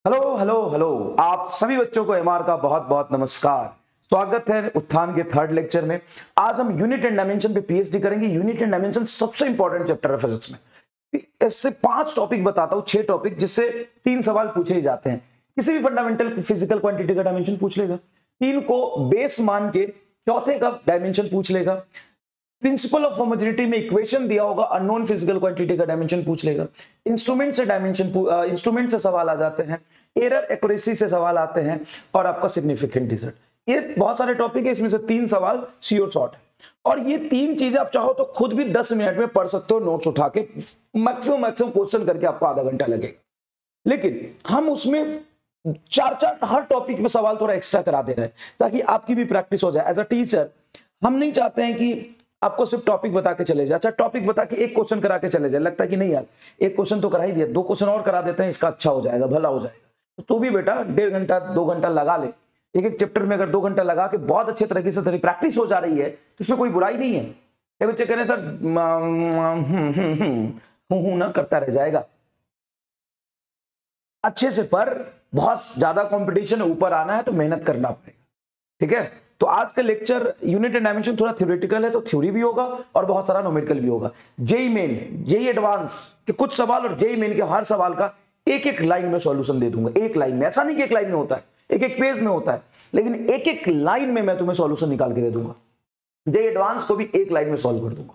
Hello hello hello, आप सभी बच्चों को एमआर का बहुत बहुत नमस्कार। स्वागत है उत्थान के थर्ड लेक्चर में। आज हम यूनिट एंड डायमेंशन पे पीएचडी करेंगे। यूनिट एंड डायमेंशन सबसे इंपॉर्टेंट चैप्टर है फिजिक्स में। ऐसे 5 टॉपिक बताता हूं, 6 टॉपिक, जिससे 3 सवाल पूछे ही जाते हैं। किसी भी फंडामेंटल फिजिकल क्वांटिटी का डायमेंशन पूछ लेगा, 3 को बेस मान के चौथे का डायमेंशन पूछ लेगा। प्रिंसिपल ऑफ होमोजेनिटी में इक्वेशन दिया होगा, अननोन फिजिकल क्वांटिटी का डायमेंशन पूछ लेगा। इंस्ट्रूमेंट से डायमेंशन इंस्ट्रूमेंट से सवाल आ जाते हैं, एरर एक्यूरेसी से सवाल आते हैं, और आपका सिग्निफिकेंट रिजल्ट। ये बहुत सारे टॉपिक है, इसमें से 3 सवाल श्योर शॉर्ट है। और ये 3 चीजें आप चाहो तो खुद भी 10 मिनट में पढ़ सकते हो, नोट्स उठा के। मैक्सिमम क्वेश्चन करके आपको आधा घंटा लगेगा, लेकिन हम उसमें 4 हर टॉपिक में सवाल थोड़ा एक्स्ट्रा करा दे रहे हैं ताकि आपकी भी प्रैक्टिस हो जाए। एज अ टीचर हम नहीं चाहते हैं कि आपको सिर्फ टॉपिक बता के चले जाए। अच्छा, टॉपिक बता के एक क्वेश्चन करा के चले जाए, लगता है कि नहीं यार एक क्वेश्चन तो करा ही दिया, 2 क्वेश्चन और करा देते हैं, इसका अच्छा हो जाएगा, भला हो जाएगा। तो भी बेटा 1.5 घंटा 2 घंटा लगा ले। एक चैप्टर में अगर 2 घंटा लगा के बहुत अच्छे तरीके से तेरी प्रैक्टिस हो जा रही है तो इसमें कोई बुराई नहीं है। ये बच्चे कह रहे हैं सर ना करता रह जाएगा। अच्छे से पर बहुत ज्यादा कंपटीशन है, ऊपर आना है तो मेहनत करना पड़ेगा। ठीक है, तो आज का लेक्चर यूनिट एंड डायमेंशन थोड़ा थ्योरेटिकल है, तो थ्योरी भी होगा और बहुत सारा न्यूमेरिकल भी होगा। जेई मेन, जेई एडवांस के कुछ सवाल और जेई मेन के हर सवाल का एक लाइन में सॉल्यूशन दे दूंगा। एक लाइन में, ऐसा नहीं कि एक लाइन में होता है, एक पेज में होता है, लेकिन एक लाइन में मैं तुम्हें सॉल्यूशन निकाल के दे दूंगा। जेई एडवांस को भी एक लाइन में सॉल्व कर दूंगा।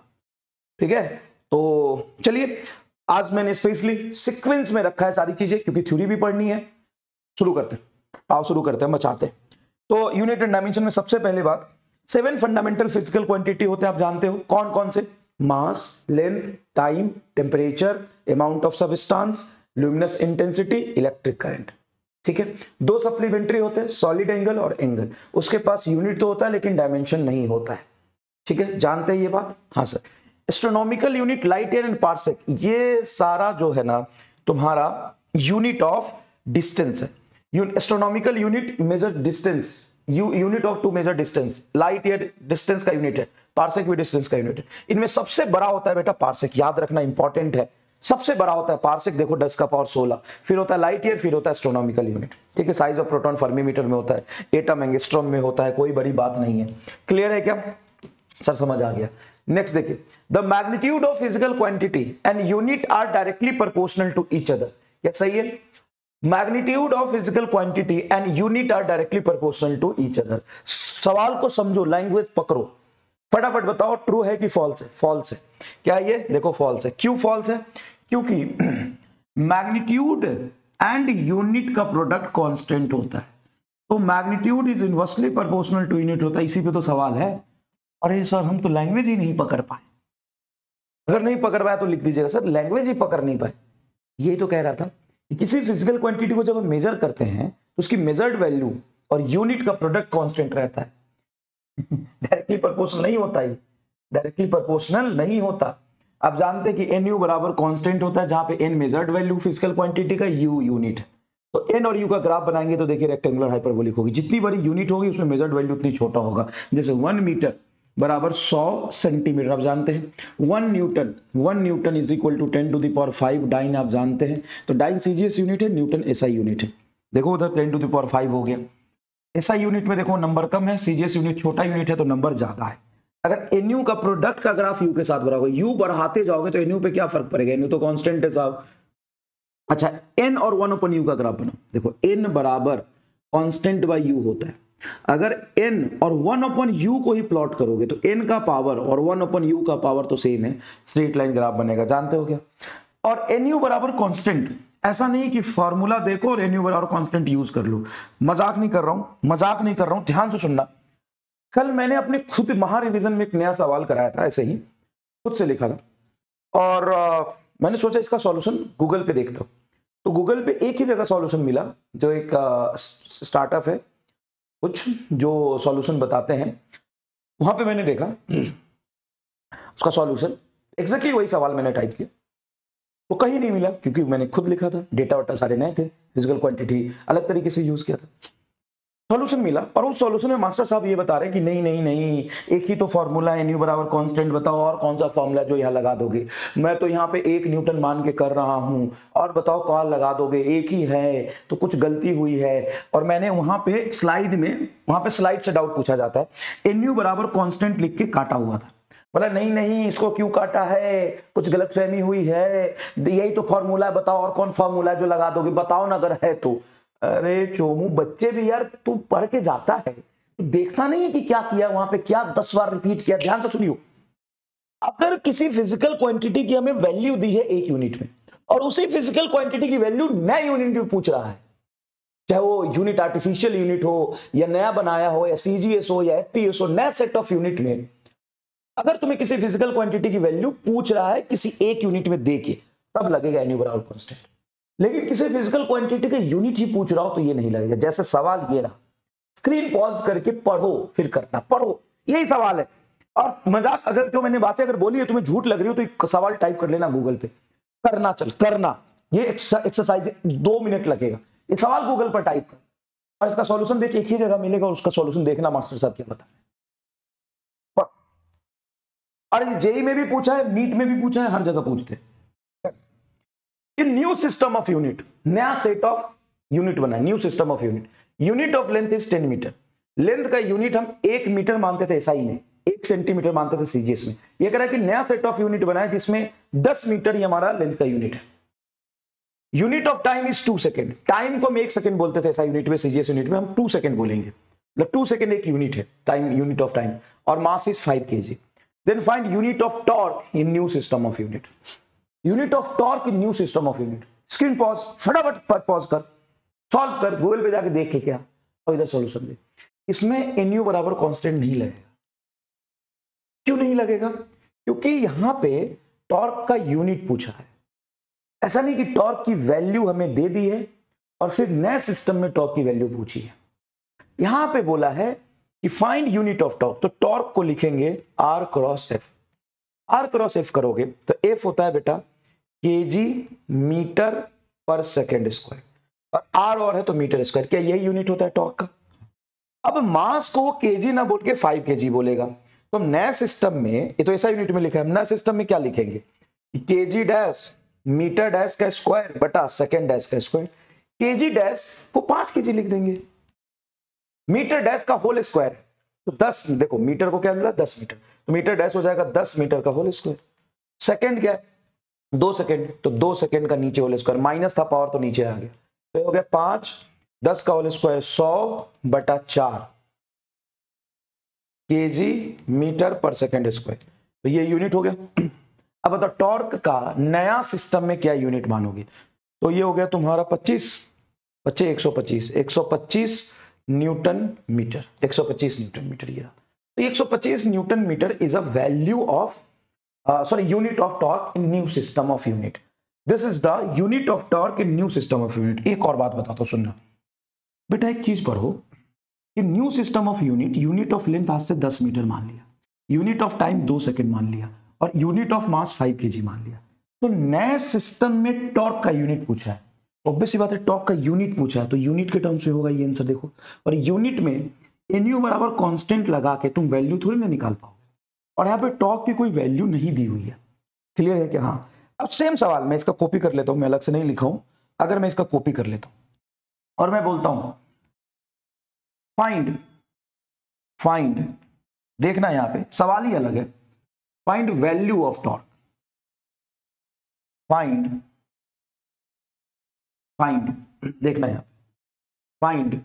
ठीक है, तो चलिए आज मैंने स्पेशली सीक्वेंस में रखा है सारी चीजें, क्योंकि थ्योरी भी पढ़नी है। शुरू करते हैं, आओ शुरू करते हैं, मचाते हैं। तो यूनिट एंड डायमेंशन में सबसे पहले बात, 7 फंडामेंटल फिजिकल क्वांटिटी होते हैं, आप जानते हो कौन कौन से? Mass, length, time, temperature, amount of substance, luminous intensity, electric current. ठीक है, 2 सप्लीमेंट्री होते हैं, सॉलिड एंगल और एंगल। उसके पास यूनिट तो होता है लेकिन डायमेंशन नहीं होता है। ठीक है, जानते हैं ये बात? हाँ sir. Astronomical unit, light year and parsec, ये सारा जो है ना तुम्हारा यूनिट ऑफ डिस्टेंस है। Astronomical unit measure distance, unit of to measure distance. Light year distance का यूनिट है, पार्सेक भी डिस्टेंस का यूनिट है। इनमें सबसे बड़ा होता है बेटा पार्सेक, याद रखना इंपॉर्टेंट है। सबसे बड़ा होता है पार्सेक, देखो 10 का पावर 16, फिर होता है लाइट ईयर, फिर होता है एस्ट्रोनॉमिकल यूनिट। ठीक है, साइज ऑफ प्रोटॉन फर्मीमीटर में होता है, एटम एंगस्ट्रॉम में होता है, कोई बड़ी बात नहीं है। क्लियर है क्या सर? समझ आ गया। नेक्स्ट देखिए, the magnitude of physical quantity and unit are directly proportional to each other. क्या सही है? Magnitude of physical quantity and unit are directly proportional to each other. सवाल को समझो, लैंग्वेज पकड़ो, फटाफट बताओ ट्रू है कि फॉल्स है? फॉल्स है। क्या ये देखो फॉल्स है। क्यों फॉल्स है? क्योंकि मैग्नीट्यूड एंड यूनिट का प्रोडक्ट कांस्टेंट होता है, तो magnitude is inversely proportional to unit होता है। इसी पे तो सवाल है। अरे सर हम तो लैंग्वेज ही नहीं पकड़ पाए। अगर नहीं पकड़ पाया तो लिख दीजिएगा सर लैंग्वेज ही पकड़ नहीं पाए। यही तो कह रहा था कि किसी फिजिकल क्वांटिटी को जब हम मेजर करते हैं तो उसकी मेजर्ड वैल्यू और यूनिट का प्रोडक्ट कांस्टेंट रहता है। डायरेक्टली प्रोपोर्शनल नहीं होता, ही डायरेक्टली प्रोपोर्शनल नहीं होता। आप जानते हैं कि NU बराबर कांस्टेंट होता है, जहां पे N measured value physical quantity का, U यूनिट है। तो N और U का ग्राफ बनाएंगे तो देखिए रेक्टेंगुलर हाइपरबोलिक होगी। जितनी बड़ी यूनिट होगी उसमें मेजर्ड वैल्यू उतनी छोटा होगा। जैसे 1 मीटर बराबर 100 सेंटीमीटर, आप जानते हैं। 1 newton is equal to 10 to the power 5 dyne, आप जानते हैं। तो डाइन सीजीएस यूनिट है, न्यूटन SI यूनिट है। देखो उधर 10 टू द पावर 5 हो गया। SI यूनिट में देखो नंबर कम है, सीजीएस यूनिट छोटा यूनिट है तो नंबर ज्यादा है। अगर NU का प्रोडक्ट का ग्राफ U के साथ बराबर, U बढ़ाते जाओगे तो NU पे क्या फर्क पड़ेगा? NU तो कांस्टेंट है साहब। अच्छा, N और 1/U का ग्राफ बनाओ। देखो N बराबर कांस्टेंट बाय U होता है। अगर N और 1/U को ही प्लॉट करोगे तो N का पावर और 1/U का पावर तो सेम है, स्ट्रेट लाइन ग्राफ बनेगा। जानते हो क्या? और NU बराबर कांस्टेंट, ऐसा नहीं कि फॉर्मूला देखो और NU बराबर कांस्टेंट यूज कर लो। मजाक नहीं कर रहा हूं, मजाक नहीं कर रहा हूं, ध्यान से सुनना। कल मैंने अपने खुद महारिविजन में एक नया सवाल कराया था, ऐसे ही खुद से लिखा था, और मैंने सोचा इसका सॉल्यूशन गूगल पे देखता हूं। तो गूगल पे एक ही जगह सॉल्यूशन मिला, जो एक स्टार्टअप है कुछ जो सॉल्यूशन बताते हैं, वहां पे मैंने देखा उसका सॉल्यूशन एग्जैक्टली वही सवाल मैंने टाइप किया, वो कहीं नहीं मिला, क्योंकि मैंने खुद लिखा था, डेटा वाटा सारे नए थे, फिजिकल क्वांटिटी अलग तरीके से यूज किया था। सॉल्यूशन मिला और उस सॉल्यूशन में मास्टर साहब ये बता रहे हैं कि नहीं नहीं नहीं, एक ही तो फॉर्मूला है, न्यू बराबर कांस्टेंट, बताओ और कौन सा फॉर्मूला जो यहाँ लगा दोगे। मैं तो यहाँ पे 1 न्यूटन मान के कर रहा हूं और बताओ कौन लगा दोगे, एक ही है, तो कुछ गलती हुई है। और मैंने वहां पे स्लाइड में, वहां पे स्लाइड से डाउट पूछा जाता है, ए न्यू बराबर कांस्टेंट लिख के काटा हुआ था। बोला नहीं नहीं, इसको क्यों काटा है, कुछ गलतफहमी हुई है, यही तो फॉर्मूला है, बताओ और कौन फॉर्मूला जो लगा दोगे, बताओ ना अगर है तो। अरे चोमू, बच्चे भी यार, तू पढ़ के जाता है, तू देखता नहीं है कि क्या किया वहां पे, क्या 10 बार रिपीट किया। ध्यान से सुनियो, अगर किसी फिजिकल क्वांटिटी की हमें वैल्यू दी है 1 यूनिट में और उसी फिजिकल क्वांटिटी की वैल्यू नए यूनिट में पूछ रहा है, चाहे वो यूनिट आर्टिफिशियल यूनिट हो या नया बनाया हो या सीजीएस हो या एफपीएस हो, नया सेट ऑफ यूनिट में अगर तुम्हें किसी फिजिकल क्वांटिटी की वैल्यू पूछ रहा है किसी एक यूनिट में दे के, तब लगेगा एन यू बराबर कांस्टेंट। लेकिन किसी फिजिकल क्वांटिटी का यूनिट ही पूछ रहा हो तो ये नहीं लगेगा। जैसे सवाल ये रहा, स्क्रीन पॉज करके पढ़ो फिर करना, पढ़ो, यही सवाल है। और मजाक अगर जो मैंने बातें अगर बोली है तुम्हें झूठ लग रही हो तो एक सवाल टाइप कर लेना गूगल पे, करना, चल करना, ये एक्सरसाइज 2 मिनट लगेगा, एक सवाल गूगल पर टाइप कर और इसका सॉल्यूशन देख, एक ही जगह मिलेगा और उसका सॉल्यूशन देखना मास्टर साहब क्या बता। और जेई में भी पूछा है, नीट में भी पूछा है, हर जगह पूछते हैं। न्यू सिस्टम ऑफ यूनिट, नया सेट ऑफ यूनिट बना है, new system of unit. Unit of length is 10 metre. Length का यूनिट हम 1 मीटर मानते थे एसआई में, 1 सेंटीमीटर मानते थे सीजीएस में। यह कह रहा है कि नया सेट ऑफ यूनिट बना है जिसमें 10 मीटर ही हमारा लेंथ का यूनिट है। Unit of time is 2 second. Time को हम 1 सेकेंड बोलते थे एसआई यूनिट में, सीजीएस यूनिट में हम 2 सेकेंड बोलेंगे, मतलब 2 सेकेंड एक यूनिट है, टाइम, यूनिट ऑफ टाइम। और mass is 5 kg। Then find unit of torque in new system of unit. Unit of torque in new system of unit. Screen pause, फटाफट pause कर, solve कर, Google पे जाके देख के क्या और इधर सॉल्यूशन दे। इसमें एनयू बराबर कांस्टेंट नहीं लगेगा। क्यों नहीं लगेगा? क्योंकि यहां पे टॉर्क का यूनिट पूछा है। ऐसा नहीं कि टॉर्क की वैल्यू हमें दे दी है और फिर नए सिस्टम में टॉर्क की वैल्यू पूछी है। यहां पे बोला है कि फाइंड यूनिट ऑफ टॉर्क, तो टॉर्क को लिखेंगे R cross F. R cross F करोगे तो एफ होता है बेटा केजी मीटर पर सेकेंड स्क्वायर और आर और है तो मीटर स्क्वायर। क्या यही यूनिट होता है टॉर्क का? अब मास को केजी ना बोल के 5 kg बोलेगा, तो नए सिस्टम में, ये तो ऐसा यूनिट में लिखा है, नए सिस्टम में क्या लिखेंगे, केजी डैश मीटर डैश का स्क्वायर बटा सेकेंड डैश का स्क्वायर। केजी डैश को 5 kg लिख देंगे, मीटर डैश का होल स्क्वायर तो 10, देखो मीटर को क्या मिला 10 मीटर, तो मीटर डैश हो जाएगा 10 मीटर का होल स्क्वायर। सेकंड क्या है 2 सेकंड, तो 2 सेकंड का नीचे होल स्क्वायर, माइनस था पावर तो नीचे आ गया, तो हो गया 5, 10 का होल स्क्वायर 100 बटा 4 केजी मीटर पर सेकंड स्क्वायर, तो ये यूनिट हो गया। अब बताओ टॉर्क का नया सिस्टम में क्या यूनिट मानोगे, तो ये हो गया तुम्हारा 25 125 न्यूटन मीटर, 125 न्यूटन मीटर ये रहा। तो 125 newton metre is a value of unit of torque in new system of unit. This is the unit of torque in new system of unit. एक और बात बताता हूं, सुनना बेटा, एक चीज पढ़ो कि new system of unit, unit of length आज से 10 मीटर मान लिया, यूनिट ऑफ टाइम 2 सेकेंड मान लिया और यूनिट ऑफ मास 5 kg मान लिया। तो नए सिस्टम में टॉर्क का यूनिट पूछा है, ऑब्वियस सी बात है टॉर्क का यूनिट पूछा है तो यूनिट के टर्म्स में होगा ये आंसर। देखो, और यूनिट में एनयू बराबर कांस्टेंट लगा के तुम वैल्यू थोड़ी ना निकाल पाओगे, और यहाँ पे टॉर्क की कोई वैल्यू नहीं दी हुई है। क्लियर है कि हाँ? अब सेम सवाल मैं इसका कॉपी कर लेता हूं, मैं अलग से नहीं लिखा हूं, अगर मैं इसका कॉपी कर लेता हूं और मैं बोलता हूं फाइंड, देखना यहां पे सवाल ही अलग है, find value of torque, find देखना यहां, find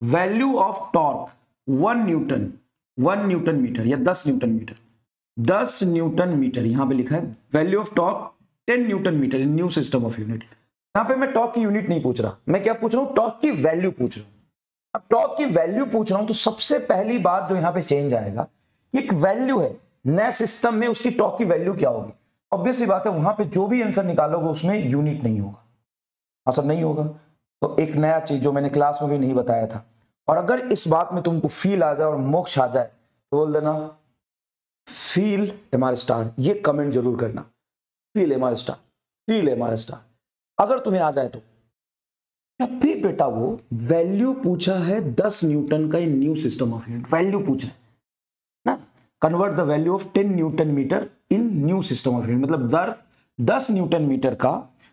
value of torque 1 newton metre या 10 न्यूटन मीटर, 10 न्यूटन मीटर यहां पे लिखा है। Value of torque 10 newton metre in new system of unit. यहां पे मैं टॉर्क की यूनिट नहीं पूछ रहा, मैं क्या पूछ रहा हूं, टॉर्क की वैल्यू पूछ रहा हूं। अब टॉर्क की वैल्यू पूछ रहा हूं तो सबसे पहली बात जो यहां पे चेंज आएगा, एक वैल्यू है नए सिस्टम में, उसकी टॉर्क की वैल्यू क्या होगी? ऑब्वियस सी बात है वहां पे जो भी आंसर निकालोगे उसमें यूनिट नहीं होगा, आंसर नहीं होगा। तो एक नया चीज जो मैंने क्लास में भी नहीं बताया था, और अगर इस बात में तुमको फील आ जाए और मोक्ष आ जाए तो बोल देना फील एमआर स्टार, ये कमेंट जरूर करना, feel MR star, feel MR star. अगर तुम्हें आ जाए तो जब भी बेटा वो वैल्यू पूछा है 10 न्यूटन का in new system of unit, value पूछा है ना, convert the value of 10 newton metre in new system of unit, मतलब दर 10 न्यूटन मीटर का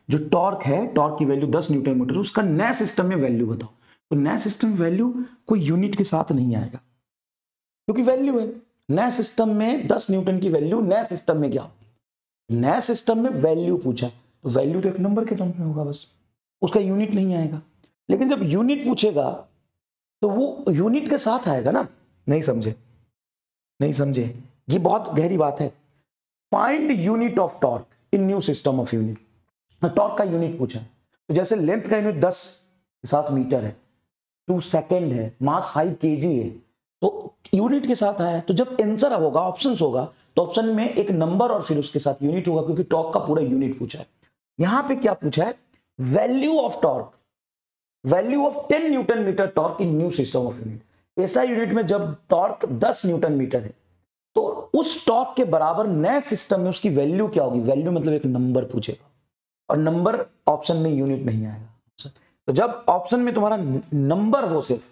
जो टॉर्क है, टॉर्क की वैल्यू 10 न्यूटन मीटर, उसका नए सिस्टम में वैल्यू बताओ। तो नए सिस्टम वैल्यू कोई यूनिट के साथ नहीं आएगा क्योंकि वैल्यू है। नए सिस्टम में 10 न्यूटन की वैल्यू नए सिस्टम में क्या होगी, नए सिस्टम में वैल्यू पूछा है तो वैल्यू तो एक नंबर के टर्म में होगा बस, उसका यूनिट नहीं आएगा। लेकिन जब यूनिट पूछेगा तो वो यूनिट के साथ आएगा ना। नहीं समझे, नहीं समझे, ये बहुत गहरी बात है। Find unit of torque in new system of unit, torque का यूनिट पूछा है तो जैसे लेंथ का यूनिट 10 के साथ मीटर है, 2 सेकेंड है, मास 5 kg है, तो यूनिट के साथ आया। तो जब आंसर होगा, ऑप्शंस होगा, तो ऑप्शन में एक नंबर और फिर उसके साथ यूनिट होगा क्योंकि टॉर्क का पूरा यूनिट पूछा है। यहां पे क्या पूछा है, value of torque, value of 10 newton metre torque in new system of unit. ऐसा यूनिट में जब टॉर्क 10 न्यूटन मीटर है तो उस टॉर्क के बराबर नए सिस्टम में उसकी वैल्यू क्या होगी, वैल्यू मतलब एक नंबर पूछेगा और नंबर ऑप्शन में यूनिट नहीं आएगा। तो जब ऑप्शन में तुम्हारा नंबर हो सिर्फ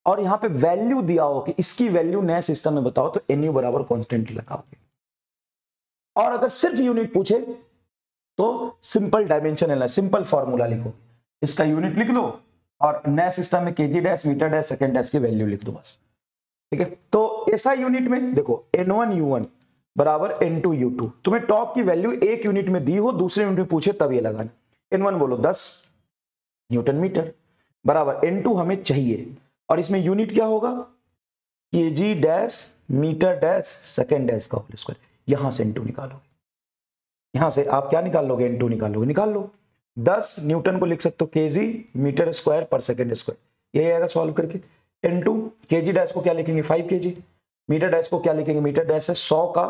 और यहां पे वैल्यू दिया हो कि इसकी वैल्यू नए सिस्टम में बताओ, तो NU बराबर कांस्टेंट लगाओगे। और अगर सिर्फ यूनिट पूछे तो सिंपल डायमेंशन है, सिंपल फॉर्मूला लिखो, इसका यूनिट लिख लो और नए सिस्टम में kg dash, metre dash, second dash की वैल्यू लिख दो बस। ठीक है, तो ऐसा यूनिट में देखो N1U1 बराबर N2U2, तुम्हें टॉर्क की वैल्यू एक यूनिट में दी हो, दूसरे यूनिट में पूछे तब ये लगाना। N1 बोलो 10 न्यूटन मीटर बराबर N2 हमें चाहिए और इसमें यूनिट क्या होगा, kg dash, metre dash, second dash का होल स्क्वायर। यहां से N2 निकालोगे, यहां से आप क्या निकाल लोगे, N2 निकाल लोगे, निकाल लो। 10 न्यूटन को लिख सकते हो kg मीटर स्क्वायर पर सेकंड स्क्वायर, यही आएगा सॉल्व करके। N2 kg डैश को क्या लिखेंगे 5 kg, मीटर डैश को क्या लिखेंगे, मीटर डैश है 100 का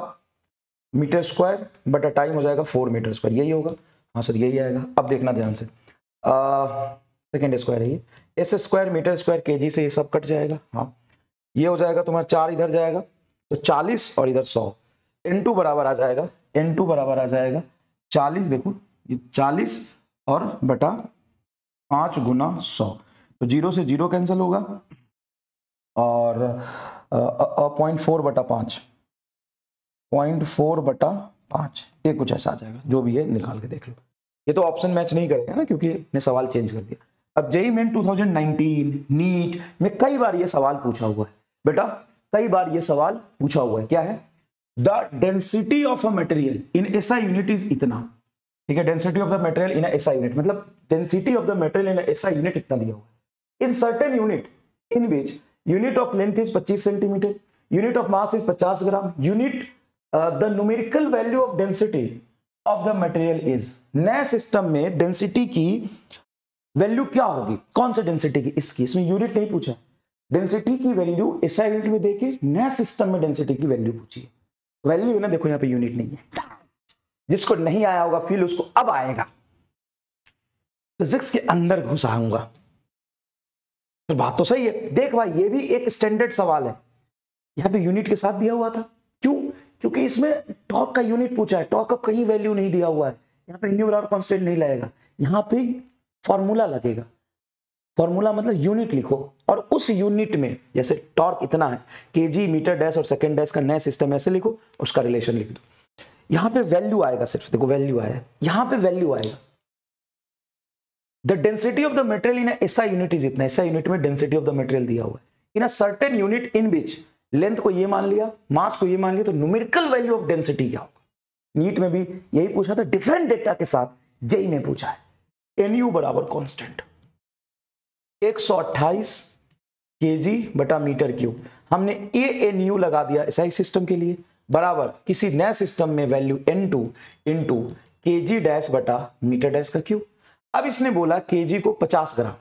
मीटर स्क्वायर बटा टाइम हो जाएगा 4 मीटर स्क्वायर, यही होगा। हाँ सर यही आएगा। अब देखना ध्यान से, सेकंड स्क्वायर है ये, S square metre square kg से ये सब कट जाएगा। हाँ ये हो जाएगा तुम्हारा 4 इधर जाएगा तो 40 और इधर 100, N2 बराबर आ जाएगा, N2 बराबर आ जाएगा 40, देखो ये 40 और बटा 5 गुना 100, तो 0 से 0 कैंसिल होगा और 0.4 बटा 5, 0.4 बटा 5, ये कुछ ऐसा आ जाएगा, जो भी है निकाल के देख लो। ये तो ऑप्शन मैच नहीं करेगा ना क्योंकि ने सवाल चेंज कर दिया। अब जेईई मेन 2019 नीट में कई बार ये सवाल पूछा हुआ है बेटा, कई बार ये सवाल पूछा हुआ है। क्या है, the density of a material in SI unit is इतना। ठीक है, density of the material in SI unit मतलब density of the material in SI unit इतना दिया हुआ है। In certain unit in which unit of length is 25 centimetre, unit of mass is 50 gram, unit the numerical value of density of the material is. नए system में density की value क्या होगी, कौन सा डेंसिटी की, इसकी, इसमें यूनिट नहीं पूछा, डेंसिटी की वैल्यू एसआई यूनिट में देके नए सिस्टम में डेंसिटी की वैल्यू पूछी है। वैल्यू ना देखो यहाँ पे यूनिट नहीं है, जिसको नहीं आया होगा फील उसको अब आएगा, फिजिक्स के अंदर घुसाऊंगा। तो बात तो सही है, देख भाई ये भी एक स्टैंडर्ड सवाल है, यहाँ पे यूनिट के साथ दिया हुआ था, क्यों, क्योंकि इसमें टॉर्क का यूनिट पूछा है, टॉर्क का कहीं वैल्यू नहीं दिया हुआ है, यहाँ पे न्यू बराबर कांस्टेंट नहीं लगेगा, यहाँ पे फॉर्मूला लगेगा। फॉर्मूला मतलब यूनिट लिखो और उस यूनिट में जैसे टॉर्क इतना है, केजी मीटर डैश और सेकंड डैश का नया सिस्टम ऐसे लिखो, उसका रिलेशन लिख दो। यहां पे वैल्यू आएगा, सिर्फ देखो वैल्यू आया, यहां पे वैल्यू आएगा। The density of the material in SI unit is इतना, एसआई यूनिट में डेंसिटी ऑफ द मटेरियल दिया हुआ है in a certain unit in which length को ये मान लिया, मास को ये मान लिया, तो न्यूमेरिकल वैल्यू ऑफ डेंसिटी क्या होगा। नीट में भी यही पूछा था, डिफरेंट डेटा के साथ जेईई में पूछा है। एनयू बराबर कांस्टेंट 128 केजी बटा मीटर क्यूब, हमने एएनयू लगा दिया एसआई सिस्टम के लिए, बराबर किसी नए सिस्टम में value N2 into KG dash बटा मीटर डैश का क्यूब। अब इसने बोला केजी को 50 ग्राम,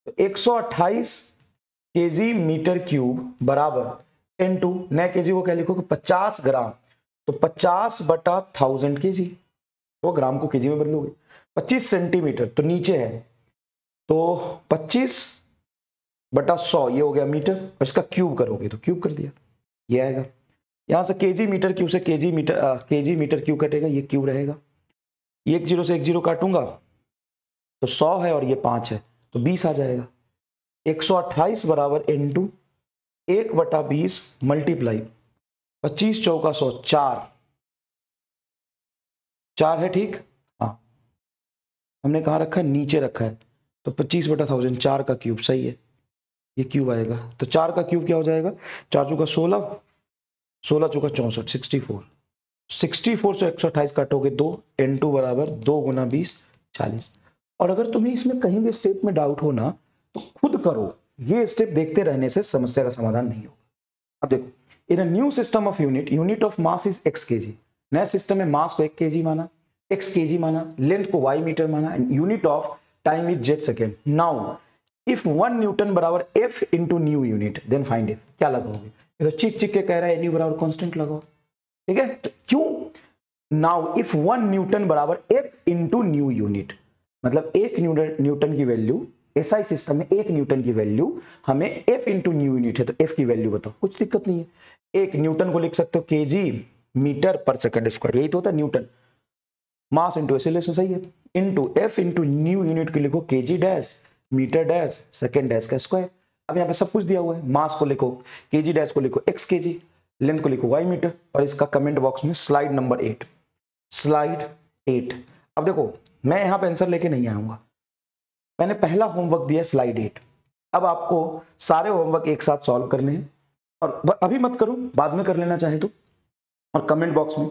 तो 128 केजी मीटर क्यूब बराबर N2, नए केजी को क्या लिखोगे 50 ग्राम, तो 50 बटा 1000 केजी, तो ग्राम को केजी में बदलोगे। 25 सेंटीमीटर तो नीचे है, तो 25 बटा 100 ये हो गया मीटर, और इसका क्यूब करोगे तो क्यूब कर दिया, ये आएगा। यहां से केजी मीटर क्यूब से केजी मीटर क्यूब कटेगा, ये क्यूब रहेगा। 1 0 से 1 0 काटूंगा तो 100 है और ये 5 है तो 20 आ जाएगा। 128 बराबर इंटू 1/20 मल्टीप्लाई 25 चौका 100, 4 है, ठीक। हाँ, हमने कहाँ रखा है, नीचे रखा है, तो 25/1000, 4 का क्यूब, सही है, ये क्यूब आएगा। तो 4 का क्यूब क्या हो जाएगा, 4 चौका 16, 16 चौका 64, 64। 64 से 128 काटोगे 2, n2 बराबर 2 गुना 20, 40। और अगर तुम्हें इसमें कहीं भी स्टेप में डाउट हो ना तो खुद करो, ये स्टेप देखते रहने से समस्या का समाधान नहीं होगा। अब देखो, in a new system of unit of mass is x kg। नया सिस्टम में मास को 1 kg माना, x kg माना, लेंथ को y मीटर माना, and unit of time is z second. Now if 1 newton बराबर f into new unit, then find f। क्या लगाओगे, तो चिक चिक के कह रहा है nu बराबर कांस्टेंट लगाओ, ठीक है। तो क्यों, नाउ इफ 1 न्यूटन बराबर f इंटू न्यू यूनिट, मतलब 1 न्यूटन की वैल्यू, एसआई सिस्टम में 1 न्यूटन की वैल्यू हमें f इंटू न्यू यूनिट है, तो f की वैल्यू बताओ, कुछ दिक्कत नहीं है। 1 न्यूटन को लिख सकते हो kg मीटर पर सेकंड स्क्वायर, यही तो होता है न्यूटन। मास इंटू एक्सीलरेशन, सही है, into f into new unit के लिखो kg dash metre dash second dash का स्क्वायर। अब यहाँ पे सब कुछ दिया हुआ है, मास को लिखो kg डैश को लिखो x kg, लेंथ को लिखो y मीटर, और इसका कमेंट बॉक्स में स्लाइड नंबर 8, स्लाइड 8। अब देखो, मैं यहाँ पे आंसर लेके नहीं आऊंगा, मैंने पहला होमवर्क दिया स्लाइड 8। अब आपको सारे होमवर्क एक साथ सॉल्व करने हैं, और अभी मत करो, बाद में कर लेना चाहे तो। और कमेंट बॉक्स में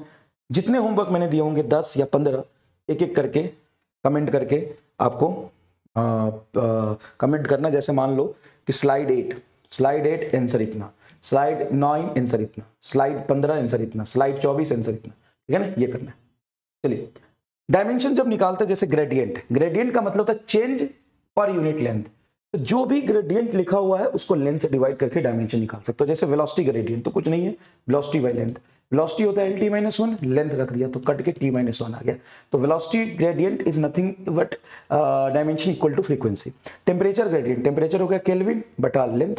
जितने होमवर्क मैंने दिए होंगे 10 या 15, एक एक करके कमेंट करके आपको कमेंट करना। जैसे मान लो कि स्लाइड 8 आंसर इतना, स्लाइड 9 आंसर इतना, स्लाइड 15 आंसर इतना, स्लाइड 24 आंसर इतना, ठीक है ना, ये करना है। चलिए, डायमेंशन जब निकालते हैं, जैसे ग्रेडियंट का मतलब होता है चेंज पर यूनिट लेंथ। तो जो भी ग्रेडियंट लिखा हुआ है उसको लेंथ से डिवाइड करके डायमेंशन निकाल सकते हो। जैसे वेलोसिटी ग्रेडियंट तो कुछ नहीं है, वेलोसिटी बाय लेंथ। वेलोसिटी होता है LT-1, लेंथ रख दिया तो कट के T-1 आ गया। तो velocity gradient is nothing but dimension equal to frequency. Temperature gradient, temperature हो गया केल्विन बटा लेंथ।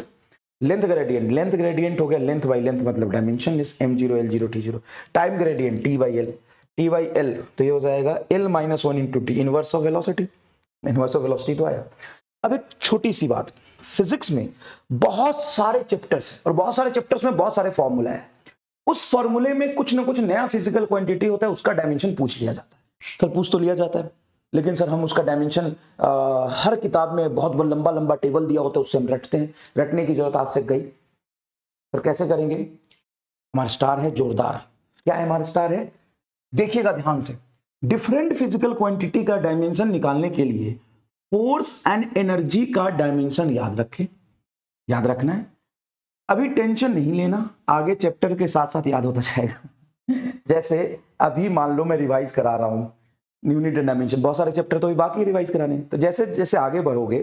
लेंथ ग्रेडियंट हो गया लेंथ बाई लेंथ, मतलब dimension is m0 l0 t0। Time gradient t by l, तो ये हो जाएगा l-1 into T, inverse of velocity. Inverse of velocity तो आया। अब एक छोटी सी बात, फिजिक्स में बहुत सारे चैप्टर्स हैं और बहुत सारे चैप्टर्स में बहुत सारे फॉर्मूला है। उस फॉर्मूले में कुछ ना कुछ नया फिजिकल क्वांटिटी होता है, उसका डायमेंशन पूछ लिया जाता है। सर पूछ तो लिया जाता है, लेकिन सर हम उसका डायमेंशन हर किताब में बहुत लंबा लंबा टेबल दिया होता है, उससे हम रटते हैं। रटने की जरूरत आज से गई, फिर कैसे करेंगे। हमारा स्टार है जोरदार, क्या है हमारा स्टार है, देखिएगा ध्यान से। डिफरेंट फिजिकल क्वांटिटी का डायमेंशन निकालने के लिए फोर्स एंड एनर्जी का डायमेंशन याद रखें, याद रखना है। अभी टेंशन नहीं लेना, आगे चैप्टर के साथ साथ याद होता जाएगा। जैसे अभी मान लो मैं रिवाइज करा रहा हूं यूनिट एंड डायमेंशन, बहुत सारे चैप्टर तो अभी बाकी रिवाइज कराने हैं। तो जैसे जैसे आगे बढ़ोगे,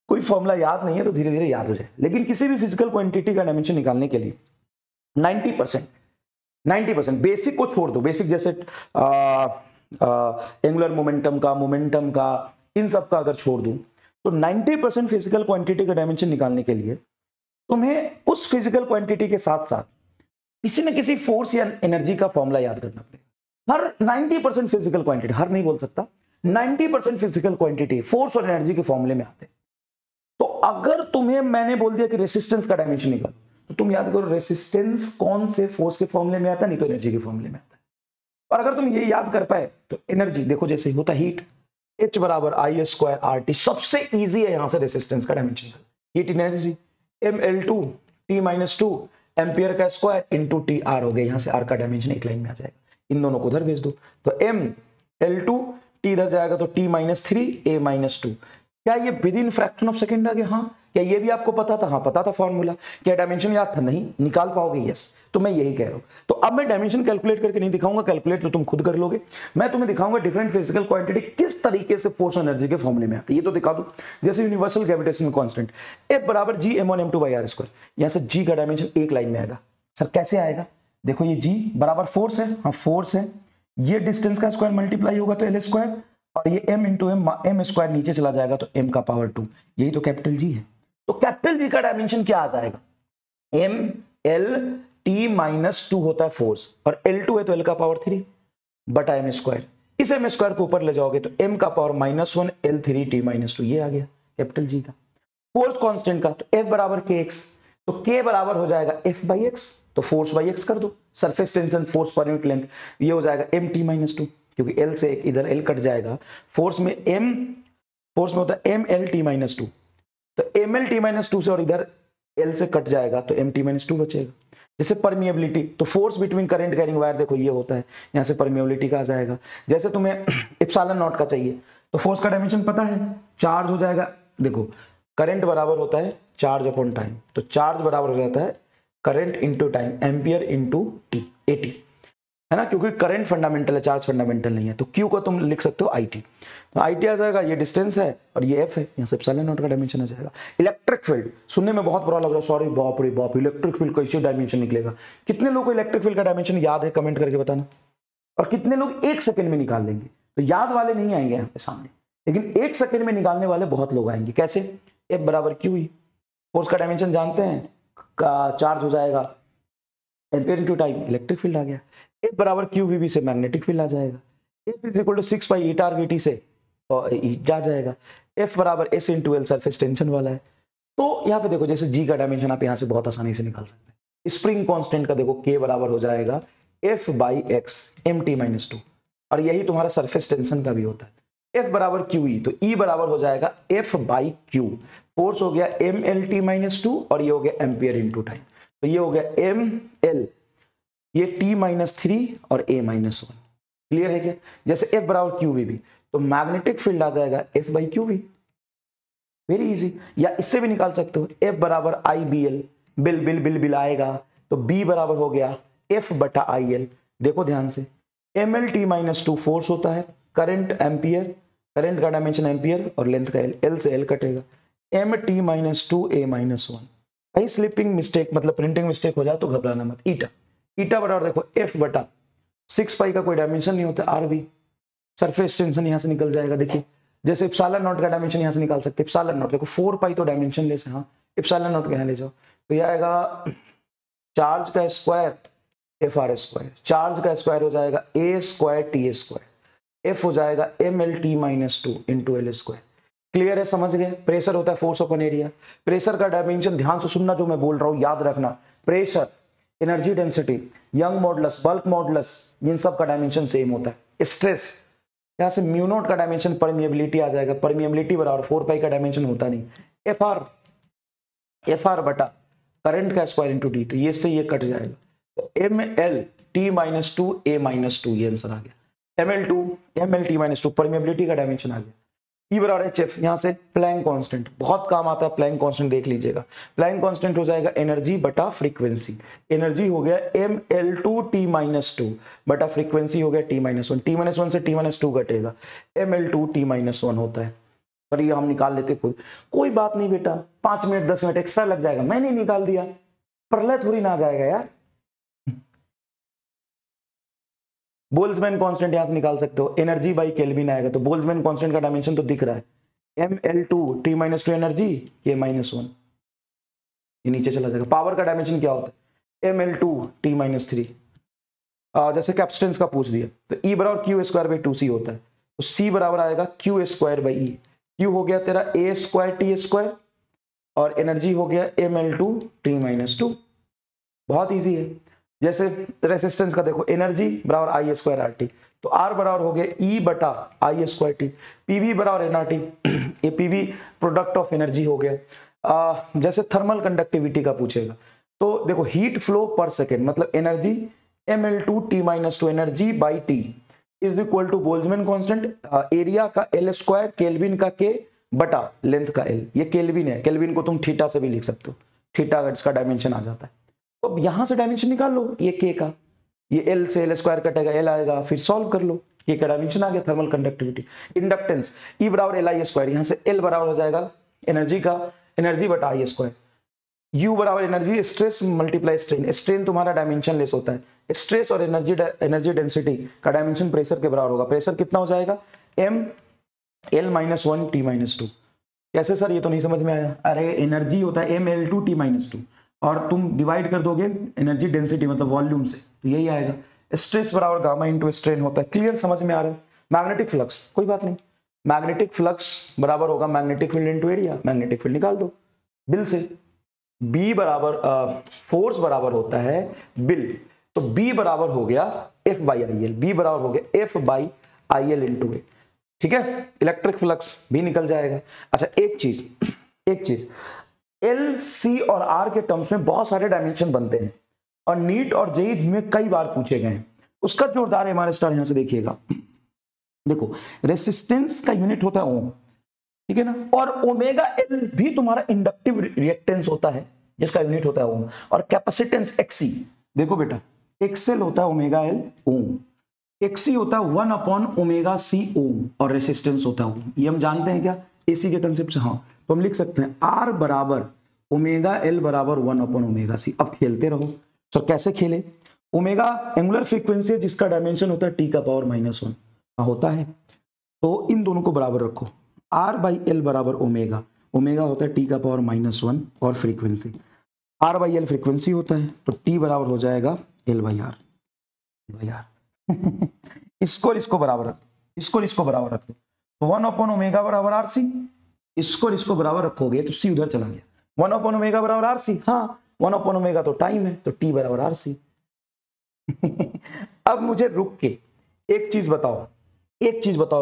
कोई फॉर्मूला याद नहीं है तो धीरे धीरे याद हो जाए। लेकिन किसी भी फिजिकल क्वांटिटी का डायमेंशन निकालने के लिए 90% बेसिक को छोड़ दो, बेसिक जैसे एंगुलर मोमेंटम का, इन सब का अगर छोड़ दूं तो 90% फिजिकल क्वांटिटी का डायमेंशन निकालने के लिए तुम्हें उस फिजिकल क्वांटिटी के साथ साथ किसी न किसी फोर्स या एनर्जी का फॉर्मूला याद करना पड़ेगा। हर 90% फिजिकल क्वांटिटी, हर नहीं बोल सकता, 90% फिजिकल क्वांटिटी फोर्स और एनर्जी के फॉर्मूले में आते हैं। तो अगर तुम्हें मैंने बोल दिया कि रेसिस्टेंस का डायमेंशन निकालो, तो तुम याद करो रेसिस्टेंस कौन से फोर्स के फॉर्मूले में आता है, नहीं तो एनर्जी के फॉर्मूले में आता है। और अगर तुम ये याद कर पाए तो एनर्जी देखो, जैसे होता हीट, H बराबर I² RT, सबसे इजी है यहां से रेसिस्टेंस का dimension. Heat energy mL2 T-2 ampere का स्क्वायर इंटू TR हो गया, यहां से R का डायमेंशन एक लाइन में आ जाएगा। इन दोनों को उधर भेज दो, तो mL2 T इधर जाएगा तो T-3 A-2। क्या ये within fraction of second आ गया? हाँ। क्या ये भी आपको पता था? हाँ पता था फॉर्मूला। क्या डायमेंशन याद था? नहीं। निकाल पाओगे? यस। तो मैं यही कह रहा हूं। तो अब मैं डायमेंशन कैलकुलेट करके नहीं दिखाऊंगा, कैलकुलेट तो तुम खुद कर लोगे। मैं तुम्हें दिखाऊंगा डिफरेंट फिजिकल क्वांटिटी किस तरीके से फोर्स एनर्जी के फॉर्मूले में आती है, ये तो दिखा दूं। जैसे यूनिवर्सल ग्रेविटेशनल कांस्टेंट F बराबर G m1m2/r², यहां से G का डायमेंशन एक लाइन में आएगा। सर कैसे आएगा? देखो ये G बराबर फोर्स है, हाँ फोर्स है, ये डिस्टेंस का स्क्वायर मल्टीप्लाई होगा तो L², और ये m इंटू m स्क्वायर नीचे चला जाएगा तो m का पावर 2, यही तो कैपिटल G है। तो कैपिटल G का डायमेंशन क्या आ जाएगा? m l t-2 होता है फोर्स, और L2 है तो L का पावर 3 बटा m स्क्वायर। इसे m स्क्वायर को ऊपर ले जाओगे तो m का पावर -1 L3t-2 ये आ गया कैपिटल G का। फोर्स कांस्टेंट का तो F बराबर kx, तो k बराबर हो जाएगा F बाई एक्स, तो फोर्स बाई एक्स कर दो, surface tension force per unit length ये हो जाएगा mt-2, क्योंकि L से इधर L कट जाएगा, फोर्स में होता है mlt-2, तो mlt-2 से और इधर L से कट जाएगा तो mt-2 बचेगा। जैसे परमिएबिलिटी, तो force between current carrying wire देखो ये होता है, यहाँ से परमिएबिलिटी का आ जाएगा। जैसे तुम्हें एप्सिलॉन नॉट का चाहिए तो फोर्स का डायमेंशन पता है, चार्ज हो जाएगा, देखो करंट बराबर होता है चार्ज अपॉन टाइम, तो चार्ज बराबर हो जाता है current into time, ampere into T, eighty है ना, क्योंकि करंट फंडामेंटल है, चार्ज फंडामेंटल नहीं है, तो क्यू को तुम लिख सकते हो IT, तो IT आ जाएगा, ये डिस्टेंस है और ये F है, यहाँ से एप्सिलॉन नॉट का डायमेंशन आ जाएगा। इलेक्ट्रिक फील्ड सुनने में बहुत बुरा लग रहा है, सॉरी बाप रे बाप, इलेक्ट्रिक फील्ड कैसे डायमेंशन निकलेगा, कितने लोगों को इलेक्ट्रिक फील्ड का डायमेंशन याद है कमेंट करके बताना, और कितने लोग 1 सेकंड में निकाल लेंगे। तो याद वाले नहीं आएंगे यहाँ पे सामने, लेकिन 1 सेकंड में निकालने वाले बहुत लोग आएंगे। कैसे? F बराबर क्यू ही, फोर्स का डायमेंशन जानते हैं, का चार्ज हो जाएगा ampere into time, electric field आ गया। F बराबर क्यू वी से मैग्नेटिक फील्ड आ जाएगा, F is equal to 6 pi eta R V से ईटा आ जाएगा। F बराबर S into L surface tension वाला है। तो यहाँ पे देखो जैसे G का डायमेंशन आप यहाँ से बहुत आसानी से निकाल सकते हैं। स्प्रिंग कांस्टेंट का देखो K बराबर हो जाएगा F बाई एक्स mt-2, और यही तुम्हारा सरफेस टेंशन का भी होता है। F बराबर क्यू ई, तो E बराबर हो जाएगा F बाई क्यू, फोर्स हो गया mlt-2 और ये हो गया एम्पियर इंटू टाइम, तो ये हो गया ml, ये t-3 और a-1। क्लियर है क्या? जैसे F बराबर क्यू वी भी, तो मैग्नेटिक फील्ड आ जाएगा F by Q V, very easy. या इससे भी निकाल सकते हो, F बराबर IBL, बिल आएगा, तो B बराबर हो गया F बटा IL। देखो ध्यान से, mlt-2 फोर्स होता है, करंट एम्पियर, करंट का डायमेंशन एम्पियर और लेंथ का L से L कटेगा, mt-2 a-1। कहीं स्लिपिंग मिस्टेक मतलब प्रिंटिंग मिस्टेक हो जाए तो घबराना मत। ईटा बराबर देखो F बटा 6 पाई का कोई डायमेंशन नहीं होता RV, सरफेस टेंशन यहाँ से निकल जाएगा। देखिए जैसे एप्सिलॉन नॉट का डायमेंशन यहाँ से निकाल सकते हैं, एप्सिलॉन नॉट देखो 4 पाई तो डायमेंशन ले से, हाँ एप्सिलॉन नॉट के यहाँ ले जाओ, तो यह आएगा चार्ज का स्क्वायर FR स्क्वायर, चार्ज का स्क्वायर हो जाएगा A square T square, F हो जाएगा mlt-2 into L square. Clear है, समझ गए? प्रेशर होता है फोर्स अपॉन एरिया, प्रेशर का डायमेंशन ध्यान से सुनना जो मैं बोल रहा हूँ, याद रखना, pressure, energy density, Young modulus, bulk modulus, इन सब का डायमेंशन सेम होता है। स्ट्रेस, यहाँ से म्यू नॉट का डायमेंशन परमिएबिलिटी आ जाएगा, परमिएबिलिटी बराबर 4 पाई का डायमेंशन होता नहीं, FR बटा करंट का स्क्वायर इंटू डी, तो ये से ये कट जाएगा, तो mlt-2 a-2 ये आंसर आ गया। mlt-2 परमिएबिलिटी का डायमेंशन आ गया। E बराबर HF, यहाँ से प्लैंक कांस्टेंट बहुत काम आता है, प्लैंक कांस्टेंट देख लीजिएगा, प्लैंक कांस्टेंट हो जाएगा एनर्जी बटा फ्रीक्वेंसी, एनर्जी हो गया ml2t-2 बटा फ्रीक्वेंसी हो गया t-1, t-1 से t-2 घटेगा, ml2t-1 होता है। पर ये हम निकाल लेते खुद, कोई बात नहीं बेटा, 5 मिनट 10 मिनट एक्स्ट्रा लग जाएगा, मैंने निकाल दिया, प्रलय थोड़ी ना आ जाएगा यार। बोल्ट्जमैन कांस्टेंट यहां से निकाल सकते हो, एनर्जी बाई केल्विन आएगा, तो बोल्ट्जमैन कांस्टेंट का डायमेंशन तो दिख रहा है, ml2t-2 एनर्जी k-1, ये नीचे चला जाएगा। पावर का डायमेंशन क्या होता है, ml2t-3, जैसे कैपेसिटेंस का पूछ दिया, तो E बराबर क्यू स्क्वायर बाई 2c होता है, तो C बराबर आएगा Q square by E, Q हो गया तेरा a स्क्वायर t स्क्वायर और एनर्जी हो गया ml2t-2, बहुत इजी है। जैसे रेसिस्टेंस का देखो, एनर्जी बराबर आई स्क्वायर आर टी, तो आर बराबर हो गया ई बटा आई स्क्वायर टी, पीवी बराबर एन आर टी, ये पीवी प्रोडक्ट ऑफ एनर्जी हो गया। जैसे थर्मल कंडक्टिविटी का पूछेगा तो देखो हीट फ्लो पर सेकेंड मतलब energy ml2t-2 energy by T is equal to Boltzmann constant, area का L स्क्वायर, केल्विन का K बटा लेंथ का L, ये केल्विन है, केल्विन को तुम थीटा से भी लिख सकते हो, थीटा इसका डायमेंशन आ जाता है। तो यहां से डायमेंशन निकाल लो, ये K का, ये L से L स्क्वायर कटेगा, L आएगा, फिर सॉल्व कर लो, K का डायमेंशन आ गया। थर्मल कंडक्टिविटी, इंडक्टेंस E बराबर Li स्क्वायर, यहाँ से L बराबर हो जाएगा एनर्जी का एनर्जी बटा आई स्क्वायर, U बराबर energy stress multiply strain, strain तुम्हारा डायमेंशन लेस होता है, स्ट्रेस और एनर्जी डेंसिटी का डायमेंशन प्रेशर के बराबर होगा, प्रेशर कितना हो जाएगा ml-1t-2। कैसे सर, ये तो नहीं समझ में आया? अरे एनर्जी होता है ml2t-2 और तुम डिवाइड कर दोगे एनर्जी डेंसिटी मतलब वॉल्यूम से, तो यही आएगा। स्ट्रेस बराबर गामा इंटू स्ट्रेन होता है। क्लियर, समझ में आ रहा है? मैग्नेटिक फ्लक्स कोई बात नहीं, मैग्नेटिक फ्लक्स बराबर होगा magnetic field into area, magnetic field निकाल दो बिल से, बी बराबर फोर्स बराबर होता है बिल, तो बी बराबर हो गया F by I L, B बराबर हो गया F by I L into A, ठीक है, इलेक्ट्रिक फ्लक्स भी निकल जाएगा। अच्छा एक चीज एल सी और आर के टर्म्स में बहुत सारे डायमेंशन बनते हैं और नीट और जेईई में कई बार पूछे गए हैं, उसका जोरदार एमआर स्टार यहां से देखिएगा, देखो रेसिस्टेंस का यूनिट होता है ओम, ठीक है ना, और ओमेगा एल भी तुम्हारा इंडक्टिव रिएक्टेंस होता है जिसका यूनिट होता है ओम, और कैपेसिटेंस एक्सी, देखो बेटा एक्सएल होता है ओमेगा एल ओम, एक्सी होता है 1 अपॉन ओमेगा सी ओम, और रेसिस्टेंस होता है ओम, ये हम जानते हैं क्या एसी के कंसेप्ट से, हाँ तो हम लिख सकते हैं आर बराबर ओमेगा एल बराबर 1 अपॉन ओमेगा सी। अब खेलते रहो, तो कैसे खेले, ओमेगा एंगुलर फ्रीक्वेंसी है जिसका डायमेंशन होता है टी का पावर -1 होता है, तो इन दोनों को बराबर रखो, आर बाई एल बराबर ओमेगा, ओमेगा होता है टी का पावर -1 और frequency, R by L frequency होता है, तो टी बराबर हो जाएगा एल बाई आर, इसको और इसको बराबर रखो, इसको और इसको बराबर रखो, तो 1 अपॉन ओमेगा बराबर आर सी, इसको और इसको बराबर रखोगे तो सी उधर चला गया, 1 अपॉन ओमेगा बराबर आर सी, हाँ 1 अपॉन ओमेगा तो टाइम है, तो टी बराबर आर सी। अब मुझे रुक के एक चीज बताओ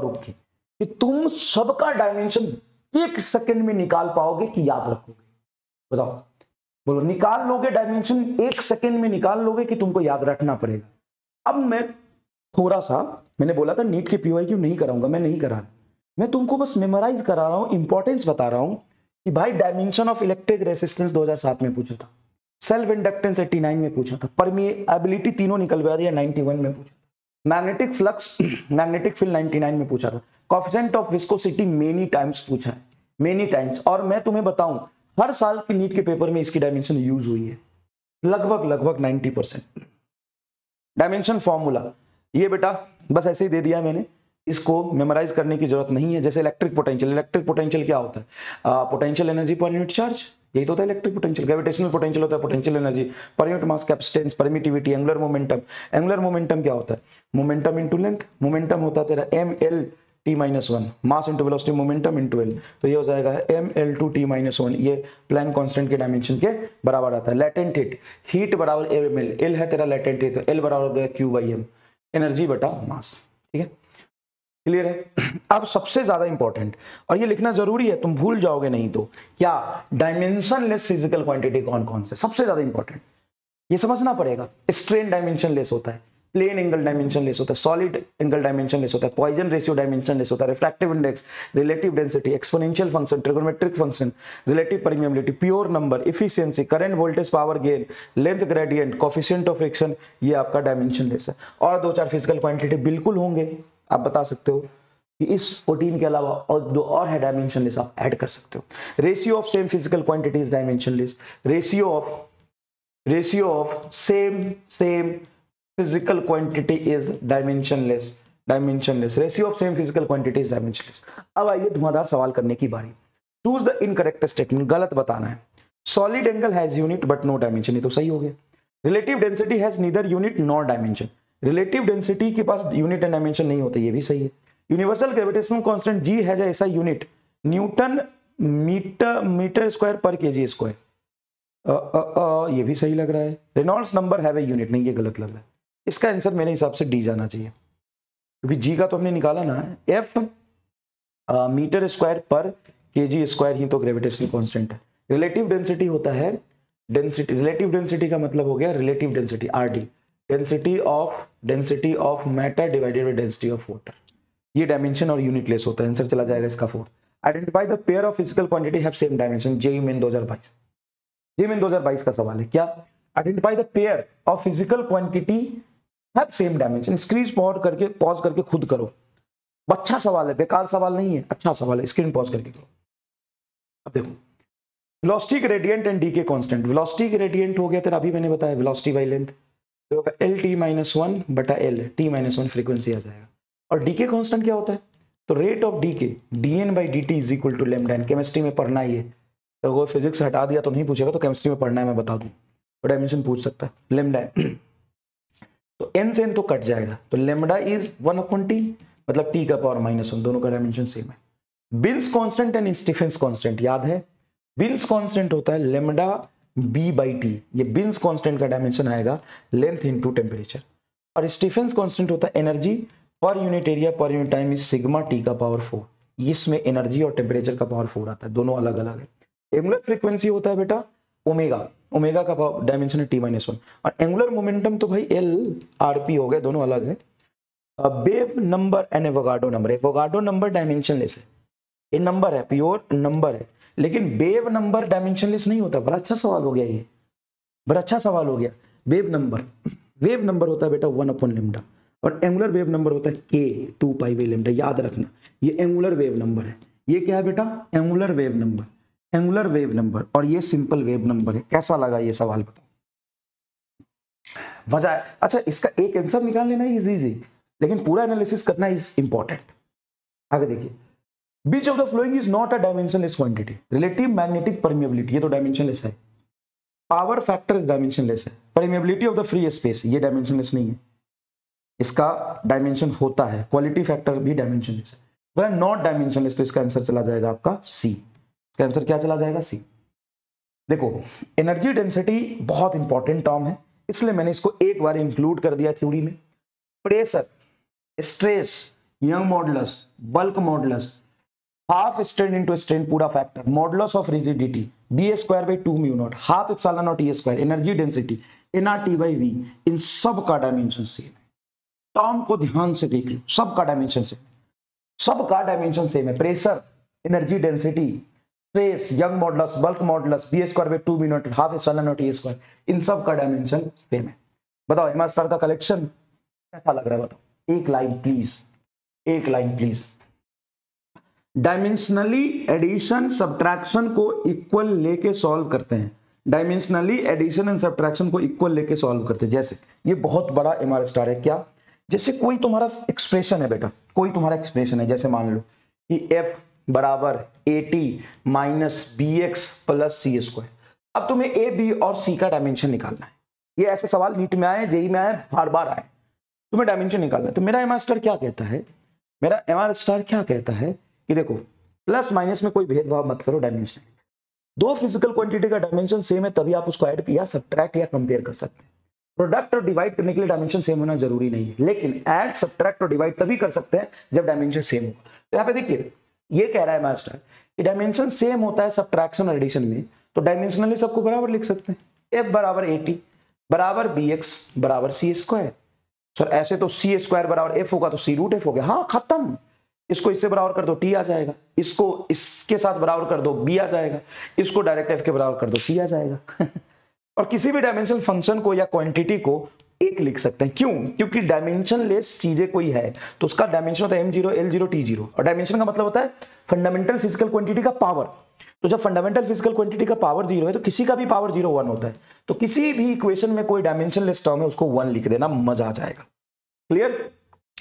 रुक के, कि तुम सबका डायमेंशन 1 सेकंड में निकाल पाओगे कि याद रखोगे, बताओ, बोलो निकाल लोगे डायमेंशन 1 सेकंड में निकाल लोगे कि तुमको याद रखना पड़ेगा। अब मैं थोड़ा सा, मैंने बोला था नीट के पीवाईक्यू नहीं कराऊंगा, मैं नहीं करा रहा, मैं तुमको बस मेमोराइज करा रहा हूं, इंपॉर्टेंस बता रहा हूं कि भाई डायमेंशन ऑफ इलेक्ट्रिक रेसिस्टेंस 2007 में पूछा था, सेल्फ इंडक्टेंस 89 में पूछा था, परमिएबिलिटी तीनों निकलवा दिया 91 में पूछा था, मैग्नेटिक फ्लक्स मैग्नेटिक फील्ड 99 में पूछा था, coefficient of viscosity many times पूछा है, मेनी टाइम्स, और मैं तुम्हें बताऊं हर साल की नीट के पेपर में इसकी डायमेंशन यूज हुई है, लगभग 90%। डायमेंशन फॉर्मूला ये बेटा बस ऐसे ही दे दिया मैंने, इसको मेमोराइज करने की जरूरत नहीं है। जैसे इलेक्ट्रिक पोटेंशियल क्या होता है, पोटेंशियल एनर्जी पर यूनिट चार्ज, यही तो होता है इलेक्ट्रिक पोटेंशियल। ग्रेविटेशनल पोटेंशियल होता है पोटेंशियल एनर्जी पर unit mass, capacitance, permittivity, angular momentum क्या होता है, मोमेंटम इनटू लेंथ, मोमेंटम होता है तेरा ml t-1, mass into velocity, momentum into l, तो ये हो जाएगा ml2 t-1, ये प्लैंक कांस्टेंट के डायमेंशन के बराबर आता है। लेटेंट हीट बराबर ml, l है तेरा लेटेंट हीट, तो l बराबर हो गया q/m, एनर्जी बटा मास, ठीक है, क्लियर है। अब सबसे ज्यादा इंपॉर्टेंट, और ये लिखना जरूरी है, तुम भूल जाओगे नहीं तो, क्या डायमेंशनलेस फिजिकल क्वांटिटी कौन कौन से, सबसे ज्यादा इंपॉर्टेंट ये समझना पड़ेगा। स्ट्रेन डायमेंशनलेस होता है, प्लेन एंगल डायमेंशनलेस होता है, सॉलिड एंगल डायमेंशनलेस होता है, पॉइजन रेशियो डायमेंशनलेस होता है, refractive index, relative density, exponential function, trigonometric function, relative permeability, pure number, efficiency, current voltage power gain, length gradient, coefficient of friction, ये आपका dimensionless है। और 2-4 फिजिकल क्वांटिटी बिल्कुल होंगे, आप बता सकते हो कि इस 14 के अलावा और 2 और है डायमेंशनलेस, आप ऐड कर सकते हो। Ratio of same physical quantities dimensionless, ratio of same physical quantity is dimensionless, ratio of same physical quantity is dimensionless। अब आइए धुआंधार सवाल करने की बारी। चूज द इनकरेक्ट स्टेटमेंट, गलत बताना है। Solid angle has unit but no dimension, ये तो सही हो गया। Relative density has neither unit nor dimension, relative density के पास यूनिट एंड डायमेंशन नहीं होते, ये भी सही है। Universal gravitational constant ji has ऐसा यूनिट न्यूटन मीटर स्क्वायर पर केजी स्क्वायर, ये भी सही लग रहा है। Reynolds number have a unit, नहीं ये गलत लग रहा है। इसका आंसर मेरे हिसाब से डी जाना चाहिए, क्योंकि जी का तो हमने निकाला ना, एफ मीटर स्क्वायर पर केजी स्क्वायर ही तो ग्रेविटेशनल कांस्टेंट है। रिलेटिव डेंसिटी होता है डेंसिटी, रिलेटिव डेंसिटी का मतलब हो गया relative density RD, density of matter divided by density of water, ये डायमेंशन और यूनिटलेस होता है। आंसर चला जाएगा इसका 4। Identify the pair of physical quantity have same dimension, JEE main 2022 का सवाल है। क्या identify the pair of physical quantity have same dimension. Screen pause करके खुद करो, अच्छा सवाल है, बेकार सवाल नहीं है, अच्छा सवाल है, स्क्रीन पॉज करके करो। अब देखो velocity gradient and decay constant, velocity gradient हो गया तेरा, अभी मैंने बताया वेलोसिटी बाय लेंथ, तो होगा LT-1 बटा L, T-1 फ्रीक्वेंसी आ जाएगा। और डीके कांस्टेंट क्या होता है, तो rate of decay dN/dt is equal to lambda n। Chemistry में पढ़ना ही है, तो वो फिजिक्स हटा दिया तो नहीं पूछेगा, तो केमिस्ट्री में पढ़ना है, मैं बता दूं, तो डायमेंशन पूछ सकता है लैम्डा, तो n से n तो कट जाएगा, तो लैम्डा इज 1/t, मतलब टी का पावर -1, दोनों का डायमेंशन सेम है। Wien's constant and Stefan's constant याद है, बिन्स कांस्टेंट होता है लेमडा बी बाई टी, ये बिन्स कांस्टेंट का डायमेंशन आएगा लेंथ इनटू टेम्परेचर, और स्टीफेंस कांस्टेंट होता है एनर्जी पर यूनिट एरिया पर unit time is sigma T का पावर 4, इसमें एनर्जी और टेम्परेचर का पावर 4 आता है, दोनों अलग अलग है। एंगुलर फ्रीक्वेंसी होता है बेटा ओमेगा, ओमेगा का डायमेंशन है t-1, और एंगुलर मोमेंटम तो भाई एल आरपी हो गए, दोनों अलग है। Wave number and Avogadro number, Avogadro number dimensionless है, ये नंबर है, प्योर नंबर है, लेकिन वेव नंबर डायमेंशनलेस नहीं होता। बड़ा अच्छा सवाल हो गया ये, बड़ा अच्छा सवाल हो गया। वेव नंबर होता है बेटा 1/λ, और एंगुलर वेव नंबर होता है k 2π/λ, याद रखना ये एंगुलर वेव नंबर है। ये क्या है बेटा? Angular wave number, angular wave number, और ये सिंपल वेव नंबर है। कैसा लगा ये सवाल बताओ? मजा है? अच्छा, इसका एक आंसर निकाल लेना इज इजी, लेकिन पूरा एनालिसिस करना इज इंपॉर्टेंट। आगे देखिए, which of the following is not a dimensionless quantity, relative magnetic permeability, ये तो डायमेंशनलेस है। पावर फैक्टर डायमेंशनलेस है। Permeability of the free space, ये डायमेंशनलेस नहीं है, इसका डायमेंशन होता है। क्वालिटी फैक्टर भी डायमेंशनलेस है, नॉट डायमेंशनलेस, तो इसका आंसर चला जाएगा आपका सी। इसका आंसर क्या चला जाएगा? सी। देखो, एनर्जी डेंसिटी बहुत इंपॉर्टेंट टर्म है, इसलिए मैंने इसको एक बार इंक्लूड कर दिया थ्योरी में। Pressure, stress, Young modulus, bulk modulus, half strain into strain पूरा factor, modulus of rigidity b²/2μ0, half epsilon naught e², energy density nRT/v, इन सब का डायमेंशन सेम है। टर्म को ध्यान से देख लो, सबका डायमेंशन सेम है, सबका डायमेंशन सेम है। Pressure, energy density, stress, Young modulus, bulk modulus, b²/2μ0, half epsilon naught e², इन सब का डायमेंशन सेम है। बताओ एम स्टार का कलेक्शन कैसा लग रहा है? बताओ, एक लाइन प्लीज, एक line please. Dimensionally addition subtraction को इक्वल लेके सॉल्व करते हैं, डायमेंशनली एडिशन एंड सब्ट्रैक्शन को इक्वल लेके सॉल्व करते हैं। जैसे ये बहुत बड़ा एमआर स्टार है, क्या? जैसे कोई तुम्हारा एक्सप्रेशन है बेटा, कोई तुम्हारा एक्सप्रेशन है, जैसे मान लो कि f बराबर 80 - bx + c²। अब तुम्हें a, b और c का डायमेंशन निकालना है। ये ऐसे सवाल नीट में आए, जेई में आए, बार बार आए, तुम्हें डायमेंशन निकालना है। तो मेरा एमआर स्टार क्या कहता है? मेरा एमआर स्टार क्या कहता है कि देखो, प्लस माइनस में कोई भेदभाव मत करो डायमेंशन। दो फिजिकल क्वांटिटी का डायमेंशन सेम है, तभी आप उसको ऐड या सब्ट्रैक्ट या कंपेयर कर सकते हैं। प्रोडक्ट और डिवाइड करने के लिए डायमेंशन सेम होना जरूरी नहीं है, लेकिन ऐड, सब्ट्रैक्ट और डिवाइड तभी कर सकते हैं जब डायमेंशन सेम हो। तो यहाँ पे देखिए, ये कह रहा है मास्टर कि डायमेंशन सेम होता है सब्ट्रैक्शन और एडिशन में, तो डायमेंशनली सबको बराबर लिख सकते हैं। f बराबर 80 बराबर bx बराबर c²। सर ऐसे तो c² बराबर f होगा तो c√f हो गया, हाँ खत्म। इसको इससे बराबर कर दो t आ जाएगा, इसको इसके साथ बराबर कर दो b आ जाएगा, इसको डायरेक्ट f के बराबर कर दो c आ जाएगा। और किसी भी डायमेंशनल फंक्शन को या क्वांटिटी को एक लिख सकते हैं, क्यों? क्योंकि डायमेंशनलेस चीजें कोई है तो उसका डायमेंशन होता है m0 l0 t0, और डायमेंशन का मतलब होता है फंडामेंटल फिजिकल क्वांटिटी का पावर। तो जब फंडामेंटल फिजिकल क्वांटिटी का पावर 0 है तो किसी का भी पावर 0 1 होता है। तो किसी भी इक्वेशन में कोई डायमेंशनलेस टर्म है उसको 1 लिख देना, मजा आ जाएगा। क्लियर?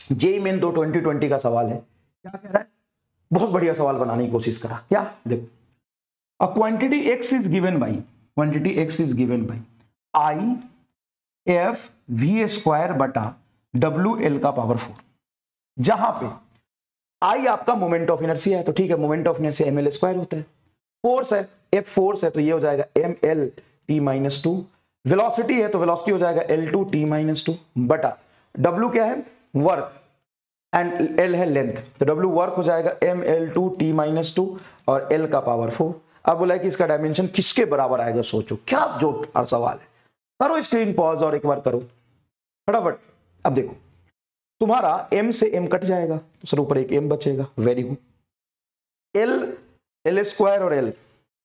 जेईई मेन 2020 का सवाल है, क्या कह रहा है? बहुत बढ़िया सवाल बनाने की कोशिश करा। क्या? देखो, a quantity x is given by, quantity x is given by I f v² बटा WL का पावर 4, जहां पे I आपका मोमेंट ऑफ इनर्शिया है, तो ठीक है, मोमेंट ऑफ इनर्शिया ml² होता है। फोर्स है, F फोर्स है, तो ये हो जाएगा ml t-2। वेलोसिटी है तो वेलोसिटी हो जाएगा L2 t-2 बटा W क्या है? वर्क, एंड L है लेंथ, तो W वर्क हो जाएगा ml2 t-2 और L का पावर 4। अब बोला है कि इसका डायमेंशन किसके बराबर आएगा? सोचो, क्या जोरदार सवाल है। करो स्क्रीन पॉज और एक बार करो फटाफट। अब देखो, तुम्हारा m से m कट जाएगा तो सर ऊपर एक m बचेगा, वेरी गुड। l² और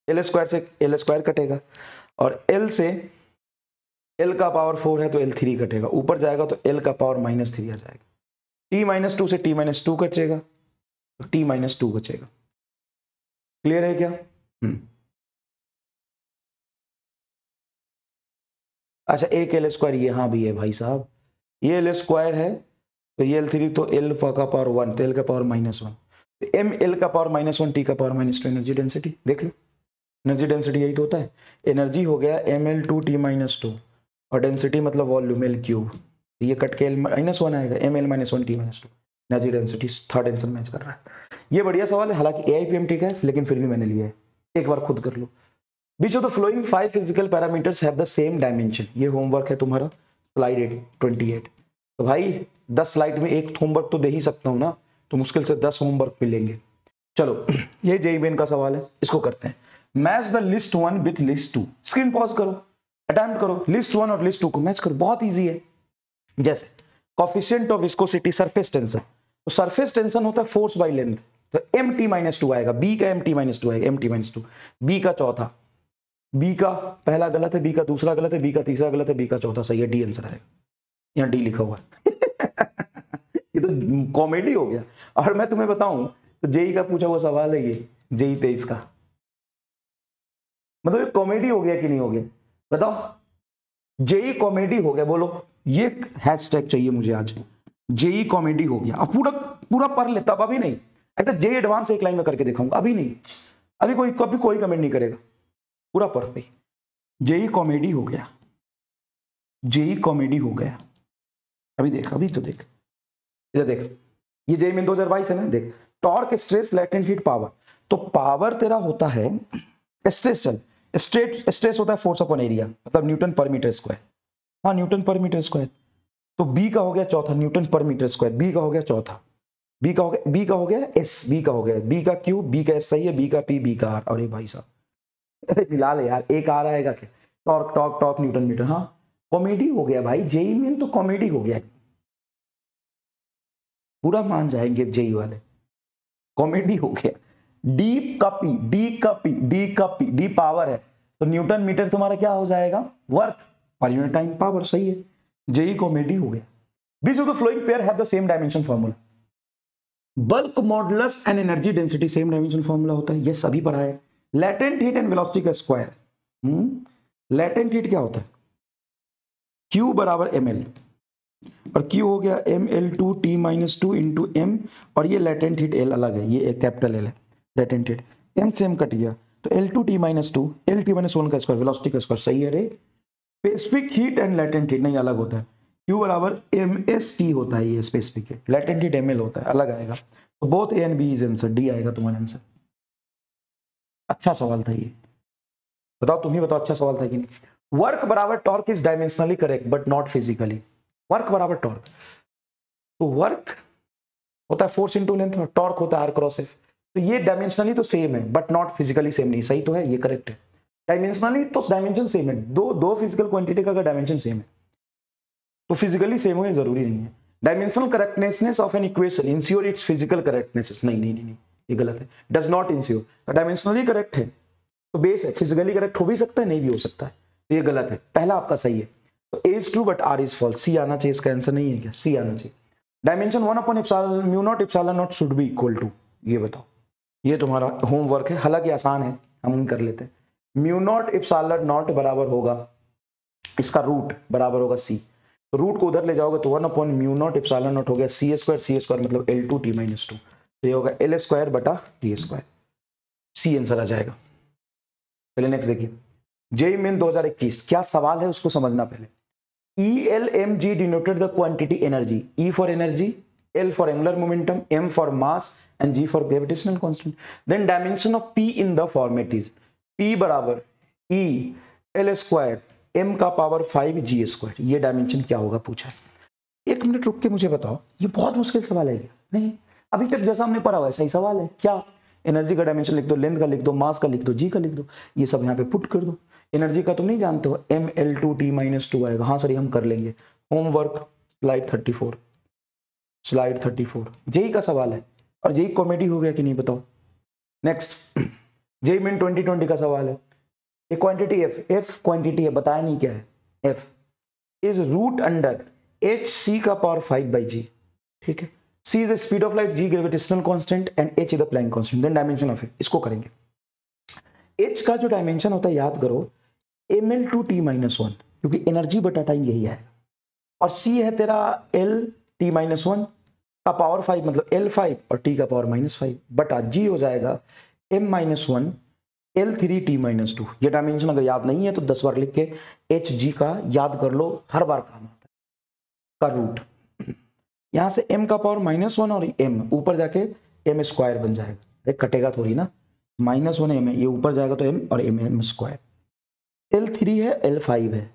l² से l² कटेगा, और l से l का पावर 4 है तो l3 कटेगा, ऊपर जाएगा तो l का पावर -3 आ जाएगा। t-2 से t-2 कटेगा तो t-2 बचेगा। क्लियर है क्या? अच्छा, एक l² यहां भी है भाई साहब, ये l² है तो ये l3, तो l का पावर 1 तो l का पावर -1, तो m l का पावर -1 t का पावर -2। एनर्जी डेंसिटी देख लो, एनर्जी डेंसिटी यही तो होता है। एनर्जी हो गया ml2 t-2 और डेंसिटी मतलब वॉल्यूम L3, ये कट के l-1 आएगा, ml -1 t-2। Energy density third answer match कर रहा है। ये बढ़िया सवाल है, हालांकि AIPM ठीक है लेकिन फिर भी मैंने लिया है, एक बार खुद कर लो। Which of the following 5 physical parameters have the same dimension? ये होमवर्क है तुम्हारा, स्लाइड 28। तो भाई 10 स्लाइड में एक होमवर्क तो दे ही सकता हूं ना, तो मुश्किल से 10 होमवर्क मिलेंगे। चलो ये जेईई मेन का सवाल है, इसको करते हैं। Match the list 1 with list 2। Screen pause करो, अटेम्प्ट करो, लिस्ट 1 और लिस्ट 2 को मैच करो, बहुत ईजी है। जैसे coefficient of viscosity surface tension, तो सरफेस टेंशन होता है फोर्स बाय लेंथ, तो mt-2 आएगा, बी का mt-2 आएगा, mt-2, बी का चौथा, बी का पहला गलत है, बी का दूसरा गलत है, बी का तीसरा गलत है, बी का चौथा सही है, डी आंसर आएगा, यहाँ डी लिखा हुआ है। ये तो कॉमेडी हो गया। और मैं तुम्हें बताऊं तो जेई का पूछा हुआ सवाल है ये, जेई 23 का, मतलब ये कॉमेडी हो गया कि नहीं हो गया बताओ? जेई कॉमेडी हो गया, बोलो ये हैशटैग चाहिए मुझे आज, जेई कॉमेडी हो गया। अब पूरा पूरा पढ़ लेता, अब अभी नहीं, अगर जेई एडवांस एक लाइन में करके दिखाऊंगा, अभी नहीं, अभी कोई कमेंट नहीं करेगा, पूरा पढ़ भाई। जेई कॉमेडी हो गया, जेई कॉमेडी हो गया। अभी देख, अभी तो देख, इधर देख, ये जेई मेन 2022 है ना, देख torque stress latent heat power, तो पावर तेरा होता है स्ट्रेस, चल स्ट्रेस होता है फोर्स अपॉन एरिया, मतलब न्यूटन पर मीटर स्क्वायर, हाँ न्यूटन पर मीटर स्क्वायर। तो बी का हो गया चौथा न्यूटन पर मीटर स्क्वायर, बी का हो गया चौथा, बी का हो गया एस, बी का हो गया, बी का क्यू, बी का एस सही है, बी का पी, बी का आर। अरे भाई साहब, अरे फिलहाल यार एक आ रहेगा क्या, torque torque torque newton metre, हाँ कॉमेडी हो गया भाई, जेई मेन तो कॉमेडी हो गया, पूरा मान जाएंगे जेई वाले, कॉमेडी हो गया। डी का पी, डी का पी, डी का पी, डी पावर है, तो न्यूटन मीटर तुम्हारा क्या हो जाएगा, वर्क पर यूनिट टाइम पावर, सही है, जेई कॉमेडी हो गया। Which of the following pair have the same dimension formula, bulk modulus and energy density same dimension formula होता है, ये सभी पढ़ा है। लेटेंट हीट एंड वेलोसिटी का स्क्वायर, लेटेंट हीट क्या होता है, Q बराबर ml, और Q हो गया ml2T-2 इंटू m, और ये लेटेंट हीट L अलग है, ये एक कैपिटल L है लेटेंट हीट, m से m कट गया तो L2T-2, L2-1 का स्क्वायर, वेलोसिटी का स्क्वायर, सही है रे। Specific heat and latent heat नहीं अलग होता है, Q बराबर mst होता है, ये specific heat, latent heat ml होता है, अलग आएगा। तो both A and B is answer, D आएगा तुम्हारा आंसर। अच्छा सवाल था ये, बताओ तुम ही बताओ, अच्छा सवाल था कि नहीं। वर्क बराबर torque is dimensionally correct but not physically, work बराबर टॉर्क, तो वर्क होता है फोर्स इंटू लेंथ और टॉर्क होता है आर क्रॉस एफ, तो ये डायमेंशनली तो सेम है बट नॉट फिजिकली सेम नहीं, सही तो है, ये करेक्ट है। डायमेंशनली तो डायमेंशन सेम है, दो फिजिकल क्वांटिटी का अगर डायमेंशन सेम है तो फिजिकली सेम हो जरूरी नहीं है। Dimensional correctness of an equation ensure it's physical correctness, नहीं, ये गलत है, does not ensure. Dimensionally correct है तो बेस है, फिजिकली करेक्ट हो भी सकता है, नहीं भी हो सकता है, तो ये गलत है, पहला आपका सही है। तो A is true but R is false, सी आना चाहिए, इसका आंसर नहीं है क्या, सी आना चाहिए। Dimension 1/μ0 should be equal to, ये बताओ, ये तुम्हारा होमवर्क है, हालांकि आसान है, हम कर लेते हैं। μ0 बराबर होगा, इसका रूट बराबर होगा C, तो रूट को उधर ले जाओगे तो 1/μ0 हो गया C² मतलब L2T-2, तो ये होगा L² बटा T², सी आंसर आ जाएगा। पहले नेक्स्ट देखिए, जेईई मेन 2021 क्या सवाल है उसको समझना पहले। ELMG denoted the quantity energy, E for energy, L for angular momentum, M for mass and G for gravitational constant. Then dimension of P in the format is P बराबर E L² M का power 5 G², ये dimension क्या होगा पूछा है। एक minute रुक के मुझे बताओ, ये बहुत मुश्किल सवाल है क्या, नहीं अभी तक जैसा हमने पढ़ा हुआ है सही सवाल है क्या। एनर्जी का डायमेंशन लिख दो, लेंथ का लिख दो, मास का लिख दो, जी का लिख दो, ये सब यहाँ पे पुट कर दो। एनर्जी का तुम नहीं जानते हो, ml2T-2 आएगा, हाँ सर हम कर लेंगे। होमवर्क स्लाइड 34 जेई का सवाल है, और जेई कॉमेडी हो गया कि नहीं बताओ। नेक्स्ट जेई मेन 2020 का सवाल है, एक क्वांटिटी f क्वांटिटी है, बताया नहीं क्या है, f is root under hc का पावर 5/g, ठीक है। c is the speed of light, g gravitational constant and h is the Planck constant. Then dimension of इसको करेंगे। h का जो डायमेंशन होता है याद करो ml2T-1, क्योंकि एनर्जी बटा टाइम यही है, और c है तेरा L_T-1 का पावर 5 मतलब L5 और t का पावर -5 बटा g हो जाएगा m-1 L3T-2। ये डायमेंशन अगर याद नहीं है तो 10 बार लिख के hg का याद कर लो, हर बार काम आता है, का रूट यहां से m का पावर -1 और m ऊपर जाके m स्क्वायर बन जाएगा, अरे कटेगा थोड़ी ना, -1 m है, ये ऊपर जाएगा तो m और m स्क्वायर। L3 है, L5 है,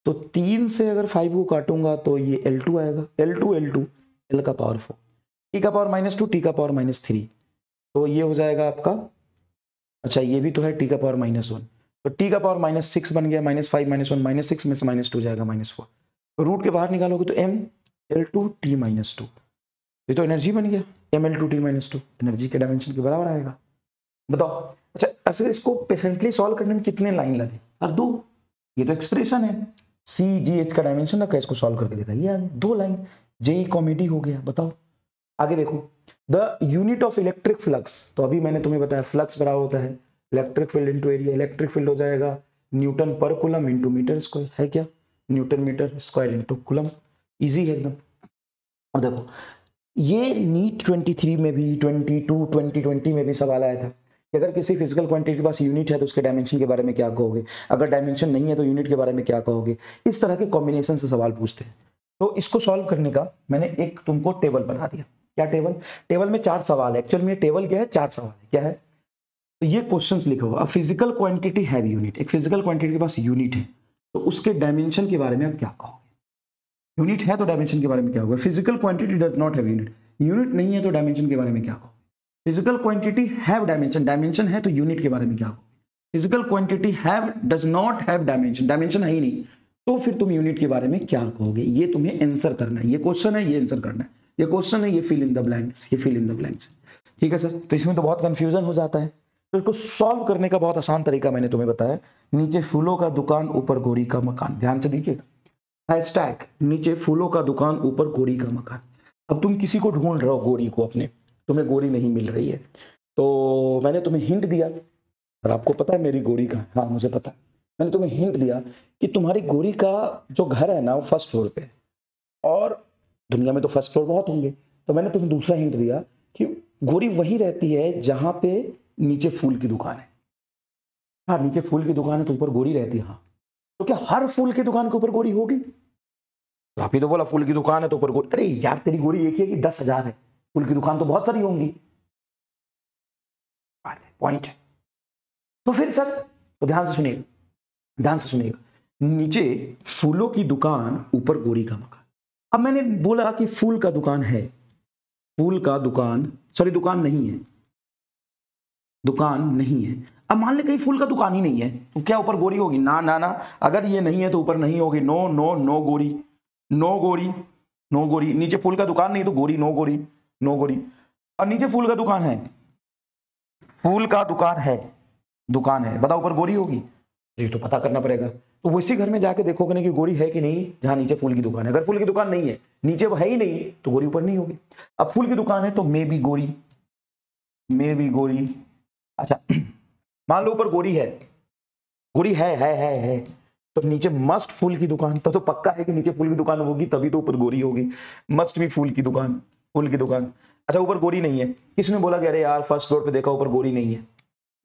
तो 3 से अगर 5 को काटूंगा तो ये L2 आएगा, L2 L का पावर 4, t का पावर -2, t का पावर -3, तो ये हो जाएगा आपका, अच्छा ये भी तो है t का पावर -1, तो t का पावर -6 बन गया, -5 -1 -6 में से -2 जाएगा -4, तो रूट के बाहर निकालोगे तो m L2 t -2, ये तो एनर्जी बन गया, m L2 t -2 एनर्जी के डायमेंशन के बराबर आएगा। बताओ, अच्छा ऐसे इसको पेशेंटली सॉल्व करने में कितने लाइन लगे, और 2, ये तो एक्सप्रेशन है, CGH का डायमेंशन रखा है, इसको सॉल्व करके दिखाइए आगे, 2 लाइन, जेई कॉमेडी हो गया। बताओ आगे देखो, the unit of electric flux, तो अभी मैंने तुम्हें बताया फ्लक्स बराबर होता है electric field into area, electric field हो जाएगा न्यूटन पर कूलम इनटू मीटर स्क्वायर, है क्या, Newton metre square into coulomb, easy है एकदम। और देखो ये नीट 23 में भी 22 2020 में भी सवाल आया था कि अगर किसी फिजिकल क्वांटिटी के पास यूनिट है तो उसके डायमेंशन के बारे में क्या कहोगे, अगर डायमेंशन नहीं है तो यूनिट के बारे में क्या कहोगे, इस तरह के कॉम्बिनेशन से सवाल पूछते हैं। तो इसको सॉल्व करने का मैंने एक तुमको टेबल बता दिया, क्या टेबल, टेबल में 4 सवाल है, एक्चुअल में टेबल क्या है, 4 सवाल है, क्या है, तो ये क्वेश्चंस लिखा हुआ, फिजिकल क्वांटिटी हैव यूनिट, एक फिजिकल क्वांटिटी के पास यूनिट है तो उसके डायमेंशन के बारे में आप क्या कहोगे, यूनिट है तो डायमेंशन के बारे में क्या होगा, physical quantity does not have unit, unit नहीं है तो डायमेंशन के बारे में क्या कहोगे, physical quantity have dimension, dimension है तो यूनिट के बारे में क्या कहोगे, physical quantity have does not have dimension, dimension है ही नहीं तो फिर तुम यूनिट के बारे में क्या कहोगे, ये तुम्हें आंसर करना है, ये क्वेश्चन है, ये आंसर करना है, ये क्वेश्चन है, ये फिल इन द ब्लैंक्स, ये फिल इन द ब्लैंक्स, ठीक है सर। तो इसमें तो बहुत कंफ्यूजन हो जाता है, तो इसको सॉल्व करने का बहुत आसान तरीका मैंने तुम्हें बताया, नीचे फूलों का दुकान ऊपर गोरी का मकान, ध्यान से देखिएगा, हैशटैग नीचे फूलों का दुकान ऊपर गोरी का मकान। अब तुम किसी को ढूंढ रहे हो गोरी को अपने, तुम्हें गोरी नहीं मिल रही है, तो मैंने तुम्हें हिंट दिया, और आपको पता है मेरी गोरी का, हाँ मुझे पता है, मैंने तुम्हें हिंट दिया कि तुम्हारी गोरी का जो घर है ना वो 1st फ्लोर पे है, और दुनिया में तो 1st फ्लोर बहुत होंगे, तो मैंने तुम्हें दूसरा हिंट दिया कि गोरी वहीं रहती है जहां पे नीचे फूल की दुकान है, हाँ नीचे फूल की दुकान है तो ऊपर गोरी रहती है, हाँ तो क्या हर फूल की दुकान के ऊपर गोरी होगी, तो आप ही तो बोला फूल की दुकान है तो ऊपर गोरी, अरे यार तेरी गोरी एक ही है कि 10,000 है, फूल की दुकान तो बहुत सारी होंगी, पॉइंट। तो फिर सर, तो ध्यान से सुनिएगा, ध्यान से सुनिएगा, नीचे फूलों की दुकान ऊपर गोरी का मकान, अब मैंने बोला कि फूल का दुकान है, फूल का दुकान, सॉरी दुकान नहीं है, दुकान नहीं है, अब मान ले कहीं फूल का दुकान ही नहीं है तो क्या ऊपर गोरी होगी, ना ना ना, अगर ये नहीं है तो ऊपर नहीं होगी, नो नो नो गोरी, नो गोरी, नो गोरी, नीचे फूल का दुकान नहीं तो गोरी, नो गोरी, नो गोरी, और नीचे फूल का दुकान है, फूल का दुकान है, दुकान है, बताओ ऊपर गोरी होगी, ये तो पता करना पड़ेगा, तो उसी घर में जाके देखोगे ना कि गोरी है कि नहीं, जहां नीचे फूल की दुकान है, अगर फूल की दुकान नहीं है, नीचे वो है ही नहीं तो गोरी ऊपर नहीं होगी, अब फूल की दुकान है तो मे बी गोरी, मे बी गोरी, अच्छा मान लो ऊपर गोरी है, गोरी है तो नीचे मस्ट फूल की दुकान, तो पक्का है कि नीचे फूल की दुकान होगी तभी तो ऊपर गोरी होगी, मस्ट भी फूल की दुकान, फूल की दुकान, अच्छा ऊपर गोरी नहीं है, किसने बोला कि अरे यार 1st फ्लोर पे देखा ऊपर गोरी नहीं है,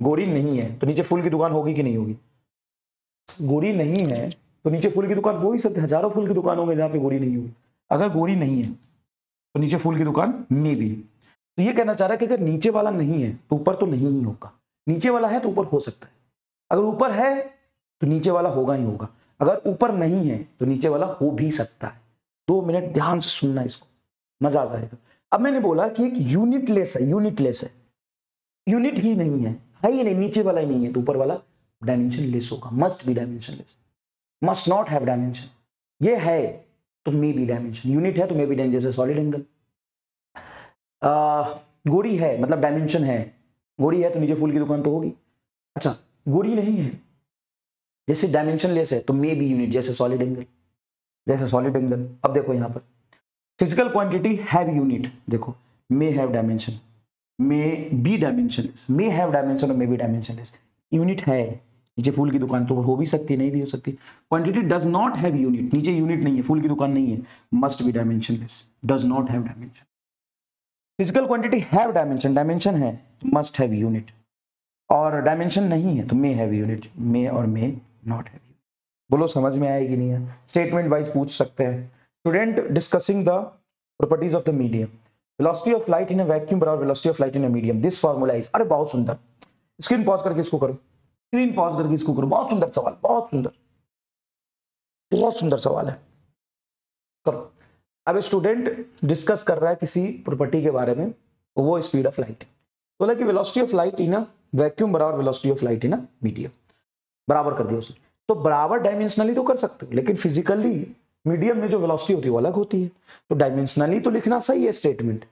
गोरी नहीं है तो नीचे फूल की दुकान होगी कि नहीं होगी, गोरी नहीं है तो नीचे फूल की दुकान हो ही सकती है, हजारों फूल की दुकान होंगे जहां पे गोरी नहीं होगी, अगर गोरी नहीं है तो नीचे फूल की दुकान मे बी, तो ये कहना चाह रहा है कि अगर नीचे वाला नहीं है तो ऊपर तो नहीं ही होगा, नीचे वाला है तो ऊपर हो सकता है, अगर ऊपर है तो नीचे वाला होगा ही होगा, अगर ऊपर नहीं है तो नीचे वाला हो भी सकता है। 2 मिनट ध्यान से सुनना, इसको मजा आ जाएगा। अब मैंने बोला कि एक यूनिटलेस है, यूनिटलेस है, यूनिट ही नहीं है ही नहीं, नीचे वाला ही नहीं है तो ऊपर वाला डायमेंशन लेस होगा, must B dimension less, must not have dimension, ये है तो मे बी डायमेंशन, यूनिट है तो मे बी डायमेंशन, जैसे सॉलिड एंगल, गोरी है मतलब डायमेंशन है, गोरी है तो नीचे फूल की दुकान तो होगी, अच्छा गोरी नहीं है जैसे डायमेंशन लेस है तो मे बी यूनिट, जैसे सॉलिड एंगल, जैसे सॉलिड एंगल। अब देखो यहां पर फिजिकल क्वांटिटी हैव यूनिट, देखो may have dimension, may be dimensionless, may have dimension और मे बी डायमेंशनलेस, यूनिट है, नीचे फूल की दुकान तो हो भी सकती है नहीं भी हो सकती, quantity does not have unit, नीचे यूनिट नहीं है, फूल की दुकान नहीं है, must be dimensionless, does not have dimension, physical quantity have dimension, dimension है मस्ट हैव यूनिट, और डायमेंशन नहीं है तो मे हैव यूनिट, मे और मे नॉट हैव यूनिट। बोलो समझ में आएगी नहीं है, स्टेटमेंट वाइज पूछ सकते हैं। Student discussing the properties of the medium, velocity of light in a vacuum बराबर velocity of light in a medium, this formula is, अरे बहुत सुंदर, स्क्रीन पॉज करके इसको करो, स्क्रीन पॉज करके इसको करो, बहुत सुंदर सवाल, बहुत सुंदर, बहुत सुंदर सवाल है, करो। अब स्टूडेंट डिस्कस कर रहा है किसी प्रॉपर्टी के बारे में, वो स्पीड ऑफ लाइट, बोला कि velocity of light in a vacuum बराबर velocity of light in a medium, बराबर कर दिया उसने। तो बराबर डायमेंशनली तो कर सकते हो, लेकिन फिजिकली मीडियम में जो वेलोसिटी होती है वो अलग होती है। तो डायमेंशनली तो लिखना सही है, स्टेटमेंट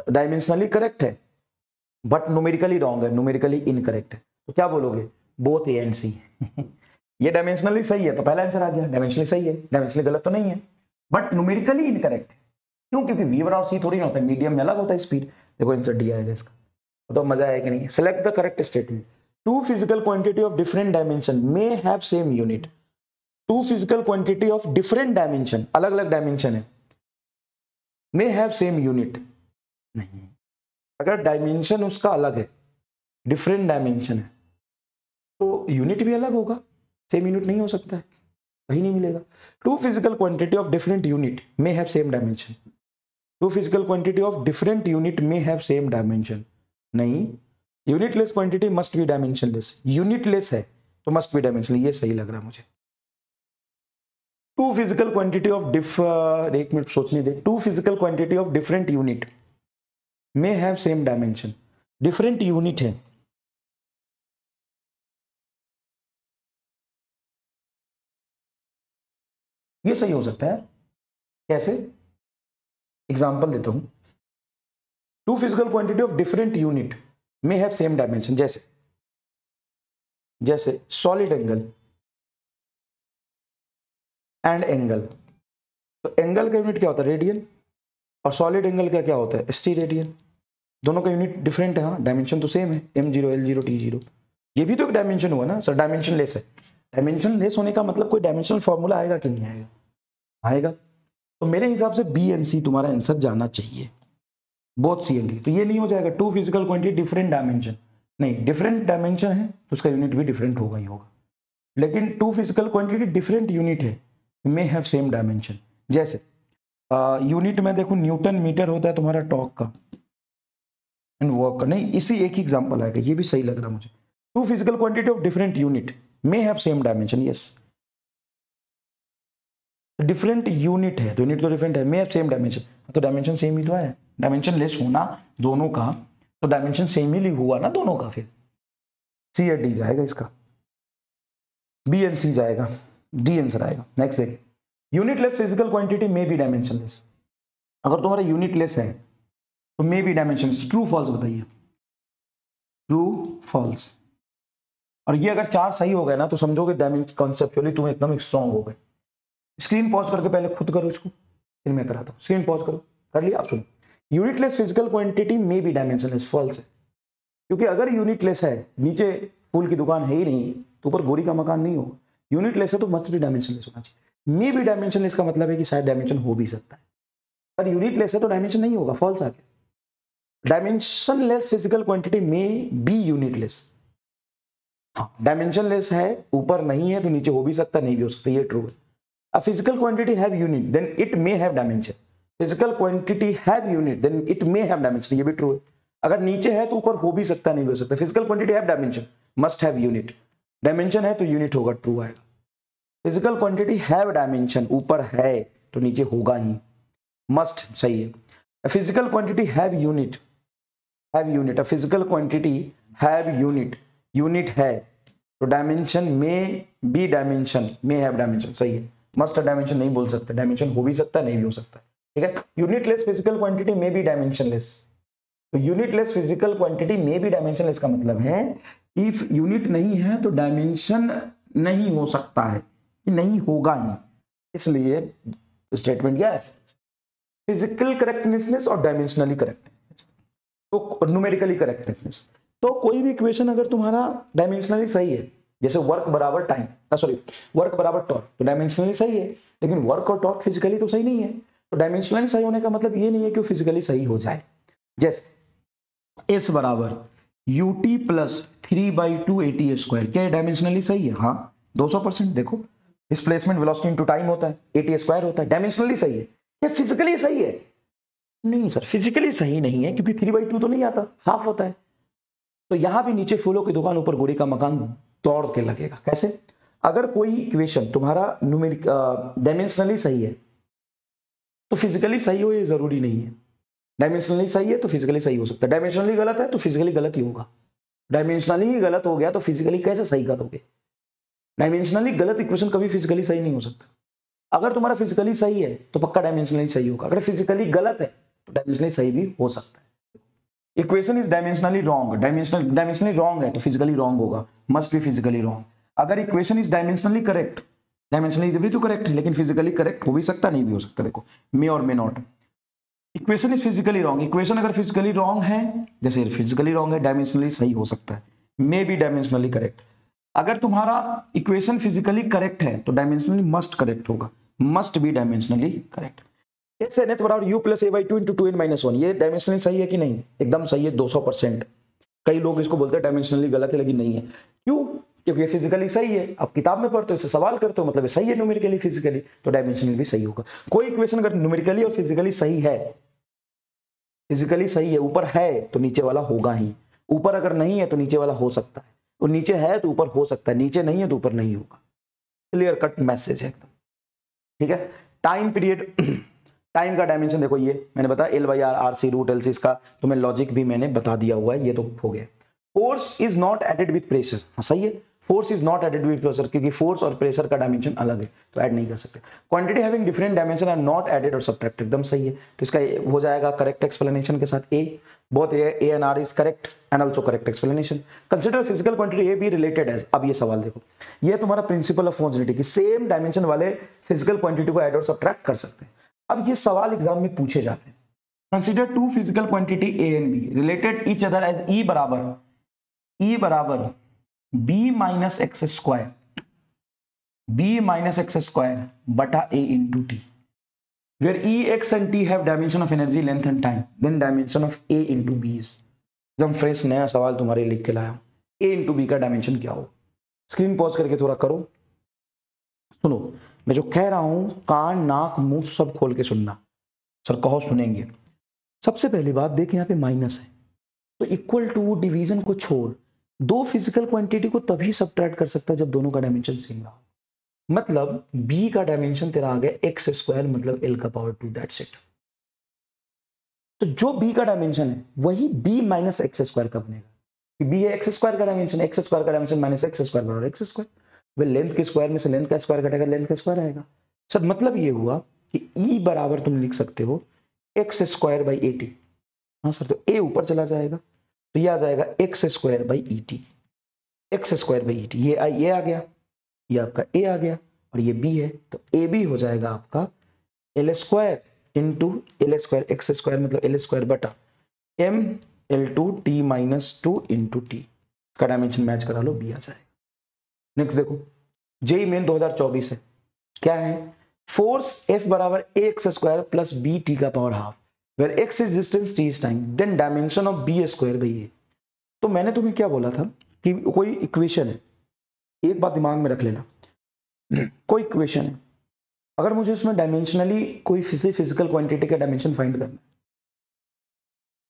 डायमेंशनली करेक्ट है, बट न्यूमेरिकली रॉन्ग है, न्यूमेरिकली इनकरेक्ट है। तो क्या बोलोगे, बोथ ए एंड सी। ये डायमेंशनली सही है तो पहला आंसर आ गया, डायमेंशनली सही है, डायमेंशनली गलत तो नहीं है, बट न्यूमेरिकली इनकरेक्ट है। क्यों? क्योंकि वी बराबर सी थोड़ी ना होता है, मीडियम में अलग होता है स्पीड। देखो आंसर डी आएगा इसका, तो मजा आया कि नहीं। Select the correct statement. Two physical quantity of different dimension may have same unit. Two physical quantity of different dimension, अलग अलग डायमेंशन है, मे हैव सेम यूनिट नहीं। अगर डायमेंशन उसका अलग है, डिफरेंट डायमेंशन है, तो यूनिट भी अलग होगा, सेम यूनिट नहीं हो सकता है, कहीं नहीं मिलेगा। Two physical quantity of different unit may have same dimension. Two physical quantity of different unit may have same dimension नहीं। Unitless quantity must be dimensionless, unitless है तो मस्ट बी डायमेंशनलेस, ये सही लग रहा है मुझे। टू फिजिकल क्वांटिटी ऑफ एक मिनट सोचने दे। Two physical quantity of different unit may have same dimension, different unit है, ये सही हो सकता है। कैसे? एग्जांपल देता हूं। Two physical quantity of different unit may have same dimension, जैसे सॉलिड एंगल एंड एंगल। तो एंगल का यूनिट क्या होता है, रेडियन, और सॉलिड एंगल का क्या होता है, स्टीरेडियन। दोनों का यूनिट डिफरेंट है, हाँ, डायमेंशन तो सेम है, m0 l0 t0। ये भी तो एक डायमेंशन हुआ ना सर, डायमेंशन लेस है। डायमेंशन लेस होने का मतलब कोई डायमेंशनल फॉर्मूला आएगा कि नहीं आएगा, आएगा। तो मेरे हिसाब से बी एंड सी तुम्हारा आंसर जाना चाहिए, बोथ सी एंड डी। तो ये नहीं हो जाएगा two physical quantity different dimension, नहीं, डिफरेंट डायमेंशन है तो उसका यूनिट भी डिफरेंट होगा ही होगा। लेकिन two physical quantity different unit है, मे हैव सेम डायमेंशन। जैसे यूनिट में देखो, न्यूटन मीटर होता है तुम्हारा टॉर्क का एंड वर्क का, नहीं, इसी एक ही एग्जांपल आएगा, ये भी सही लग रहा मुझे। Two physical quantity of different unit may have same dimension, yes, different unit है तो यूनिट तो डिफरेंट है, मे हैव सेम डायमेंशन, तो डायमेंशन सेम ही तो है। डायमेंशन लेस होना दोनों का, तो डायमेंशन सेम ही हुआ ना दोनों का, फिर सी या डी जाएगा इसका, बी एंड सी जाएगा, डी आंसर आएगा। नेक्स्ट देखिए, unitless physical quantity may be dimensionless. अगर तुम्हारा यूनिटलेस है तो may be dimensionless, true false बताइए, ट्रू फॉल्स। और ये अगर चार सही हो गए ना तो समझोगे डायमेंशन कॉन्सेप्चुअली तुम एकदम स्ट्रॉन्ग हो गए। स्क्रीन पॉज करके पहले खुद करो इसको, फिर मैं कराता हूं। स्क्रीन पॉज करो, कर लिया? आप सुनो, unitless physical quantity may be dimensionless, false है। क्योंकि अगर यूनिटलेस है, नीचे फूल की दुकान है ही नहीं तो ऊपर गोरी का मकान नहीं होगा। यूनिटलेस है तो मस्ट भी डायमेंशनलेस होना चाहिए। मे बी डायमेंशनलेस का मतलब है कि शायद डायमेंशन हो भी सकता है, पर यूनिटलेस है तो डायमेंशन नहीं होगा, फॉल्स आ गया। Dimensionless physical quantity may B unitless, dimensionless है, ऊपर नहीं है तो नीचे हो भी सकता है, नहीं भी हो सकता, ये ट्रू है। A physical quantity have unit, then it may have dimension. Physical quantity have unit, then it may have dimension. ये भी true है। अगर नीचे है तो ऊपर हो भी सकता है, नहीं भी हो सकता। Physical quantity have dimension, must have unit. Dimension है तो unit होगा, true आएगा। Physical quantity have dimension, ऊपर है तो नीचे होगा ही, must सही है। A physical quantity have unit, have unit. A physical quantity have unit, unit है तो dimension may be dimension, may have dimension सही है। मस्ट डायमेंशन नहीं बोल सकते, डायमेंशन हो भी सकता है, नहीं भी हो सकता, ठीक है। यूनिटलेस फिजिकल क्वांटिटी में भी डायमेंशनलेस, तो यूनिटलेस फिजिकल क्वांटिटी में भी डायमेंशनलेस का मतलब है इफ यूनिट नहीं है तो डायमेंशन नहीं हो सकता है, नहीं होगा ही, इसलिए स्टेटमेंट क्या है, फिजिकल करेक्टनेस और डायमेंशनली करेक्टनेस, तो न्यूमेरिकली करेक्टनेस। तो कोई भी इक्वेशन अगर तुम्हारा डायमेंशनली सही है, जैसे वर्क बराबर टाइम, सॉरी वर्क बराबर टॉर्क, तो डायमेंशनली सही है, लेकिन वर्क और टॉर्क फिजिकली तो सही नहीं है। तो डायमेंशनली सही होने का मतलब ये नहीं है कि वो फिजिकली सही हो जाए। जैसे एस बराबर यूटी प्लस 3/2 AT स्क्वायर, क्या डायमेंशनली सही है? हाँ 200%। देखो डिस्प्लेसमेंट वेलोसिटी इनटू टाइम होता है, AT स्क्वायर होता है, डायमेंशनली सही है। ये फिजिकली सही है? नहीं सर, फिजिकली सही नहीं है, क्योंकि 3/2 तो नहीं आता, हाफ होता है। तो यहां भी नीचे फूलों की दुकान ऊपर गोरी का मकान दौड़ के लगेगा। कैसे? अगर कोई इक्वेशन तुम्हारा न्यूमेरिक डायमेंशनली सही है तो फिजिकली सही हो, ये जरूरी नहीं है। डायमेंशनली सही है तो फिजिकली सही हो सकता है, डायमेंशनली गलत है तो फिजिकली गलत ही होगा। डायमेंशनली ही गलत हो गया तो फिजिकली कैसे सही करोगे? डायमेंशनली गलत इक्वेशन कभी फिजिकली सही नहीं हो सकता। अगर तुम्हारा फिजिकली सही है तो पक्का डायमेंशनली सही होगा, अगर फिजिकली गलत है तो डायमेंशनली सही भी हो सकता है। Equation is dimensionally wrong, dimensionally wrong है तो फिजिकली रॉन्ग होगा, मस्ट बी फिजिकली रॉन्ग। अगर equation is dimensionally correct, dimensionally भी तो करेक्ट है लेकिन फिजिकली करेक्ट हो भी सकता, नहीं भी हो सकता। देखो मे और may not. Equation is physically wrong, equation अगर फिजिकली रॉन्ग है, जैसे फिजिकली रॉन्ग है, डायमेंशनली सही हो सकता है, मे बी डायमेंशनली करेक्ट। अगर तुम्हारा इक्वेशन फिजिकली करेक्ट है तो डायमेंशनली मस्ट करेक्ट होगा, must be dimensionally correct. X nth बराबर u plus a by 2 into 2n-1, ये डायमेंशनली सही है कि नहीं? एकदम सही है, 200%। कई लोग इसको बोलते हैं डायमेंशनली गलत है, लेकिन नहीं है। क्यों? क्योंकि ये फिजिकली सही है। आप किताब में पढ़ते हो, इससे सवाल करते हो, मतलब सही है न्यूमेरिकली फिजिकली, तो डायमेंशनली भी सही होगा। कोई इक्वेशन अगर न्यूमेरिकली और फिजिकली सही है, फिजिकली सही है, ऊपर है तो नीचे वाला होगा ही, ऊपर अगर नहीं है तो नीचे वाला हो सकता है, और नीचे है तो ऊपर हो सकता है, नीचे नहीं है तो ऊपर नहीं होगा। क्लियर कट मैसेज है एकदम, ठीक है। टाइम पीरियड, टाइम का डायमेंशन देखो, ये मैंने बताया L/R RC रूट LC, इसका तुम्हें लॉजिक भी मैंने बता दिया हुआ है, ये तो हो गया। Force is not added with pressure, हाँ सही है, force is not added with pressure, क्योंकि फोर्स और प्रेशर का डायमेंशन अलग है तो ऐड नहीं कर सकते। Quantity having different dimension are not added और सब्ट्रैक्ट, एकदम सही है, तो इसका हो जाएगा करेक्ट एक्सप्लेनेशन के साथ A, both A and R is correct and also correct explanation. Consider physical quantity A B related as, अब ये सवाल देखो, ये तुम्हारा प्रिंसिपल ऑफ होमोजेनिटी की सेम डायमेंशन वाले फिजिकल क्वांटिटी को ऐड और सब्ट्रैक्ट कर सकते हैं। अब ये सवाल एग्जाम में पूछे जाते हैं। Consider two physical quantity A and B related each other as E बराबर बी माइनस एक्स स्क्वायर बटा A into T, where E X and T have dimension of energy length and time, then dimension of A into B is. एकदम fresh नया सवाल तुम्हारे लिख के लाया हूं, ए इंटू बी का डायमेंशन क्या हो। स्क्रीन पॉज करके थोड़ा करो, सुनो मैं जो कह रहा हूं, कान नाक मुंह सब खोल के सुनना। सर कहो सुनेंगे। सबसे पहली बात देख, यहाँ पे माइनस है तो इक्वल टू डिवीजन को छोड़, दो फिजिकल क्वांटिटी को तभी सब्ट्रैक्ट कर सकता है जब दोनों का डायमेंशन सेम रहा। मतलब b का डायमेंशन तेरा आ गया एक्स स्क्वायर, मतलब l का पावर 2, दैट्स इट। तो जो b का डायमेंशन है वही b माइनस एक्स स्क्वायर का बनेगा। b है एक्स स्क्वायर का डायमेंशन, एक्स स्क्वायर का डायमेंशन माइनस एक्स स्क्वायर बराबर एक्स स्क्वायर। वे लेंथ के स्क्वायर में से लेंथ का स्क्वायर घटेगा, लेंथ का स्क्वायर आएगा। सर मतलब ये हुआ कि e बराबर तुम लिख सकते हो x square by A T. हाँ सर, तो a ऊपर चला जाएगा तो ये आ जाएगा x square by E T, x square by E T. ये आ गया, ये आपका a आ गया और ये b है, तो a b हो जाएगा आपका L square into L square x square, मतलब एल स्क्वायर बटा m L2 t minus 2 into T. का डायमेंशन मैच करा लो, b आ जाएगा। नेक्स्ट देखो, जेई मेन 2024 है, क्या है? फोर्स F बराबर ए x square plus B T का power half, where X is distance, T is time, then dimension of B square by A. तो मैंने तुम्हें क्या बोला था कि कोई इक्वेशन है, एक बात दिमाग में रख लेना, कोई इक्वेशन है, अगर मुझे उसमें डायमेंशनली कोई फिजिकल क्वांटिटी का डायमेंशन फाइंड करना है,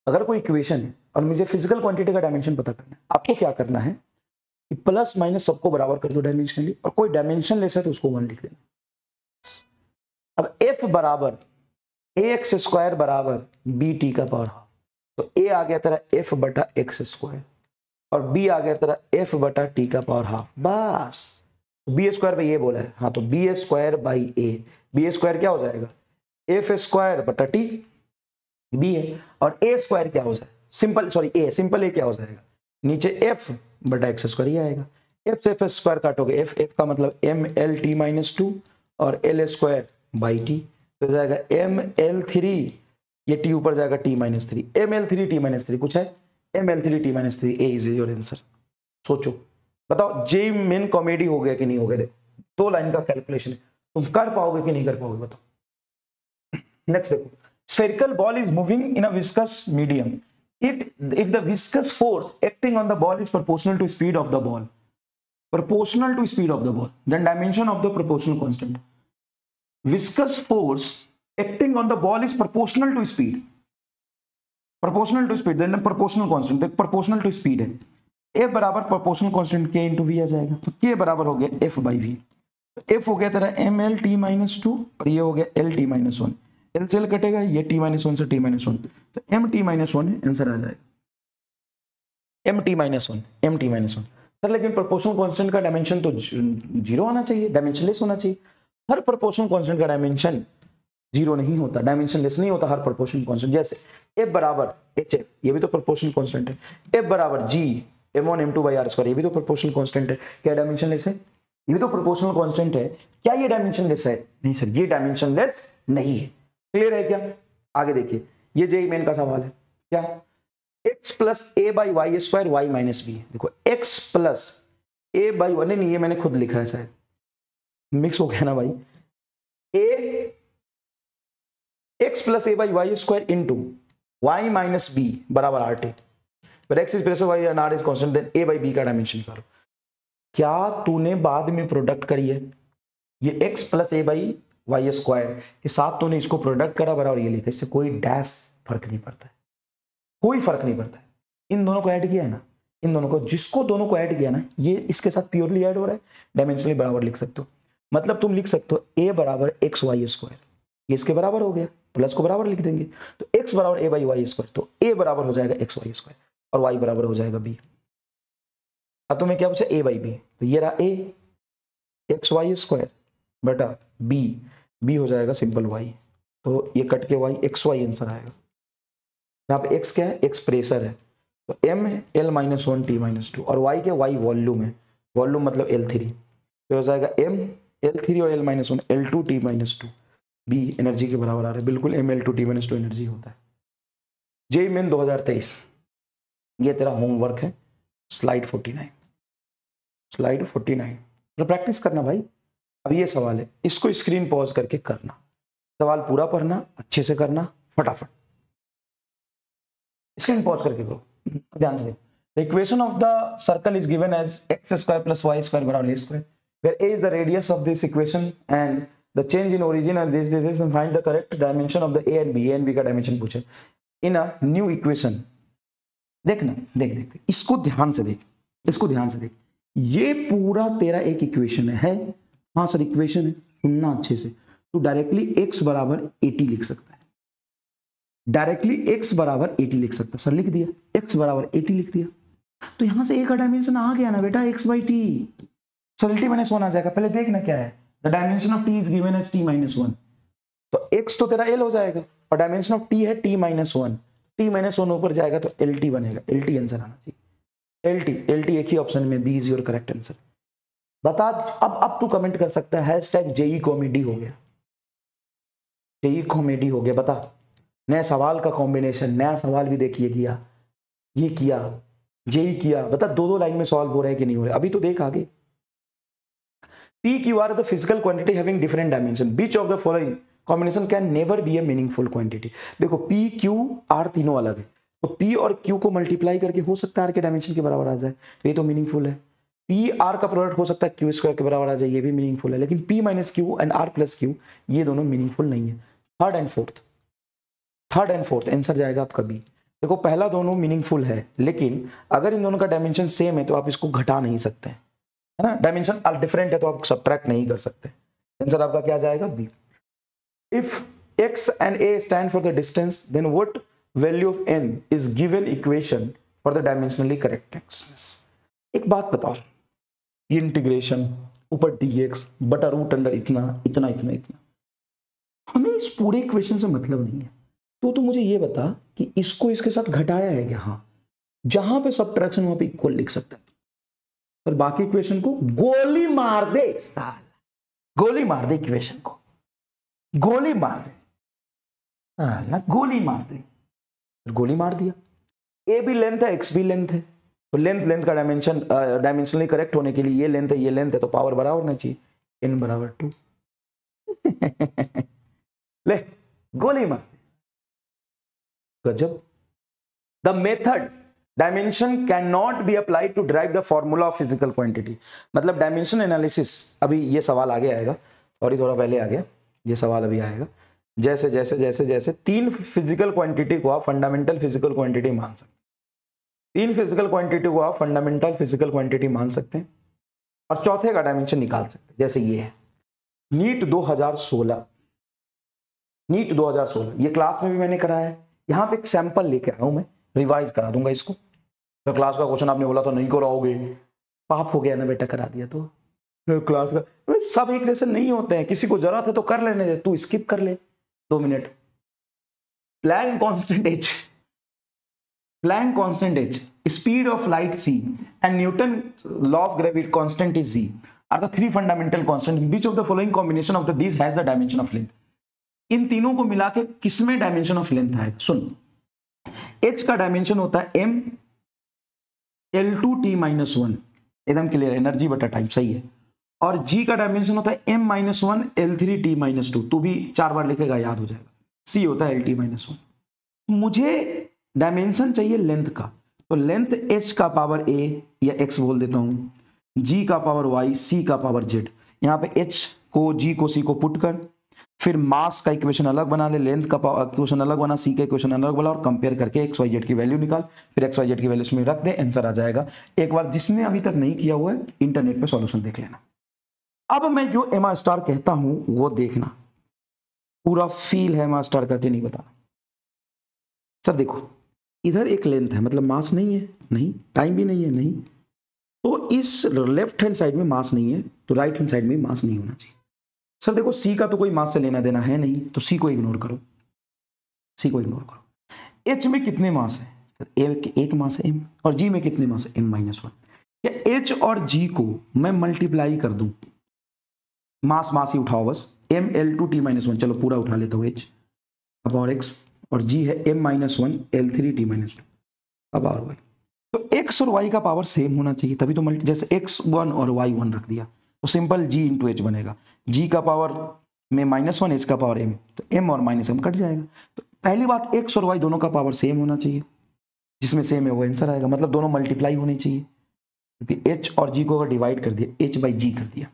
अगर कोई इक्वेशन है और मुझे फिजिकल क्वांटिटी का डायमेंशन पता करना है, आपको क्या करना है कि प्लस माइनस सबको बराबर कर दो डायमेंशनली, और कोई डायमेंशन लेस है तो उसको 1 लिख देना। अब F बराबर ए एक्स स्क्वायर बराबर बी टी का पावर हाफ, तो A आ गया तेरा F बटा एक्स स्क्वायर और B आ गया तेरा F बटा टी का पावर हाफ, बस। बी स्क्वायर बाई ए बोला है, हाँ तो b square by a, b square क्या हो जाएगा? एफ स्क्वायर बटा टी, बी है, और ए स्क्वायर क्या हो जाएगा? सिंपल ए क्या हो जाएगा? नीचे एफ बटा एक्स स्क्वायर ही आएगा। एफ से एफ स्क्वायर काटोगे, एफ का मतलब एम एल टी माइनस 2 और एल स्क्वायर बाई टी, तो जाएगा एम एल 3, ये टी ऊपर जाएगा t minus 3, M L 3 T minus 3 कुछ है, M L 3 T minus 3, A is your answer. सोचो बताओ, जे मेन कॉमेडी हो गया कि नहीं हो गया? देखो 2 लाइन का कैलकुलेशन है, तुम कर पाओगे कि नहीं कर पाओगे बताओ। नेक्स्ट देखो, spherical ball is moving in a viscous medium. If the viscous force acting on the ball is proportional to speed of the ball, then dimension of the proportional constant. Viscous force acting on the ball is proportional to speed, proportional to speed, then proportional constant, देख proportional to speed है, a बराबर proportional constant k into v आ जाएगा, तो के बराबर हो गया एफ बाई वी, एफ हो गया तेरा M L T minus two और ये हो गया L T minus one, L से एल कटेगा, ये टी माइनस वन से टी माइनस वन, तो M T minus one answer आ जाएगा, M T minus one, M T minus one. Sir लेकिन प्रोपोर्शनल कांस्टेंट का डायमेंशन तो जीरो आना चाहिए, डायमेंशनलेस होना चाहिए। हर प्रोपोर्शनल कांस्टेंट का डायमेंशन जीरो नहीं होता, डायमेंशनलेस नहीं होता हर प्रोपोर्शनल कांस्टेंट। जैसे एफ बराबर एच एफ, ये भी तो प्रोपोर्शनल कांस्टेंट है, एफ बराबर जी m1 m2 by are square, ये भी तो प्रोपोर्शनल कांस्टेंट है, क्या डायमेंशनलेस है? ये भी तो प्रोपोर्शनल कांस्टेंट है, क्या ये डायमेंशनलेस है? नहीं सर, ये डायमेंशनलेस नहीं है। क्लियर है क्या? आगे देखिए, ये जेईई मेन का सवाल है, क्या x plus a by y square y minus b, देखो x plus a by one, नहीं ये मैंने खुद लिखा है, शायद मिक्स हो गया ना भाई, a x plus a by y square into y minus b बराबर आर टी, पर x is pressure y and r is constant, then a by b का डायमेंशन करो। क्या तूने बाद में प्रोडक्ट करी है? ये x plus a by y square के साथ तूने इसको प्रोडक्ट करा बराबर ये लिखा, इससे कोई डैश फर्क नहीं पड़ता है, कोई फर्क नहीं पड़ता है। इन दोनों को ऐड किया है ना, इन दोनों को, जिसको दोनों को ऐड किया ना, ये इसके साथ प्योरली ऐड हो रहा है, डायमेंशनली बराबर लिख सकते हो। मतलब तुम लिख सकते हो a बराबर एक्स वाई स्क्वायर, ये इसके बराबर हो गया, प्लस को बराबर लिख देंगे, तो x बराबर a बाई वाई स्क्वायर, तो a बराबर हो जाएगा एक्स वाई स्क्वायर और y बराबर हो जाएगा b। अब तुम्हें क्या पूछा? a बाई बी, तो ये रहा a एक्स वाई स्क्वायर बटा b हो जाएगा सिंपल y, तो ये कट के y एक्स वाई आंसर आएगा। यहाँ पे x क्या है? x प्रेशर है, तो m l minus one T minus two, और y क्या? y वॉल्यूम है, वॉल्यूम मतलब L3, तो हो जाएगा m L3 और l minus one L2 T minus to, b energy के बराबर आ रहा है, बिल्कुल m L2 T minus to energy होता है। जेईई मेन 2023, ये तेरा होमवर्क है, स्लाइड 49, स्लाइड 49 तो प्रैक्टिस करना भाई। अब ये सवाल है, इसको स्क्रीन पॉज करके करना, सवाल पूरा पढ़ना, अच्छे से करना, फटाफट स्क्रीन पॉज करके करो, ध्यान से। The equation of the circle is given as x square plus y square बराबर a square, where a is the radius of this equation and the change in origin and this is, and find the correct dimension of the a and b का dimension पूछे in a new equation। देखना, देख इसको ध्यान से देख, इसको ध्यान से देख, ये पूरा तेरा एक इक्वेशन है, हाँ सर इक्वेशन है, सुनना अच्छे से। तो डायरेक्टली x बराबर 80 लिख सकता है, डायरेक्टली x बराबर 80 लिख सकता है, सर लिख दिया, x बराबर 80 लिख दिया, तो यहां से a का डायमेंशन आ गया ना बेटा, x by T, sir T minus one आ जाएगा। पहले देखना क्या है, the dimension of t is given as t minus one, तो x तो तेरा l हो जाएगा और डायमेंशन ऑफ t है t minus one, t minus one ऊपर जाएगा तो lt बनेगा, lt आंसर आना चाहिए, lt एक ही ऑप्शन में, b is your correct answer. बता, अब तू कमेंट कर सकता है हैशटैग जेईई कॉमेडी हो गया, जेईई कॉमेडी हो गया, बता नया सवाल का कॉम्बिनेशन, नया सवाल भी देखिए किया, ये किया, जेईई किया, बता दो लाइन में सॉल्व हो रहा है कि नहीं हो रहा है, अभी तो देख आगे। P Q R the physical quantity having different dimension, which of the following combination can never be a meaningful quantity। देखो P Q R तीनों अलग है, तो P और Q को मल्टीप्लाई करके हो सकता है R के डायमेंशन के बराबर आ जाए, तो ये तो मीनिंगफुल है। P R का प्रोडक्ट हो सकता है Q स्क्वायर के बराबर आ जाए, ये भी मीनिंगफुल है, लेकिन P minus Q and R plus Q ये दोनों मीनिंगफुल नहीं है। थर्ड एंड फोर्थ आंसर जाएगा आपका बी। देखो पहला दोनों मीनिंगफुल है, लेकिन अगर इन दोनों का डायमेंशन सेम है तो आप इसको घटा नहीं सकते, है ना, डायमेंशन डिफरेंट है तो आप सब्ट्रैक्ट नहीं कर सकते। आंसर आपका क्या जाएगा? B. If x and a stand for the distance, then what value of n is given equation for the dimensionally correct axis। एक बात बताओ, ये इंटीग्रेशन ऊपर dx बटा रूट अंडर इतना इतना इतना इतना, हमें इस पूरे इक्वेशन से मतलब नहीं है, तो मुझे ये बता कि इसको इसके साथ घटाया है क्या? हाँ, जहां पे सब्ट्रैक्शन वहां पे इक्वल लिख सकता है, और बाकी इक्वेशन को गोली मार दे, साल गोली मार दे, इक्वेशन को गोली मार दे, ना गोली मार दे, गोली मार दिया। ए भी लेंथ है, एक्स भी लेंथ है, तो लेंथ का डायमेंशन डायमेंशनली करेक्ट होने के लिए ये लेंथ है, तो पावर बराबर होना चाहिए, n बराबर 2 ले गोली मार दे, गजब। The method dimension can not be applied to drive the formula of physical quantity, मतलब डायमेंशन एनालिसिस, अभी ये सवाल आगे आएगा और ये थोड़ा पहले आ गया, ये सवाल अभी आएगा। जैसे जैसे जैसे जैसे तीन फिजिकल क्वांटिटी को आप फंडामेंटल फिजिकल क्वांटिटी मान सकते हैं, तीन फिजिकल क्वांटिटी को आप फंडामेंटल फिजिकल क्वांटिटी मान सकते हैं और चौथे का डायमेंशन निकाल सकते हैं। जैसे ये है नीट 2016, नीट 2016 ये क्लास में भी मैंने कराया है। यहाँ पे एक सैंपल लेके आया हूं मैं, रिवाइज करा दूंगा इसको। तो क्लास का क्वेश्चन आपने बोला तो नहीं कराओगे, पाप हो गया ना बेटा, करा दिया तो क्लास का। सब एक जैसे नहीं होते हैं, किसी को जरूरत है तो कर लेने दे, तू स्किप कर ले 2 minute. Planck constant h, Planck constant h, speed of light c and Newton law of gravity constant is g are the three fundamental constant which of the following combination of these has the dimension of length। इन तीनों को मिला के किसमें dimension of length आएगा? सुन, h का dimension होता है m L2t-1, एकदम क्लियर, एनर्जी बटा टाइम, सही है। और g का डायमेंशन होता है m-1 L3t-2, तू भी 4 बार लिखेगा याद हो जाएगा। c होता है Lt-1। मुझे डायमेंशन चाहिए लेंथ का, तो लेंथ h का पावर a या x बोल देता हूं, g का पावर y, c का पावर z। यहाँ पे h को, g को, c को पुट कर, फिर मास का इक्वेशन अलग बना ले, लेंथ का इक्वेशन अलग बना, सी का इक्वेशन अलग बना और कंपेयर करके एक्स वाई जेड की वैल्यू निकाल, फिर एक्स वाई जेड की वैल्यू इसमें रख दे, आंसर आ जाएगा। एक बार जिसने अभी तक नहीं किया हुआ है इंटरनेट पे सॉल्यूशन देख लेना। अब मैं जो एम आर स्टार कहता हूं वो देखना, पूरा फील है एम आर स्टार का कि नहीं बताना। सर देखो इधर एक लेंथ है, मतलब मास नहीं है, नहीं, टाइम भी नहीं है, नहीं, तो इस लेफ्ट हैंड साइड में मास नहीं है, तो राइट हैंड साइड में मास नहीं होना चाहिए। सर देखो सी का तो कोई मास से लेना देना है नहीं, तो सी को इग्नोर करो, सी को इग्नोर करो। एच में कितने मास है? सर एक मास है एम, और जी में कितने मास है? m-1। या एच और जी को मैं मल्टीप्लाई कर दूं, मास मास ही उठाओ बस, m-L2t-1, चलो पूरा उठा लेता हूं, h अपॉन x, और g है m-1 L3t-2 अपॉन y। तो x और y का पावर सेम होना चाहिए, तभी तो मल्टी, जैसे x1 और y1 रख दिया तो सिंपल g इंटू एच बनेगा, g का पावर में -1, h का पावर m, तो m और -m कट जाएगा। तो पहली बात x और y दोनों का पावर सेम होना चाहिए, जिसमें सेम है वो आंसर आएगा, मतलब दोनों मल्टीप्लाई होनी चाहिए, क्योंकि h और g को अगर डिवाइड कर दिया, h बाई g कर दिया,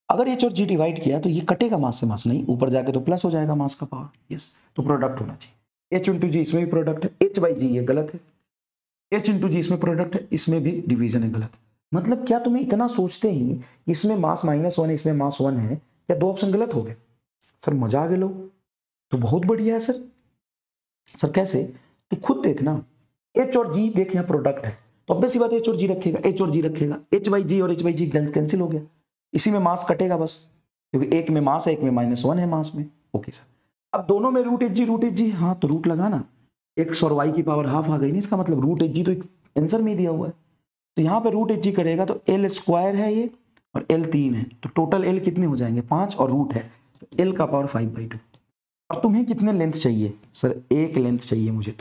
अगर h और g डिवाइड किया तो ये कटेगा मास से मास, नहीं ऊपर जाके तो प्लस हो जाएगा मास का पावर, यस, तो प्रोडक्ट होना चाहिए। h इंटू जी इसमें भी प्रोडक्ट है, h बाई जी ये गलत है, h इंटू जी इसमें प्रोडक्ट है, इसमें भी डिवीजन है, गलत है। मतलब क्या तुम्हें इतना सोचते ही इसमें मास -1 है, इसमें मास 1 है, क्या 2 ऑप्शन गलत हो गए? सर मजा आ गए लोग, तो बहुत बढ़िया है सर। सर कैसे? तो खुद देखना, h और g देख यहाँ प्रोडक्ट है, तो ऑब्वियस सी बात है h और g रखेगा, h और g रखेगा, h बाई जी और h बाई जी कैंसिल हो गया, इसी में मास कटेगा बस, क्योंकि एक में मास है, एक में -1 है मास में। ओके सर, अब दोनों में रूट एच जी, हाँ तो रूट लगाना, x और y की पावर हाफ आ गई ना, इसका मतलब रूट एच जी तो आंसर में दिया हुआ है, तो यहाँ पे रूट एच जी करेगा तो एल स्क्वायर है ये और एल 3 है, तो टोटल एल कितने हो जाएंगे? 5, और रूट है तो एल का पावर 5/2। और तुम्हें कितने लेंथ चाहिए? सर एक लेंथ चाहिए मुझे,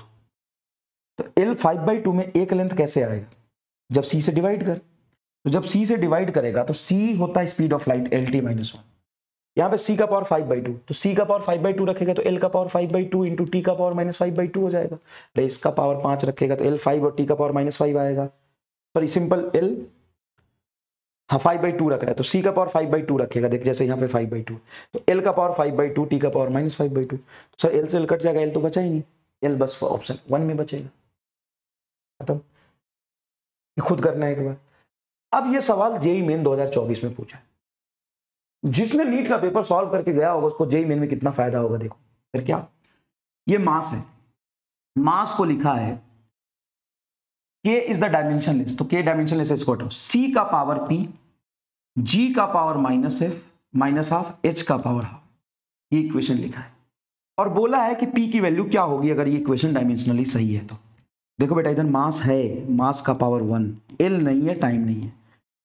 तो एल 5/2 में एक लेंथ कैसे आएगा? जब सी से डिवाइड कर, तो जब सी से डिवाइड करेगा तो सी होता है स्पीड ऑफ लाइट Lt-1, यहाँ पे सी का पावर 5/2, तो सी का पावर 5/2 रखेगा तो एल का पावर 5/2 इंटू टी का पावर -5/2 हो जाएगा, अरे इसका पावर 5 रखेगा तो एल 5 और टी का पावर -5 आएगा, सॉरी सिंपल एल, हाँ 5/2 रख रहा है तो सी का पावर 5/2 रखेगा, देख जैसे यहाँ पे 5/2, तो एल का पावर 5/2, टी का पावर -5/2, तो सर एल से एल कट जाएगा, एल तो बचा ही नहीं, एल बस ऑप्शन 1 में बचेगा, खत्म। खुद करना है एक बार। अब ये सवाल जेईई मेन 2024 में पूछा है, जिसने नीट का पेपर सॉल्व करके गया होगा उसको जेईई मेन में कितना फायदा होगा। देखो फिर क्या, ये मास है, मास को लिखा है K इज द डायमेंशनलेस, तो K डायमेंशनलेस है, इसको हटाओ, C का पावर P, G का पावर -1/2, H का पावर 1/2, ये इक्वेशन लिखा है, और बोला है कि P की वैल्यू क्या होगी अगर ये इक्वेशन डायमेंशनली सही है। तो देखो बेटा इधर मास है, मास का पावर 1, L नहीं है, टाइम नहीं है,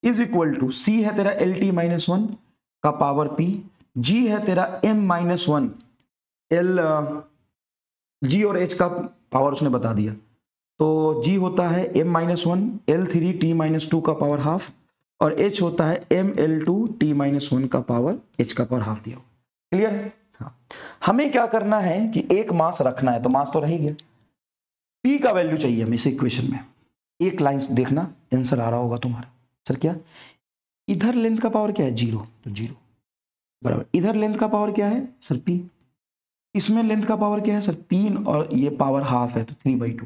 इज इक्वल टू C है तेरा Lt-1 का पावर P, G है तेरा m-1 L, G और H का पावर उसने बता दिया, तो G होता है m-1 L3t-2 का पावर हाफ, और H होता है m-L2t-1 का पावर H का पावर हाफ दिया। क्लियर है? हाँ, हमें क्या करना है कि एक मास रखना है, तो मास तो रह ही गया, P का वैल्यू चाहिए हमें इस इक्वेशन में। एक लाइन देखना, आंसर आ रहा होगा तुम्हारा। सर क्या, इधर लेंथ का पावर क्या है? 0, तो 0 बराबर, इधर लेंथ का पावर क्या है सर? P, इसमें लेंथ का पावर क्या है सर 3 और ये पावर हाफ है तो 3/2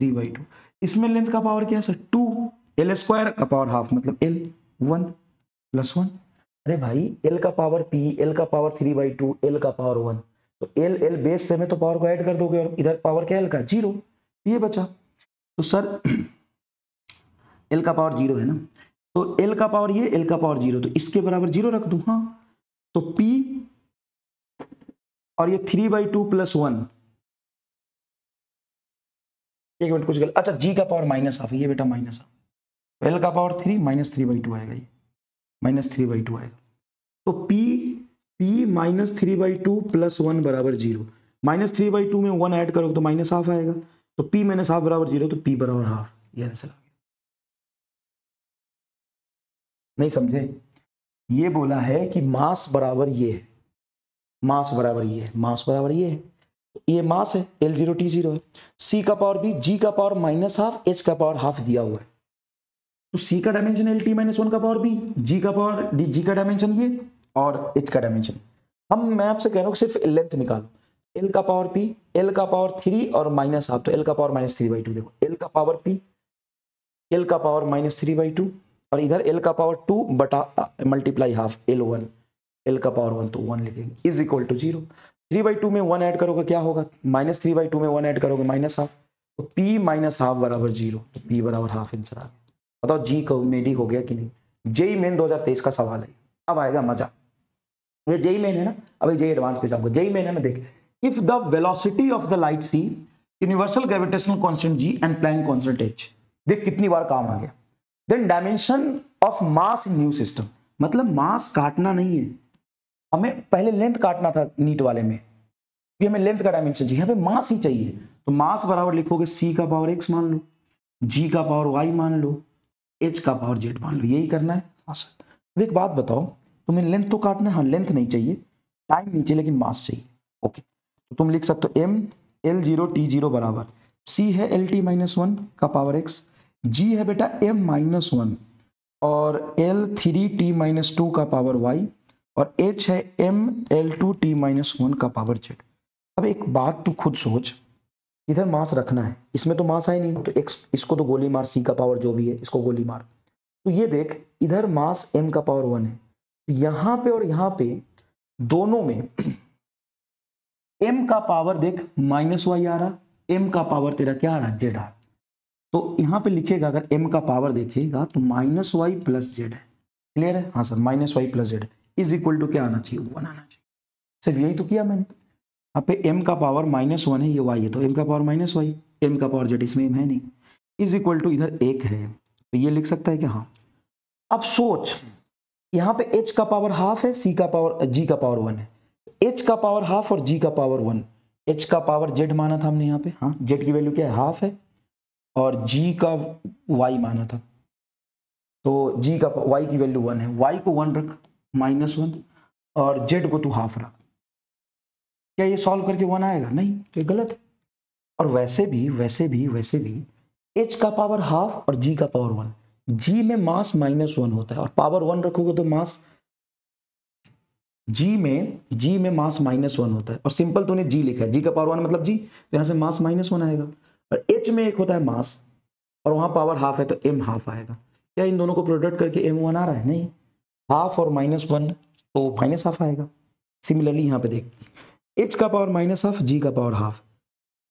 3/2। इसमें लेंथ का पावर क्या है सर 2 L स्क्वायर का पावर हाफ मतलब L 1 + 1। अरे भाई L का पावर P L का पावर 3/2 L का पावर 1 तो L बेस से में तो पावर को ऐड कर दोगे और इधर पावर क्या L का 0 ये बचा। तो सर L का पावर 0 है ना तो L का पावर ये L का पावर 0 तो इसके बराबर 0 रख दूं। हाँ तो P और ये 3/2 + 1 एक मिनट कुछ गलत अच्छा G का पावर -हाफ ये बेटा -हाफ तो L का पावर 3 -3/2 आएगा ये -3/2 आएगा। तो P -3/2 + 1 बराबर 0 -3/2 में 1 ऐड करोगे तो -हाफ आएगा तो P -हाफ बराबर 0 तो P बराबर हाफ ये आंसर आ गया। नहीं समझे ये बोला है कि मास बराबर ये है मास बराबर ये है मास बराबर ये है ये मास है L0 T0 है। C का पावर B G का पावर -हाफ H का पावर हाफ दिया हुआ है तो C का डायमेंशन LT - 1 का पावर B G का पावर G का डायमेंशन ये और H का डायमेंशन मैं आपसे कह रहा हूँ सिर्फ लेंथ निकालो L का पावर P L का पावर 3 और -हाफ तो L का पावर -3/2 देखो L का पावर P L का पावर -3/2 और इधर L का पावर 2 बटा × हाफ L1 L का पावर 1 तो 1 लिखेंगे इज इक्वल टू 0। 3/2 में 1 ऐड करोगे क्या होगा -3/2 में 1 ऐड करोगे -हाफ तो P -हाफ बराबर 0 तो P बराबर हाफ आंसर आ गया। बताओ जी कॉमेडी हो गया कि नहीं। जेई मेन 2023 का सवाल है अब आएगा मजा। ये जेई मेन है ना अभी जेई एडवांस पे जाऊंगा। जेई मेन है ना देख if the velocity of the light c universal gravitational constant g and Planck constant h देख कितनी बार काम आ गया। Then dimension of mass in new system मतलब मास काटना नहीं है हमें पहले लेंथ काटना था नीट वाले में कि हमें लेंथ का डायमेंशन चाहिए यहाँ पे मास ही चाहिए तो मास बराबर लिखोगे c का पावर x मान लो g का पावर y मान लो h का पावर z मान लो यही करना है। हाँ सर अब एक बात बताओ तुम्हें लेंथ तो काटना है हाँ लेंथ नहीं चाहिए टाइम नहीं चाहिए लेकिन मास चाहिए ओके तो तुम लिख सकते हो m L0 T0 बराबर c है LT - 1 का पावर x g है बेटा m - 1 और L3T - 2 का पावर y और h है m L2 T - 1 का पावर z। अब एक बात तू खुद सोच इधर मास रखना है इसमें तो मास है नहीं तो x इसको तो गोली मार c का पावर जो भी है इसको गोली मार तो ये देख इधर मास m का पावर 1 है यहां पे और यहां पे दोनों में m का पावर देख -y आ रहा m का पावर तेरा क्या आ रहा z आ रहा तो यहां पे लिखेगा अगर m का पावर देखेगा तो -y + z है क्लियर है। हाँ sir -y + z is equal to क्या आना चाहिए 1 आना चाहिए सिर्फ यही तो किया मैंने। यहाँ पे m का पावर -1 है ये y है तो m का पावर -y m का पावर z इसमें m है नहीं इज इक्वल टू इधर 1 है तो ये लिख सकता है कि हाँ। अब सोच यहाँ पे h का पावर हाफ है c का पावर g का पावर 1 है h का पावर हाफ और g का पावर 1 h का पावर z माना था हमने यहाँ पे हाँ z की वैल्यू क्या है हाफ है और g का y माना था तो g का y की वैल्यू 1 है y को 1 रख -1 और z को तू हाफ रख क्या ये सॉल्व करके 1 आएगा नहीं तो ये गलत है। और वैसे भी h का पावर हाफ और g का पावर 1 g में मास -1 होता है और पावर 1 रखोगे तो मास g में मास -1 होता है और सिंपल तूने g लिखा है g का पावर 1 मतलब g तो यहाँ से मास -1 आएगा और h में एक होता है मास और वहां पावर हाफ है तो m हाफ आएगा। क्या इन दोनों को प्रोडक्ट करके m1 आ रहा है नहीं हाफ और -1 तो -हाफ आएगा। सिमिलरली यहाँ पे देख h का पावर -हाफ g का पावर हाफ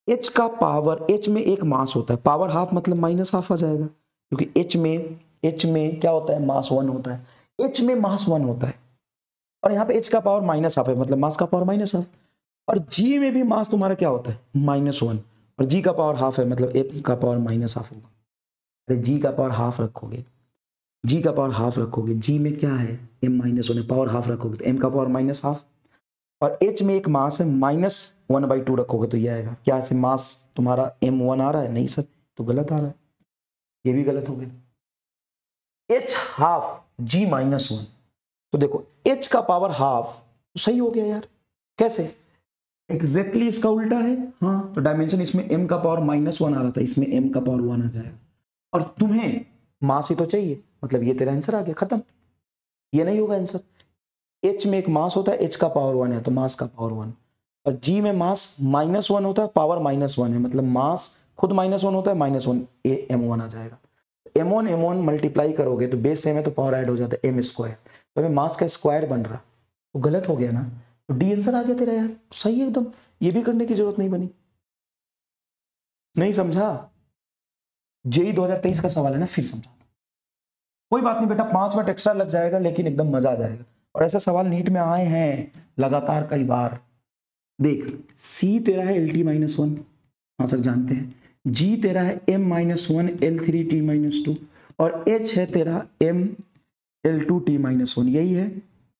h का पावर h में एक मास होता है पावर हाफ मतलब -हाफ आ जाएगा क्योंकि h में क्या होता है मास 1 होता है h में मास 1 होता है और यहाँ पे h का पावर -हाफ है मतलब मास का पावर -हाफ और g में भी मास तुम्हारा क्या होता है -1 और g का पावर हाफ है मतलब m का पावर -हाफ होगा। अरे g का पावर हाफ रखोगे g में क्या है m -1 है पावर हाफ रखोगे तो m का पावर -हाफ और h में एक मास है -1/2 रखोगे तो ये आएगा क्या ऐसे मास तुम्हारा m1 आ रहा है नहीं सर तो गलत आ रहा है ये भी गलत हो गया h हाफ g -1 तो देखो h का पावर हाफ तो सही हो गया यार कैसे एग्जैक्टली इसका उल्टा है। हाँ तो डायमेंशन इसमें m का पावर -1 आ रहा था इसमें m का पावर 1 आ जाएगा और तुम्हें मास ही तो चाहिए मतलब ये तेरा आंसर आ गया खत्म ये नहीं होगा आंसर। h में एक मास होता है h का पावर 1 है तो मास का पावर 1 और जी में मास -1 होता है, पावर -1 है, मतलब मास खुद -1 होता है, -1 m1 आ जाएगा। m1 m1 मल्टीप्लाई करोगे तो बेस सेम है तो पावर ऐड हो जाता है m²। तो हमें मास का स्क्वायर बन रहा, तो गलत हो गया ना, तो डी आंसर आ गया तेरा यार, सही है एकदम, ये भी करने की जरूरत नहीं बनी। नहीं समझा? जेई 2023 का सवाल है ना, फिर समझा। कोई बात नहीं बेटा, 5 मिनट एक्स्ट्रा लग जाएगा लेकिन एकदम मजा आ जाएगा। और ऐसे सवाल नीट में आए हैं लगातार कई बार। देख, सी तेरा है LT-1, हाँ सर जानते हैं। जी तेरा है M-1 L3T-2 और H है तेरा ML2T-1, यही है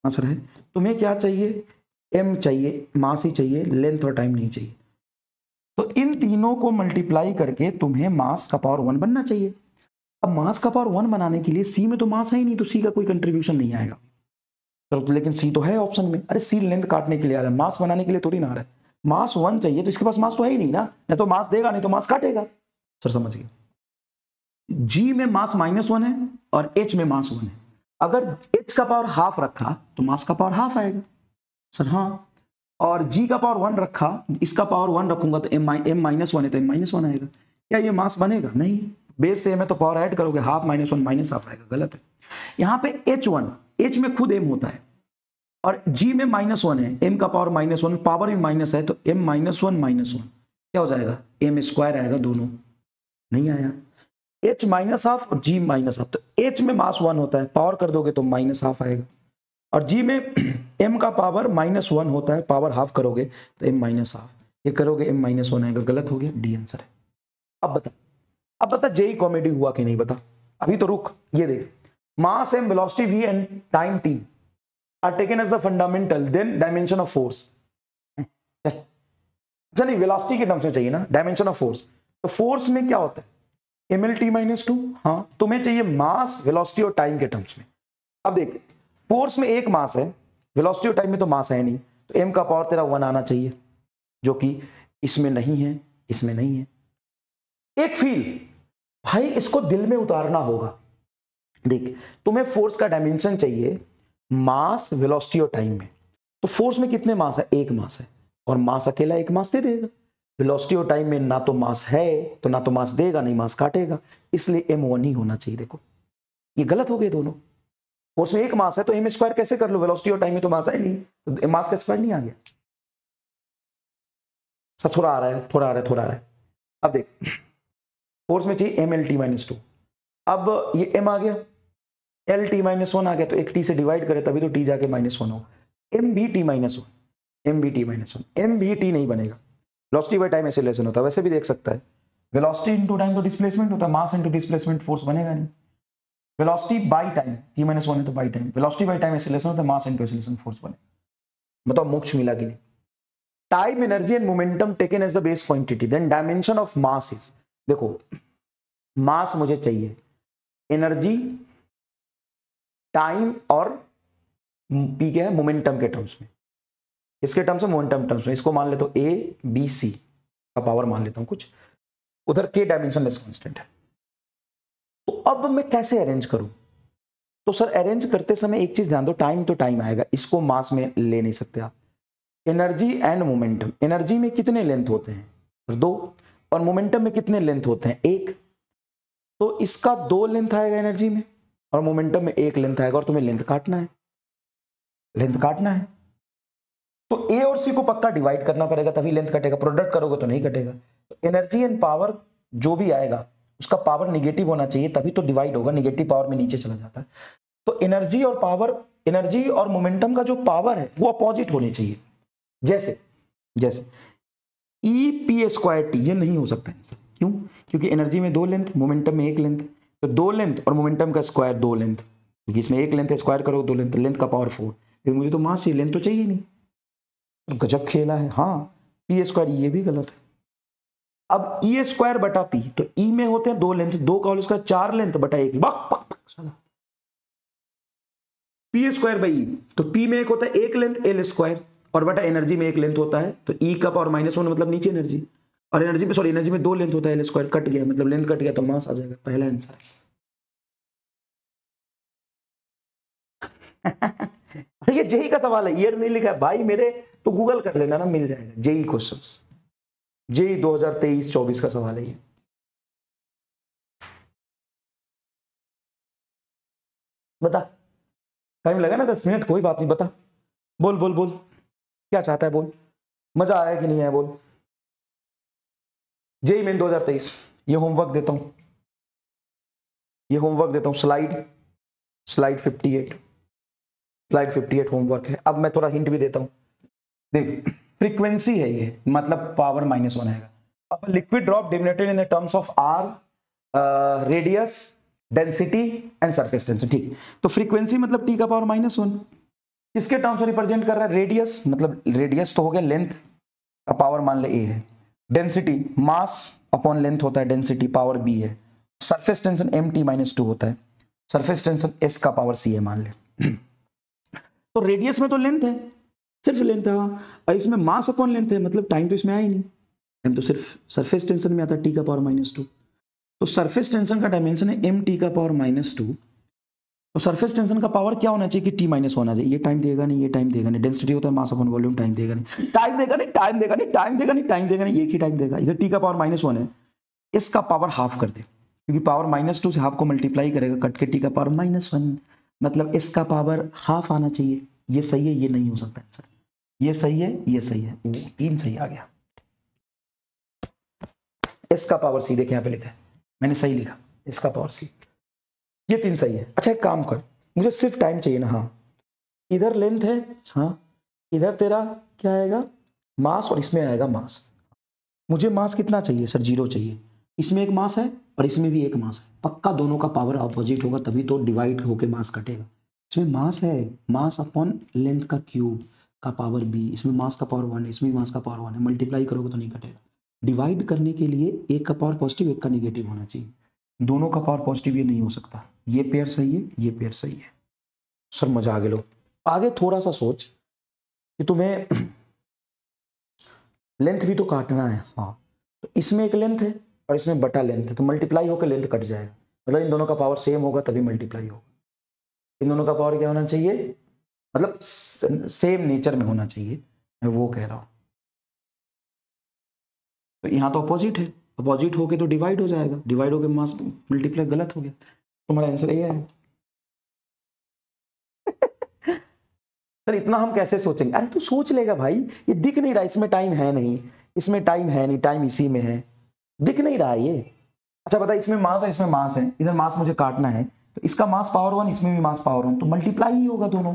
आंसर है। तुम्हें क्या चाहिए? M चाहिए, मास ही चाहिए, लेंथ और टाइम नहीं चाहिए। तो इन तीनों को मल्टीप्लाई करके तुम्हें मास का पावर 1 बनना चाहिए। अब मास का पावर 1 बनाने के लिए सी में तो मास है ही नहीं, तो सी का कोई कंट्रीब्यूशन नहीं आएगा। तो लेकिन सी तो है ऑप्शन में। अरे सी लेंथ काटने के लिए आ रहा है, मास बनाने के लिए थोड़ी ना आ रहा है। मास 1 चाहिए तो इसके पास मास तो है ही नहीं ना, नहीं तो मास देगा, नहीं तो मास काटेगा। सर समझ गए? जी में मास -1 है और एच में मास 1 है। अगर एच का पावर हाफ रखा तो मास का पावर हाफ आएगा। सर हाँ, और जी का पावर 1 रखा, इसका पावर 1 रखूंगा तो m -1 है तो m-1 आएगा। क्या ये मास बनेगा? नहीं, बेस सेम है तो पावर ऐड करोगे, हाफ -1 माइनस हाफ आएगा, गलत है। यहाँ पे H1, H में खुद m होता है और G में -1 है, m का पावर -1, पावर में माइनस है तो m-1 क्या हो जाएगा? m² आएगा, दोनों नहीं आया। H -हाफ और G -हाफ, तो H में मास 1 होता है, पावर कर दोगे तो -हाफ आएगा। और G में m का पावर -1 होता है, पावर हाफ करोगे तो m-हाफ, ये करोगे m-1 आएगा, गलत हो गया, डी आंसर है। अब बता जेई कॉमेडी हुआ कि नहीं, बता। अभी तो रुक, ये देख, मास m, velocity v and time t are taken as the fundamental then dimension of force। अच्छा नहीं, वेलोसिटी के टर्म्स में चाहिए ना, डायमेंशन ऑफ फोर्स। तो फोर्स में क्या होता है? mL/t-2। हाँ, तुम्हें चाहिए मास, वेलोसिटी और टाइम के टर्म्स में। अब देख, फोर्स में एक मास है, वेलोसिटी और टाइम में तो मास है नहीं, तो m का पावर तेरा 1 आना चाहिए, जो कि इसमें नहीं है, इसमें नहीं है। एक फील भाई, इसको दिल में उतारना होगा। देख, तुम्हें फोर्स का डायमेंशन चाहिए मास, वेलोसिटी और टाइम में। तो फोर्स में कितने मास है? एक मास है, और मास अकेला एक मास दे देगा। वेलोसिटी और टाइम में ना तो मास है तो ना तो मास देगा, नहीं मास काटेगा, इसलिए m1 ही होना चाहिए। देखो ये गलत हो गए दोनों। फोर्स में एक मास है तो m² कैसे कर लो, वेलोसिटी और टाइम में तो मास है नहीं, तो मास का स्क्वायर नहीं आ गया। सब थोड़ा आ रहा है, थोड़ा आ रहा है, थोड़ा आ रहा है। अब देख, फोर्स में चाहिए mL/t-2, अब ये m आ गया, L/t-1 आ गया, तो एक t से डिवाइड करे तभी तो t जाके -1 होगा। m भी t नहीं बनेगा, वेलोसिटी बाय टाइम एक्सेलरेशन होता है, वैसे भी देख सकता है, वेलोसिटी इनटू टाइम तो डिस्प्लेसमेंट होता है, मास इनटू डिस्प्लेसमेंट फोर्स बनेगा नहीं। वेलोसिटी बाय टाइम, t-1 है तो by time, velocity by time acceleration होता है, मास इनटू एक्सेलरेशन फोर्स बनेगा। बताओ मोक्ष मिला कि नहीं? Time, energy and momentum taken as the base quantity, then dimension of mass is, देखो मास मुझे चाहिए, एनर्जी, टाइम और पी क्या है? मोमेंटम के टर्म्स में, इसके टर्म्स में, मोमेंटम टर्म्स में। इसको मान लेता हूं ए बी सी का पावर मान लेता हूं कुछ, उधर के डायमेंशनलेस कांस्टेंट है। तो अब मैं कैसे अरेंज करूं? तो सर अरेंज करते समय एक चीज ध्यान दो, टाइम तो टाइम आएगा, इसको मास में ले नहीं सकते आप। एनर्जी एंड मोमेंटम, एनर्जी में कितने लेंथ होते हैं? 2, और मोमेंटम में कितने लेंथ होते हैं? 1। तो इसका 2 लेंथ आएगा एनर्जी में, और मोमेंटम में 1 लेंथ आएगा, और तुम्हें लेंथ काटना है, लेंथ काटना है। तो ए और सी को पक्का डिवाइड करना पड़ेगा तभी लेंथ कटेगा, प्रोडक्ट करोगे तो नहीं कटेगा। तो एनर्जी एंड पावर जो भी आएगा उसका पावर निगेटिव होना चाहिए तभी तो डिवाइड होगा, निगेटिव पावर में नीचे चला जाता है। तो एनर्जी और पावर, एनर्जी और मोमेंटम का जो पावर है वो अपोजिट होनी चाहिए। जैसे E/p²t, ये नहीं हो सकता है। क्यों? क्योंकि एनर्जी में 2 लेंथ, मोमेंटम में 1 लेंथ, तो 2 लेंथ और मोमेंटम का स्क्वायर 2 लेंथ, क्योंकि इसमें 1 लेंथ है, स्क्वायर करो 2 लेंथ, लेंथ का पावर 4। लेकिन मुझे तो मास ही, लेंथ तो चाहिए नहीं, तो गजब खेला है। हाँ, p², ये भी गलत है। अब E² बटा p, तो E में होते हैं 2 लेंथ, 2 का होल स्क्वायर 4 लेंथ बटा 1, p²/E, तो p में एक होता है 1 लेंथ L², और बटा एनर्जी में 1 लेंथ होता है, तो E का पावर -1 मतलब नीचे एनर्जी, और एनर्जी में, सॉरी, एनर्जी में 2 लेंथ होता है, L² कट गया, मतलब लेंथ कट गया तो मास आ जाएगा। पहला आंसर है। ये जेई का सवाल है, ईयर नहीं लिखा है भाई, मेरे तो गूगल कर लेना ना, मिल जाएगा। जेई क्वेश्चंस, जेई 2023-24 का सवाल है ये। बता, टाइम लगा ना 10 मिनट, कोई बात नहीं, बता, बोल बोल बोल, क्या चाहता है बोल, मजा आया कि नहीं आया बोल। जेई मेन 2023, ये होमवर्क देता हूं, ये होमवर्क देता हूं, स्लाइड 58 होमवर्क है। अब मैं थोड़ा हिंट भी देता हूं, देख फ्रीक्वेंसी है ये, मतलब पावर -1 आएगा। अब liquid drop dominated in the terms of R, radius, density and surface tension, ठीक। तो फ्रीक्वेंसी मतलब टी का पावर -1, किसके टर्म्स में रिप्रेजेंट कर रहा है? रेडियस, मतलब रेडियस तो हो गया, लेंथ का पावर मान ले ए है, डेंसिटी मास अपॉन लेंथ होता है, डेंसिटी पावर बी है, सरफेस टेंशन mt-2 होता है, सरफेस टेंशन s का पावर c है मान ले। तो रेडियस में तो लेंथ है, सिर्फ लेंथ है, और इसमें मास अपॉन लेंथ है, मतलब टाइम तो इसमें आया ही नहीं, टाइम तो सिर्फ सरफेस टेंशन में आता है, t का पावर -2। तो सरफेस टेंशन का डायमेंशन है mt का पावर -2, तो सरफेस टेंशन का पावर क्या होना चाहिए कि t- होना चाहिए। ये टाइम देगा नहीं, ये टाइम देगा नहीं, डेंसिटी होता है मास अपॉन वॉल्यूम, टाइम देगा नहीं, टाइम देगा नहीं, टाइम देगा नहीं, टाइम देगा नहीं, टाइम देगा नहीं, एक ही टाइम देगा। इधर t का पावर -1 है, इसका पावर हाफ कर दे, क्योंकि पावर -2 से हाफ को मल्टीप्लाई करेगा, कट के t का पावर -1, मतलब इसका पावर हाफ आना चाहिए। ये सही है, ये नहीं हो सकता आंसर, ये सही है, ये सही है, वो 3 सही आ गया। इसका पावर c, देखे यहाँ पे लिखा है, मैंने सही लिखा, इसका पावर c, ये 3 सही है। अच्छा एक काम कर, मुझे सिर्फ टाइम चाहिए ना, हाँ इधर लेंथ है, हाँ इधर तेरा क्या आएगा मास, और इसमें आएगा मास। मुझे मास कितना चाहिए सर? 0 चाहिए। इसमें एक मास है और इसमें भी एक मास है, पक्का दोनों का पावर अपोजिट होगा, तभी तो डिवाइड होके मास कटेगा। इसमें मास है, मास अपॉन लेंथ का क्यूब का पावर b, इसमें मास का पावर 1 है, इसमें मास का पावर 1 है, मल्टीप्लाई करोगे तो नहीं कटेगा। डिवाइड करने के लिए एक का पावर पॉजिटिव, एक का निगेटिव होना चाहिए, दोनों का पावर पॉजिटिव ये नहीं हो सकता। ये पेयर सही है, ये पेयर सही है। सर मजा आगे लो, आगे थोड़ा सा सोच कि तुम्हें लेंथ भी तो काटना है, हाँ तो इसमें एक लेंथ है और इसमें बटा लेंथ है, तो मल्टीप्लाई होकर लेंथ कट जाएगा, मतलब इन दोनों का पावर सेम होगा तभी मल्टीप्लाई होगा। इन दोनों का पावर क्या होना चाहिए, मतलब सेम नेचर में होना चाहिए, मैं वो कह रहा हूं। तो यहाँ तो अपोजिट है, अपोजिट होके तो डिवाइड हो जाएगा, डिवाइड होके मास मल्टीप्लाई, गलत हो गया, तुम्हारा आंसर ये है। सर इतना हम कैसे सोचेंगे? अरे तू सोच लेगा भाई, ये दिख नहीं रहा, इसमें टाइम है नहीं, इसमें टाइम है नहीं, टाइम इसी में है, दिख नहीं रहा ये। अच्छा बता, इसमें मास है, इसमें मास है, इधर मास मुझे काटना है, तो इसका मास पावर 1, इसमें भी मास पावर 1, तो मल्टीप्लाई ही होगा, दोनों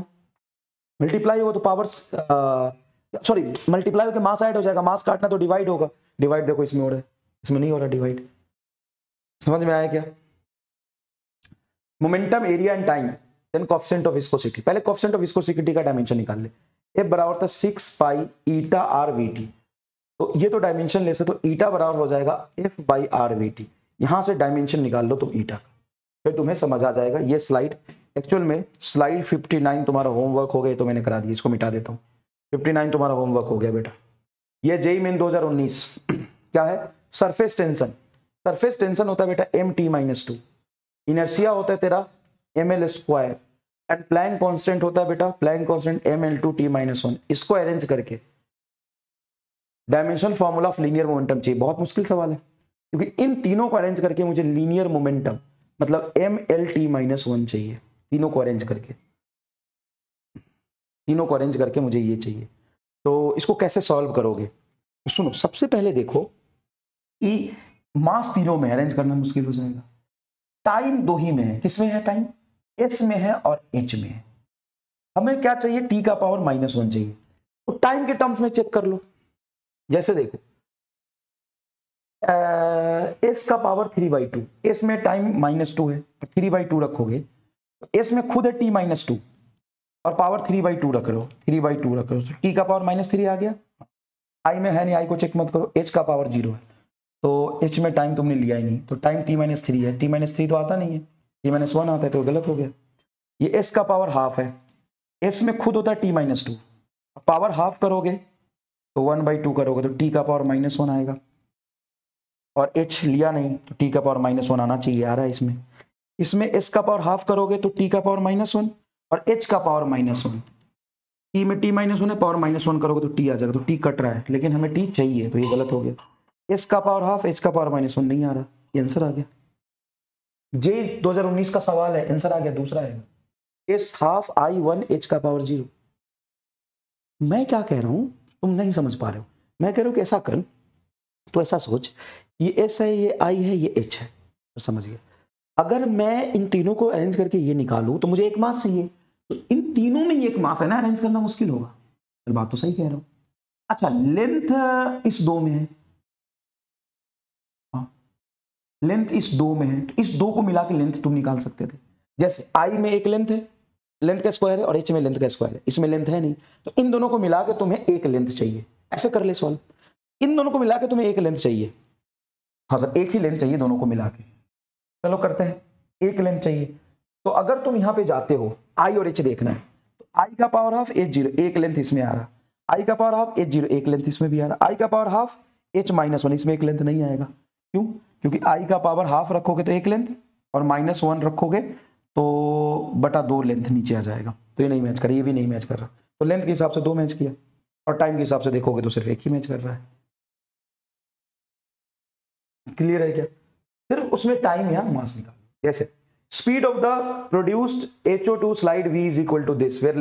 मल्टीप्लाई होगा तो पावर, सॉरी मल्टीप्लाई होकर मास ऐड हो जाएगा, मास काटना तो डिवाइड होगा, डिवाइड देखो इसमें हो रहा है, इसमें नहीं हो रहा डिवाइड। समझ में आया क्या? Momentum, area and time, then coefficient of viscosity. पहले कोएफिशिएंट ऑफ विस्कोसिटी का डायमेंशन निकाल ले। F बराबर था 6 पाई ईटा आर वीटी, तो ये तो डायमेंशन ले सकते, तो ईटा बराबर हो जाएगा F बाई आर वीटी। यहां से डायमेंशन निकाल लो तुम ईटा का, फिर तुम्हें समझ आ जाएगा। ये स्लाइड एक्चुअल में स्लाइड 59 तुम्हारा होमवर्क हो गया, तो मैंने करा दिया, इसको मिटा देता हूँ। 59 तुम्हारा होमवर्क हो गया बेटा। ये जेईई मेन 2019 क्या है? Surface tension. सरफेस टेंशन होता है बेटा mt-2, इनर्शिया होता है तेरा ml square, and Planck constant होता है बेटा, प्लैंक कांस्टेंट ml2t-1। इसको अरेंज करके dimension formula of linear momentum चाहिए। बहुत मुश्किल सवाल है, क्योंकि इन तीनों को अरेंज करके मुझे लीनियर मोमेंटम मतलब mlt-1 चाहिए। तीनों को अरेंज करके, तीनों को अरेंज करके मुझे ये चाहिए। तो इसको कैसे सॉल्व करोगे? सुनो, सबसे पहले देखो कि मास तीनों में अरेंज करना मुश्किल हो जाएगा, टाइम दो ही में है। किसमें है टाइम? s में है और h में है। हमें क्या चाहिए? t का पावर -1 चाहिए। तो टाइम के टर्म्स में चेक कर लो। जैसे देखो s का पावर 3/2, s में टाइम -2 है, 3/2 रखोगे, s में खुद है t-2 और पावर 3/2 रख रहे हो, 3/2 रख रहे हो, तो t का पावर -3 आ गया। i में है नहीं, i को चेक मत करो, h का पावर 0 है, तो h में टाइम तुमने लिया ही नहीं, तो टाइम t-3 है, t-3 तो आता नहीं है, t-1 आता है, तो गलत हो गया। ये s का पावर हाफ है, s में खुद होता है t-2, पावर हाफ करोगे तो 1/2 करोगे तो t का पावर -1 आएगा, और h लिया नहीं तो t का पावर -1 आना चाहिए, आ रहा है इसमें। इसमें s का पावर हाफ करोगे तो t का पावर -1 और h का पावर -1, टी में टी माइनस वन है, पावर माइनस वन करोगे तो टी आ जाएगा, तो टी कट रहा है, लेकिन हमें टी चाहिए, तो ये गलत हो गया। एस का पावर हाफ, एच का पावर माइनस वन नहीं आ रहा, ये आंसर आ गया। जे 2019 का सवाल है, आंसर आ गया, दूसरा है S half I one H का पावर 0। मैं क्या कह रहा हूं, तुम नहीं समझ पा रहे हो। मैं कह रहा हूं कि ऐसा कर, तो ऐसा सोच, ये एस है, ये आई है, ये एच है, तो समझ गया। अगर मैं इन तीनों को अरेंज करके ये निकालूं तो मुझे एक मास चाहिए, तो इन तीनों में ये एक मास है ना, अरेंज करना मुश्किल होगा। तो बात तो सही कह रहा हूं। अच्छा, लेंथ इस दो में है, लेंथ इस दो में है, तो इस दो को मिला के लेंथ तुम निकाल सकते थे। जैसे आई में एक लेंथ है, लेंथ का स्क्वायर है, और एच में लेंथ का स्क्वायर है, इसमें लेंथ है नहीं, तो इन दोनों को मिला के तुम्हें एक लेंथ चाहिए। ऐसे कर ले सॉल्व, इन दोनों को मिला के तुम्हें एक लेंथ चाहिए। हाँ सर, एक ही लेंथ चाहिए दोनों को मिला के। चलो करते हैं, एक लेंथ चाहिए। तो अगर तुम यहां पे जाते हो, आई और एच देखना है, तो आई का पावर हाफ एच 0, एक लेंथ इसमें आ रहा, आई का पावर हाफ एच 0, एक लेंथ इसमें भी आ रहा, आई का power half H minus one, इसमें एक लेंथ नहीं आएगा। क्यों? क्योंकि आई का पावर हाफ रखोगे तो एक लेंथ, और माइनस वन रखोगे तो बटा 2 लेंथ नीचे आ जाएगा, तो ये नहीं मैच कर, ये भी नहीं मैच कर रहा। तो लेंथ के हिसाब से 2 मैच किया, और टाइम के हिसाब से देखोगे तो सिर्फ एक ही मैच कर रहा है। क्लियर है क्या? सिर्फ उसमें टाइम या मास निकालो। जैसे speed of the produced HO2 slide V is equal to this where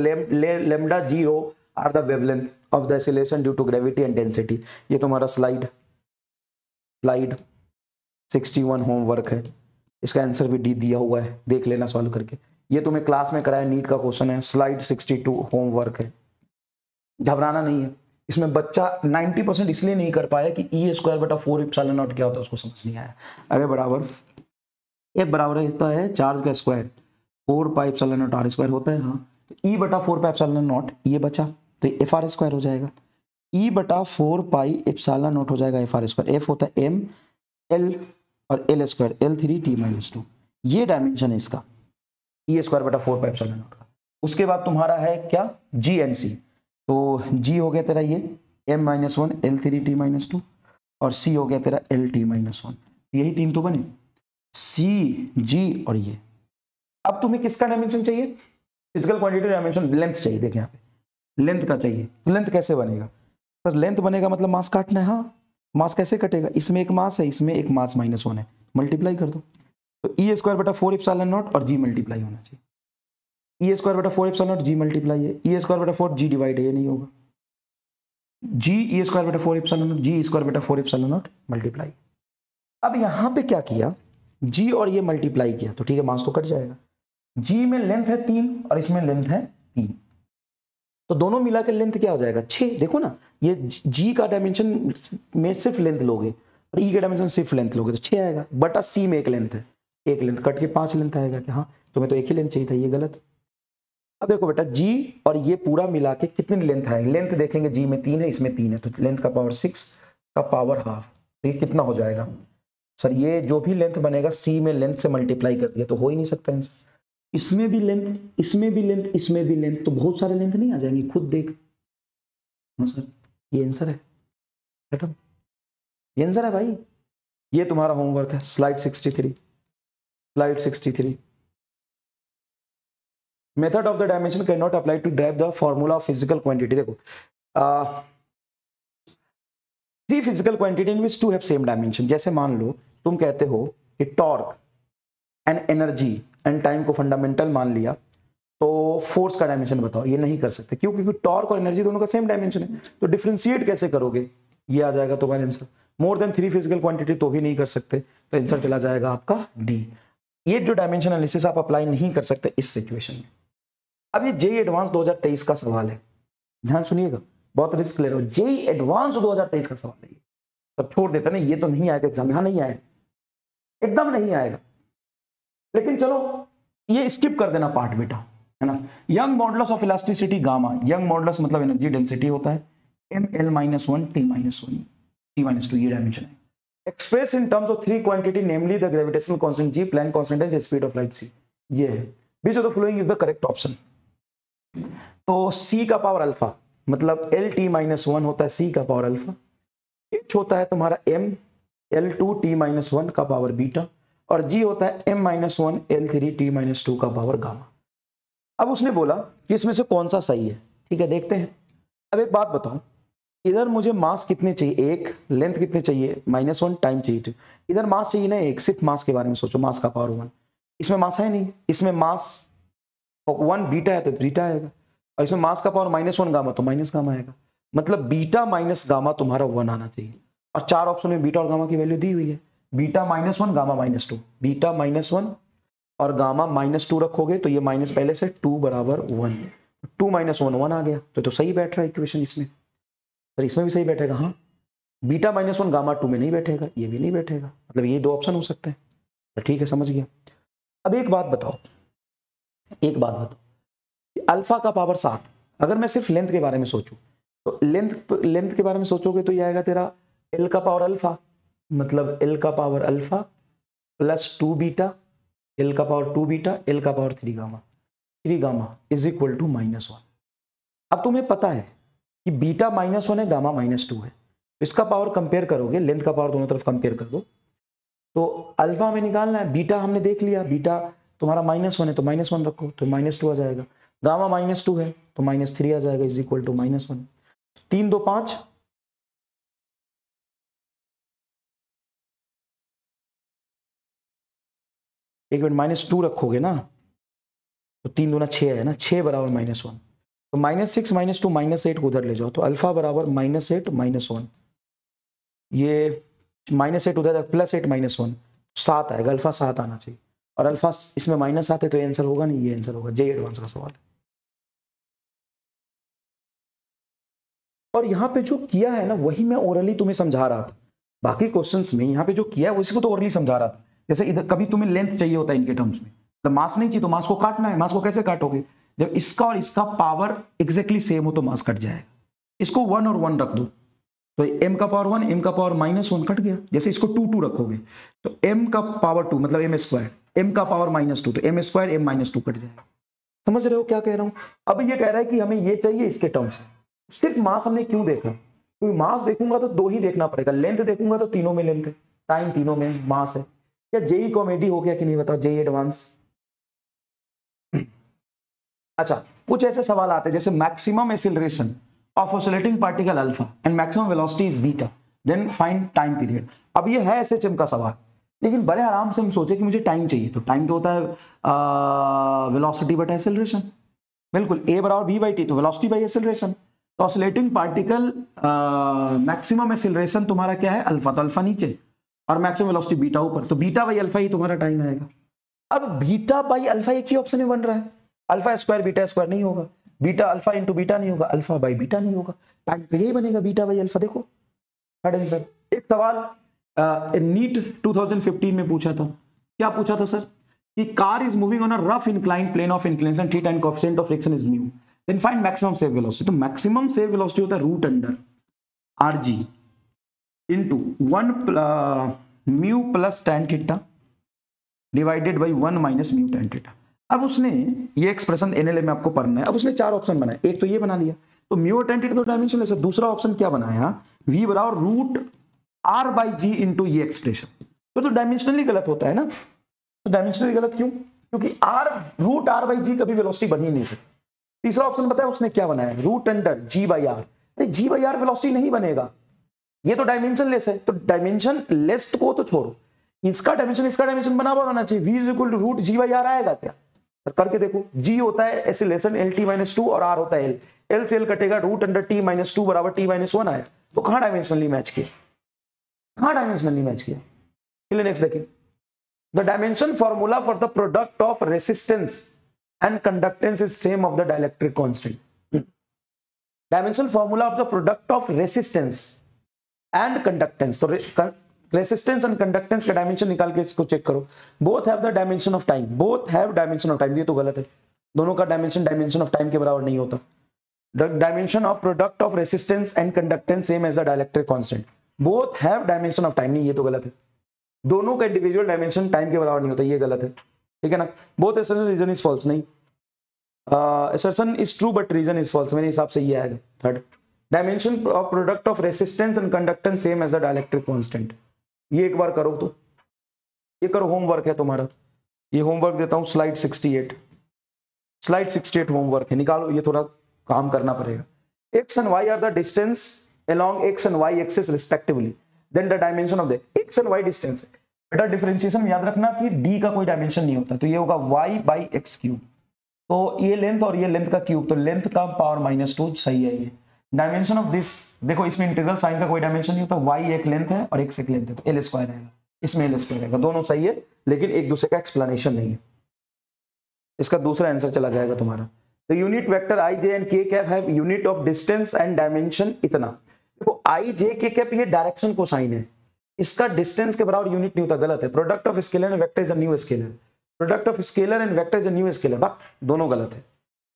lambda 0 are the wavelength of the oscillation due to gravity and density। ये तुम्हारा स्लाइड 61 होमवर्क है, इसका आंसर भी डी दिया हुआ है, देख लेना सॉल्व करके। ये तुम्हें क्लास में कराया, नीट का क्वेश्चन है, स्लाइड 62 होमवर्क है, घबराना नहीं है। इसमें बच्चा 90% इसलिए नहीं कर पाया कि E स्क्वायर बटा 4 एप्सिलॉन नॉट क्या होता है उसको समझ नहीं आया। अरे बराबर F बराबर होता है चार्ज का square 4 pi epsilon not r square होता है। हाँ, तो E बटा 4 पाई एप्सिलॉन नॉट ये बचा, तो FR स्क्वायर हो जाएगा। E बटा 4 पाई एप्सिलॉन नॉट हो जाएगा FR स्क्वायर। F होता है M L और L स्क्वायर L3T-2, ये डायमेंशन है इसका, E स्क्वायर बटा 4 पाई एप्सिलॉन नॉट का। उसके बाद तुम्हारा है क्या, G एंड C। तो G हो गया तेरा ये M-1 L3T-2, और C हो गया तेरा LT-1। यही तीन तो बने, C, G और ये। अब तुम्हें किसका डायमेंशन चाहिए? फिजिकल क्वांटिटी डायमेंशन, लेंथ चाहिए। देखें यहाँ पे लेंथ का चाहिए, तो लेंथ कैसे बनेगा सर? लेंथ बनेगा मतलब मास काटना है। हाँ, मास कैसे कटेगा? इसमें एक मास है, इसमें एक मास -1 है, मल्टीप्लाई कर दो। तो E स्क्वायर बटा 4 एप्सिलॉन नॉट और G मल्टीप्लाई होना चाहिए। E स्क्वायर बटा 4 एप्सिलॉन नॉट G मल्टीप्लाई है, E स्क्वायर बटा 4 G डिवाइड है, ये नहीं होगा। G E स्क्वायर बटा 4 एप्सिलॉन नॉट G स्क्वायर बटा 4 एप्सिलॉन नॉट मल्टीप्लाई। अब यहाँ पे क्या किया, G और ये मल्टीप्लाई किया, तो ठीक है, मास तो कट जाएगा। G में लेंथ है 3 और इसमें लेंथ है 3, तो दोनों मिला के लेंथ क्या हो जाएगा 6। देखो ना, ये G का डायमेंशन में सिर्फ लेंथ लोगे और E का डायमेंशन सिर्फ लेंथ लोगे तो 6 आएगा, बटा C में एक लेंथ है, एक लेंथ कट के 5 लेंथ आएगा। क्या? हाँ, तुम्हें तो एक ही लेंथ चाहिए था, ये गलत। अब देखो बेटा, G और ये पूरा मिला के कितनी लेंथ आएगी? लेंथ देखेंगे, G में 3 है, इसमें 3 है, तो लेंथ का पावर 6 का पावर हाफ, तो ये कितना हो जाएगा सर? ये जो भी लेंथ बनेगा C में लेंथ से मल्टीप्लाई कर दिया तो हो ही नहीं सकता आंसर। इसमें भी लेंथ, इसमें भी लेंथ, इसमें भी लेंथ, तो बहुत सारे लेंथ नहीं आ जाएंगे, खुद देख। हाँ सर, ये आंसर है, खत्म, ये आंसर है भाई। ये तुम्हारा होमवर्क है, slide 63। Slide 63, method of the dimension can not apply to drive the formula of physical quantity. देखो, 3 physical quantity in which 2 have same dimension. जैसे मान लो तुम कहते हो कि torque and energy and time को फंडामेंटल मान लिया, तो फोर्स का डायमेंशन बताओ। ये नहीं कर सकते, क्यों? क्योंकि टॉर्क और एनर्जी दोनों का सेम डायमेंशन है, तो डिफरेंशिएट कैसे करोगे? ये आ जाएगा तुम्हारा answer. More than 3 physical quantity तो भी नहीं कर सकते, तो आंसर चला जाएगा आपका डी। ये जो डायमेंशन एनालिसिस आप अप्लाई नहीं कर सकते इस सिचुएशन में। अब ये जेईई एडवांस 2023 का सवाल है, ध्यान सुनिएगा, बहुत रिस्क ले रहे हो। जेईई एडवांस 2023 का सवाल है, तब छोड़ देते ना, ये तो नहीं आएगा एग्जाम, यहां नहीं आएगा, एकदम नहीं आएगा। लेकिन चलो ये स्किप कर देना पार्ट बेटा, है ना। Young modulus of elasticity gamma, Young modulus मतलब एनर्जी डेंसिटी होता है ml-1 t-1 t-2, ये डायमेंशन है। Express in terms of 3 quantity namely the gravitational constant g, Planck constant and speed of light c। ये है, which of the following is the correct option. तो c का power alpha मतलब lt-1 होता है c का power alpha, h होता है तुम्हारा m l2t-1 का पावर बीटा, और g होता है m-1 l3t-2 का पावर गामा। अब उसने बोला कि इसमें से कौन सा सही है, ठीक है, देखते हैं। अब एक बात बताओ, इधर मुझे मास कितने चाहिए, एक, लेंथ कितने चाहिए -1, टाइम चाहिए 2। इधर मास चाहिए ना एक, सिर्फ मास के बारे में सोचो, मास का पावर 1। इसमें मास है नहीं, इसमें मास 1 बीटा है तो बीटा आएगा, और इसमें मास का पावर -1 गामा तो माइनस गामा आएगा। मतलब बीटा माइनस गामा तुम्हारा 1 आना चाहिए। और 4 ऑप्शन में बीटा और गामा की वैल्यू दी हुई है, बीटा -1 गामा -2, बीटा -1 और गामा -2 रखोगे तो ये माइनस पहले से 2 बराबर 1, 2 - 1 1 आ गया, तो सही बैठ रहा है इक्वेशन इसमें। सर इसमें भी सही बैठेगा, हाँ। बीटा -1 गामा 2 में नहीं बैठेगा, ये भी नहीं बैठेगा, मतलब ये 2 ऑप्शन हो सकते हैं। तो ठीक है, समझ गया। अब एक बात बताओ, अल्फा का पावर 7, अगर मैं सिर्फ लेंथ के बारे में सोचूं तो लेंथ के बारे में सोचोगे तो ये आएगा तेरा एल का पावर अल्फा, मतलब एल का power alpha plus 2 beta, L का पावर 2 बीटा, एल का power 3 gamma is equal to -1। अब तुम्हें पता है कि बीटा -1 है, गामा -2 है, तो इसका पावर कंपेयर करोगे, लेंथ का पावर दोनों तरफ कंपेयर कर दो, तो अल्फा में निकालना है, बीटा हमने देख लिया, बीटा तुम्हारा -1 है तो -1 रखो तो -2 आ जाएगा, गामा -2 है तो -3 आ जाएगा, इज इक्वल टू -1। 3 2 5, एक मिनट, -2 रखोगे ना तो 3 दूना 6 है ना, 6 बराबर -1, तो -6 -2 -8 को उधर ले जाओ, तो अल्फा बराबर -8 -1, ये -8 उधर +8 -1, 7 आएगा, अल्फा 7 आना चाहिए, और अल्फा इसमें -7 है तो ये आंसर होगा नहीं, ये आंसर होगा। जे एडवांस का सवाल है। और यहाँ पे जो किया है ना वही मैं ओरली तुम्हें समझा रहा था, बाकी क्वेश्चंस में यहाँ पे जो किया है उसी को तो ओरली समझा रहा था। जैसे इधर कभी तुम्हें लेंथ चाहिए होता है इनके टर्म्स में, तो मास नहीं चाहिए तो मास को काटना है, मास को कैसे काटोगे, जब इसका और इसका पावर एग्जैक्टली सेम हो तो मास कट जाएगा। इसको 1 और 1 रख दो तो m का पावर 1, m का पावर -1 कट गया। जैसे इसको 2 2 रखोगे तो m का पावर 2 मतलब m², m का पावर -2 तो m² m -2 कट जाएगा। समझ रहे हो क्या कह रहा हूं? अब ये कह रहा है कि हमें ये चाहिए इसके टर्म्स में। सिर्फ मास हमने क्यों देखा, क्योंकि मास देखूंगा तो 2 ही देखना पड़ेगा, लेंथ देखूंगा तो तीनों में लेंथ है, टाइम तीनों में मास है। क्या जेई कॉमेडी हो गया कि नहीं बताओ, जेई एडवांस। अच्छा, कुछ ऐसे सवाल आते हैं जैसे maximum acceleration of oscillating particle alpha and maximum velocity is beta, then find time period. अब ये है एसएचएम का सवाल, लेकिन बड़े आराम से हम सोचे कि मुझे टाइम चाहिए, तो टाइम तो होता है वेलोसिटी बटा एक्सीलरेशन, बिल्कुल a बराबर v/t, तो वेलोसिटी बाई एक्सीलरेशन। तो ऑसिलेटिंग पार्टिकल मैक्सिमम एक्सीलरेशन तुम्हारा क्या है, अल्फा, तो अल्फा नीचे और मैक्सिमम वेलोसिटी बीटा ऊपर, तो बीटा बाई अल्फा ही तुम्हारा टाइम आएगा। अब बीटा बाई अल्फा एक ही ऑप्शन में बन रहा है, अल्फा स्क्वायर बीटा स्क्वायर नहीं होगा, बीटा अल्फा इंटू बीटा नहीं होगा, अल्फा बाई बीटा नहीं होगा, टाइम तो यही बनेगा बीटा बाई अल्फा। देखो थर्ड आंसर। एक सवाल नीट 2015 में पूछा था, क्या पूछा था सर, कि car is moving on a rough incline plane of inclination theta and coefficient of friction is mu, then find maximum safe velocity. तो मैक्सिमम सेव वेलोसिटी होता है root under rg into 1 mu plus tan theta divided by 1 minus mu tan theta. अब उसने ये expression एनएलए में आपको पढ़ना है। अब उसने 4 ऑप्शन बनाए, एक तो ये बना लिया, तो म्यू और tan थीटा तो डायमेंशनलेस है। दूसरा ऑप्शन क्या बनाया, v बराबर रूट r बाई जी इंटू ये एक्सप्रेशन, तो डायमेंशनली गलत होता है ना। तो डायमेंशनली गलत क्यों, क्योंकि r रूट r बाई जी कभी वेलोसिटी बन ही नहीं सकती। तीसरा ऑप्शन बताया उसने क्या बनाया, root under g by r, अरे g बाई r वेलोसिटी नहीं बनेगा, ये तो डायमेंशनलेस है। तो डायमेंशन लेस को तो छोड़ो, इसका डायमेंशन बराबर होना चाहिए, v is equal to root g by r आएगा क्या, करके देखो। g होता है एक्सीलरेशन lt-2 और r होता है l से l कटेगा, रूट अंडर t-2 बराबर t-1 आया, तो कहां डायमेंशनली मैच किया, कहां डायमेंशनली मैच किया। चलिए नेक्स्ट देखिए, the dimension formula for the product of resistance and conductance is same of the dielectric constant. Dimension formula of the product of resistance and conductance, तो resistance and conductance का dimension निकाल के इसको check करो। Both have the dimension of time, both have dimension of time, ये तो गलत है, दोनों का डायमेंशन ऑफ टाइम के बराबर नहीं होता। The dimension of product of resistance and conductance same as the dielectric constant, both have dimension of time, नहीं ये तो गलत है, दोनों का इंडिविजुअल डायमेंशन टाइम के बराबर नहीं होता, ये गलत है, ठीक है ना। Both assertion reason is false, नहीं assertion is true but reason is false, मेरे हिसाब से ये आएगा third. Dimension of product of resistance and conductance same as the dielectric constant, ये एक बार करो, तो ये करो, होमवर्क है तुम्हारा, ये होमवर्क देता हूं, स्लाइड 68 होमवर्क है, निकालो, ये थोड़ा काम करना पड़ेगा। x and y are the distance along x and y axis respectively, then the dimension of the x and y distance। बेटा डिफरेंशिएशन में याद रखना कि d का कोई डायमेंशन नहीं होता, तो ये होगा y बाई एक्स क्यूब, तो ये लेंथ और ये लेंथ का क्यूब, तो लेंथ का पावर -2 सही है ये। डायमेंशन ऑफ दिस, देखो इसमें इंटीग्रल साइन का कोई डायमेंशन नहीं होता, y एक लेंथ है और x एक लेंथ है, तो l स्क्वायर आएगा, इसमें l स्क्वायर आएगा, दोनों सही है, लेकिन एक दूसरे का एक्सप्लेनेशन नहीं है। इसका दूसरा आंसर चला जाएगा तुम्हारा। The unit vector I, J and K cap have unit of distance and dimension इतना। देखो I, J, K cap ये डायरेक्शन को साइन है, इसका डिस्टेंस के बराबर यूनिट नहीं होता, गलत है। Product of scalar and vector is a new scalar, product of scalar and vector is a new scalar, दोनों गलत है,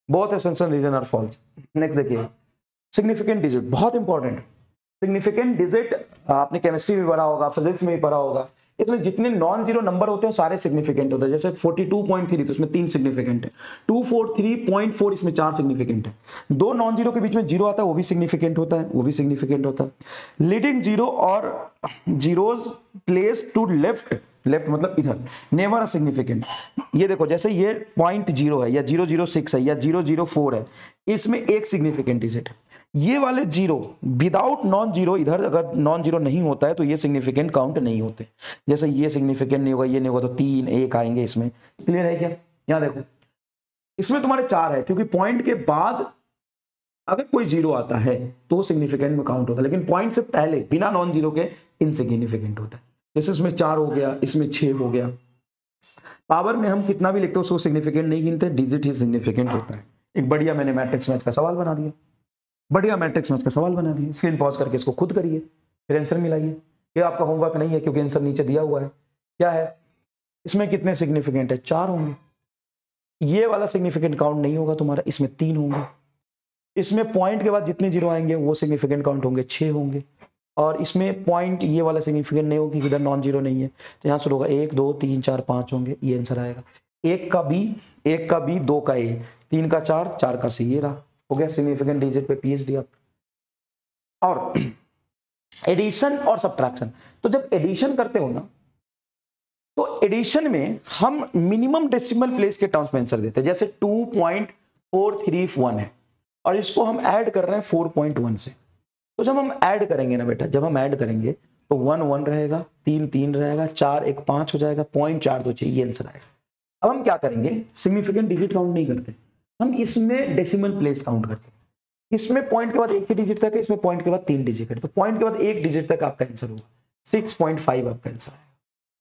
both essential reason are false. Next देखिए सिग्निफिकेंट डिजिट, बहुत इंपॉर्टेंट। सिग्निफिकेंट डिजिट आपने केमिस्ट्री में पढ़ा होगा, फिजिक्स में भी पढ़ा होगा, इसमें जितने नॉन जीरो नंबर होते हैं सारे सिग्निफिकेंट होते हैं। जैसे 42.3 तो इसमें 3 सिग्निफिकेंट है, 243.4 इसमें 4 सिग्निफिकेंट है, 2 नॉन जीरो के बीच में जीरो आता है वो भी सिग्निफिकेंट होता है, वो भी सिग्निफिकेंट होता है। लीडिंग जीरो और zeros place to left, left मतलब इधर, नेवर अ सिग्निफिकेंट। ये देखो जैसे ये 0.0 है या 006 है या 004 है, इसमें एक सिग्निफिकेंट डिजिट है। ये वाले जीरो विदाउट नॉन जीरो, इधर अगर नॉन जीरो नहीं होता है तो ये सिग्निफिकेंट काउंट नहीं होते। जैसे ये सिग्निफिकेंट नहीं होगा, ये नहीं होगा, तो 3 1 आएंगे इसमें। क्लियर है क्या? यहां देखो इसमें तुम्हारे 4 है, क्योंकि पॉइंट के बाद अगर कोई जीरो आता है तो सिग्निफिकेंट में काउंट होता है, लेकिन पॉइंट से पहले बिना नॉन जीरो के इनसिग्निफिकेंट होता है। जैसे इसमें 4 हो गया, इसमें 6 हो गया। पावर में हम कितना भी लिखते हैं उसको सिग्निफिकेंट नहीं गिनते, डिजिट ही सिग्निफिकेंट होता है। एक बढ़िया मैंने मैट्रिक्स मैच का सवाल बना दिया, बढ़िया मैट्रिक्स मैच का सवाल बना दिया। स्क्रीन पॉज करके इसको खुद करिए, फिर आंसर मिलाइए। ये आपका होमवर्क नहीं है क्योंकि आंसर नीचे दिया हुआ है। क्या है इसमें, कितने सिग्निफिकेंट है? 4 होंगे। ये वाला सिग्निफिकेंट काउंट नहीं होगा तुम्हारा, इसमें 3 होंगे। इसमें पॉइंट के बाद जितने जीरो आएंगे वो सिग्निफिकेंट काउंट होंगे, 6 होंगे। और इसमें पॉइंट ये वाला सिग्निफिकेंट नहीं होगी, इधर नॉन जीरो नहीं है, तो यहाँ से होगा 1 2 3 4 5 होंगे, ये आंसर आएगा। 1 का बी 2 का ए, 3 का 4 4 का सी, ये रहा, हो गया सिग्निफिकेंट डिजिट पे पीएचडी आप। और एडिशन और सब्ट्रैक्शन, तो जब एडिशन करते हो ना, तो एडिशन में हम मिनिमम डेसिमल प्लेस के टर्म्स में आंसर देते हैं। जैसे 2.431 है और इसको हम ऐड कर रहे हैं 4.1 से, तो जब हम ऐड करेंगे ना बेटा, जब हम ऐड करेंगे तो 1 1 रहेगा, 3 3 रहेगा, 4 1 5 हो जाएगा, 0.4 2 6, ये आंसर आएगा। अब हम क्या करेंगे, सिग्निफिकेंट डिजिट काउंट नहीं करते, हम इसमें डेसिमल प्लेस काउंट करते हैं। इसमें पॉइंट के बाद एक ही डिजिट तक है, इसमें पॉइंट के बाद 3 डिजिट है, तो पॉइंट के बाद एक डिजिट तक आपका आंसर होगा, 6.5 आपका आंसर आएगा।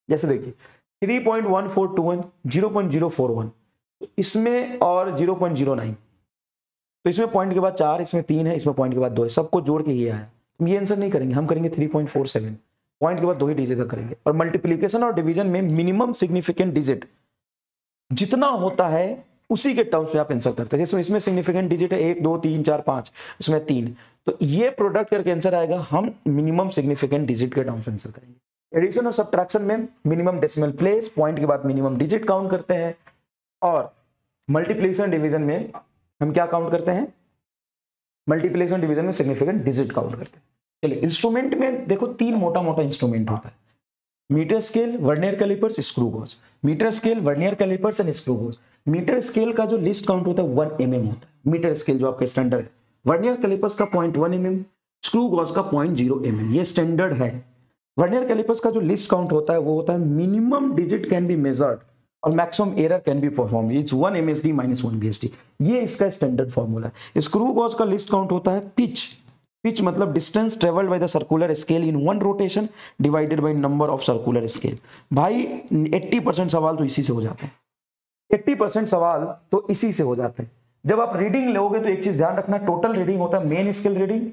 जैसे देखिए 3.1421, 0.041, इसमें और 0.09, तो इसमें पॉइंट के बाद 4, इसमें 3 है, इसमें पॉइंट के बाद 2 है, सबको जोड़ के ये आया। हम ये आंसर नहीं करेंगे, हम करेंगे 3.47, पॉइंट के बाद 2 ही डिजिट तक करेंगे। और मल्टीप्लीकेशन और डिवीजन में मिनिमम सिग्निफिकेंट डिजिट जितना होता है उसी के टर्म्स में आप आंसर करते हैं। जैसे इसमें सिग्निफिकेंट डिजिट है 1 2 3 4 5, इसमें 3, तो ये प्रोडक्ट करके आंसर आएगा, हम मिनिमम सिग्निफिकेंट डिजिट के टर्म्स में आंसर करेंगे। एडिशन और सब्ट्रैक्शन में मिनिमम डेसिमल प्लेस, पॉइंट के बाद मिनिमम डिजिट काउंट करते हैं। और मल्टीप्लिकेशन डिवीजन में हम क्या काउंट करते हैं, मल्टीप्लिकेशन डिवीजन में सिग्निफिकेंट डिजिट काउंट करते हैं। चलिए इंस्ट्रूमेंट में देखो 3 मोटा मोटा इंस्ट्रूमेंट होता है, metre scale, vernier callipers, screw gauge. Metre scale, vernier callipers and screw gauge. Metre scale का जो लिस्ट काउंट होता है 1 mm होता है, मीटर स्केल जो आपका स्टैंडर्ड है। वर्नियर कैलिपर्स का 0.1 mm, स्क्रू गोज का 0.0 mm, ये स्टैंडर्ड है। वर्नियर कैलिपर्स का जो लिस्ट काउंट होता है वो होता है minimum digit can be measured और maximum error can be perform, it's 1 MSD - 1 VSD, ये इसका स्टैंडर्ड फॉर्मूला है। स्क्रू गोज का लिस्ट काउंट होता है पिच, पिच मतलब distance travelled by the circular scale in 1 rotation divided by number of circular scale. भाई 80% सवाल तो इसी से हो जाते हैं, 80% सवाल तो इसी से हो जाते हैं। जब आप रीडिंग लोगे तो एक चीज ध्यान रखना, टोटल रीडिंग होता है मेन स्केल रीडिंग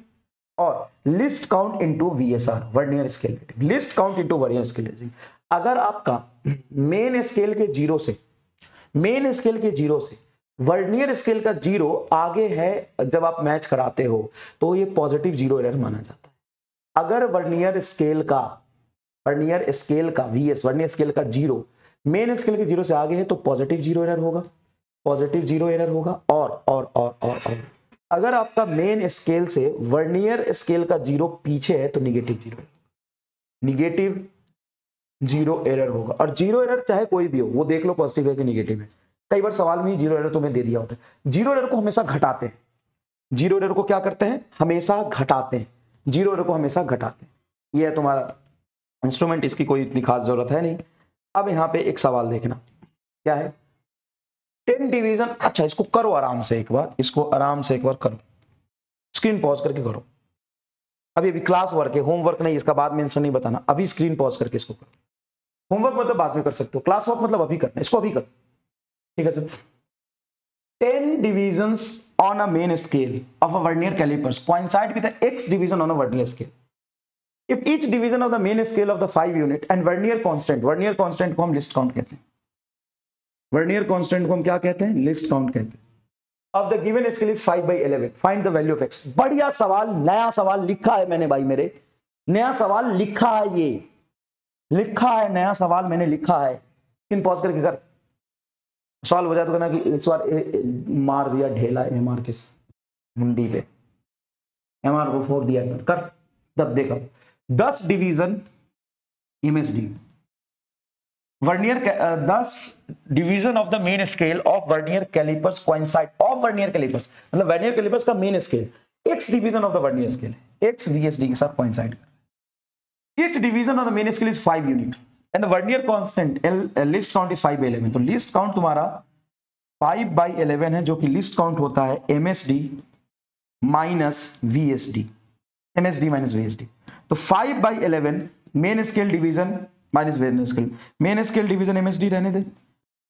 और list count into VSR, vernier scale reading, list count into vernier scale reading. अगर आपका मेन स्केल के जीरो से वर्नियर स्केल का 0 आगे है, जब आप मैच कराते हो तो ये पॉजिटिव 0 एरर माना जाता है। अगर वर्नियर स्केल का VS, वर्नियर स्केल का 0 मेन स्केल के 0 से आगे है तो पॉजिटिव 0 एरर होगा, पॉजिटिव 0 एरर होगा। और अगर आपका मेन स्केल से वर्नियर स्केल का 0 पीछे है तो निगेटिव 0 एरर होगा। और 0 एरर चाहे कोई भी हो, वो देख लो पॉजिटिव है कि निगेटिव है। कई बार सवाल में ही 0 एरर तुम्हें दे दिया होता है। 0 एरर को हमेशा घटाते हैं, जीरो एरर को क्या करते हैं, हमेशा घटाते हैं, जीरो एरर को हमेशा घटाते हैं। ये है तुम्हारा इंस्ट्रूमेंट, इसकी कोई इतनी खास जरूरत है नहीं। अब यहाँ पे एक सवाल देखना, क्या है 10 डिवीजन। अच्छा इसको करो आराम से एक बार, इसको आराम से एक बार करो, स्क्रीन पॉज करके करो। अभी अभी क्लास वर्क है, होमवर्क नहीं, इसका बाद में आंसर नहीं बताना, अभी स्क्रीन पॉज करके इसको करो। होमवर्क मतलब बाद में कर सकते हो, क्लास वर्क मतलब अभी करना, इसको अभी करो, ठीक है sir. 10 divisions on a main scale of a vernier calipers coincide with the x division on a vernier scale. If each division of the main scale of the 5 unit and vernier constant को हम list count कहते हैं, vernier constant को हम क्या कहते हैं, list count कहते हैं, of the given scale is 5/11, find the value of x। बढ़िया सवाल, नया सवाल लिखा है मैंने भाई, मेरे नया सवाल लिखा है, ये लिखा है नया सवाल मैंने लिखा है, इन पॉज करके कर, सवाल हो जाए तो कहना कि इस बार मार दिया ढेला एमआर के मुंडी पे, एमआर को फोड़ दिया कर। तब देखो 10 division MSD vernier 10 division of the main scale of vernier callipers coincide, of vernier callipers मतलब वर्नियर कैलिपर्स का main scale x division of the vernier scale x VSD के साथ कोइंसाइड कर। Each division of the main scale is 5 unit and the vernier constant list count is 5/11। तो list count तुम्हारा 5/11 है, जो कि लिस्ट काउंट होता है MSD minus VSD, MSD minus VSD। तो 5/11 main scale division minus main scale division MSD रहने दे,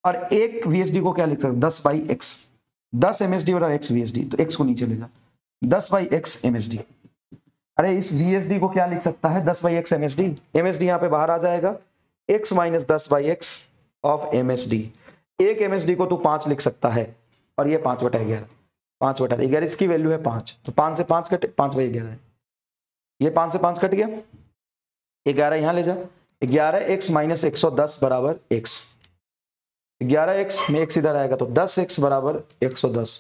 और एक VSD को क्या लिख सकते 10/x, 10 MSD बराबर x VSD, तो x को नीचे ले जा 10/x MSD। अरे इस VSD को क्या लिख सकता है 10/x MSD, MSD यहाँ पे बाहर आ जाएगा, x minus 10/x of MSD। एक MSD को तू 5 लिख सकता है, और ये 5/11, 5/11 इसकी वैल्यू है 5, तो 5 से 5 कटे 5/11 है, ये 5 से 5 कट गया, 11 यहां ले जा, 11x माइनस 110 बराबर x, 11x में x इधर आएगा तो 10x बराबर 110,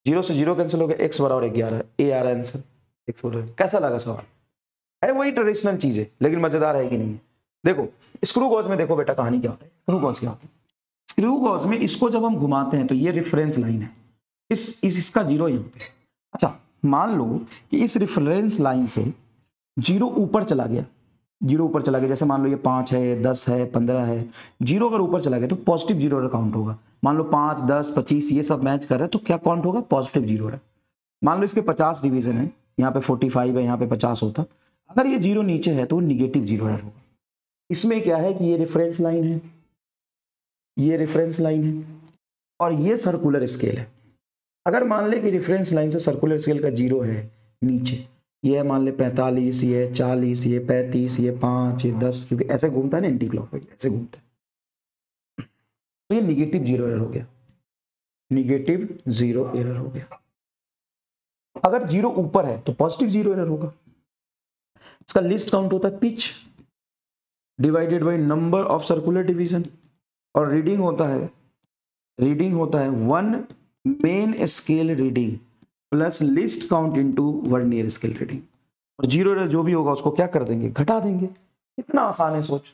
0 से 0 कैंसिल हो गया, x बराबर 11, ये आ रहा है आंसर x बराबर। कैसा लगा सवाल, है वही ट्रेडिशनल चीज है, लेकिन मजेदार है कि नहीं है। देखो स्क्रू गॉज में देखो बेटा कहानी क्या होता है, स्क्रू गॉज क्या होता है, स्क्रू गॉज में इसको जब हम घुमाते हैं तो ये रेफरेंस लाइन है, इसका 0 यहाँ पे। अच्छा मान लो कि इस रेफरेंस लाइन से 0 ऊपर चला गया, 0 ऊपर चला गया, जैसे मान लो ये 5 है, 10 है, 15 है, 0 अगर ऊपर चला गया तो पॉजिटिव 0 काउंट होगा। मान लो 5, 10, 25 ये सब मैच कर रहा है तो क्या काउंट होगा, पॉजिटिव 0 है। मान लो इसके 50 डिवीजन है, यहाँ पे 45 है, यहाँ पे 50 होता, अगर ये 0 नीचे है तो निगेटिव 0 होगा। इसमें क्या है कि ये रेफरेंस लाइन है, ये रेफरेंस लाइन है, और ये सर्कुलर स्केल है। अगर मान ले कि रेफरेंस लाइन से सर्कुलर स्केल का 0 है नीचे, ये मान ले 45, ये 40, ये 35, ये 5, ये 10, क्योंकि ऐसे घूमता है ना एंटी क्लॉकवाइज, ऐसे घूमता है, तो ये निगेटिव 0 एरर हो गया, निगेटिव 0 एरर हो गया। अगर 0 ऊपर है तो पॉजिटिव 0 एरर होगा। इसका लिस्ट काउंट होता है pitch divided by number of circular division, और रीडिंग होता है 1 main scale reading plus list count into vernier scale reading, और 0 एरर जो भी होगा उसको क्या कर देंगे, घटा देंगे। कितना आसान है सोच,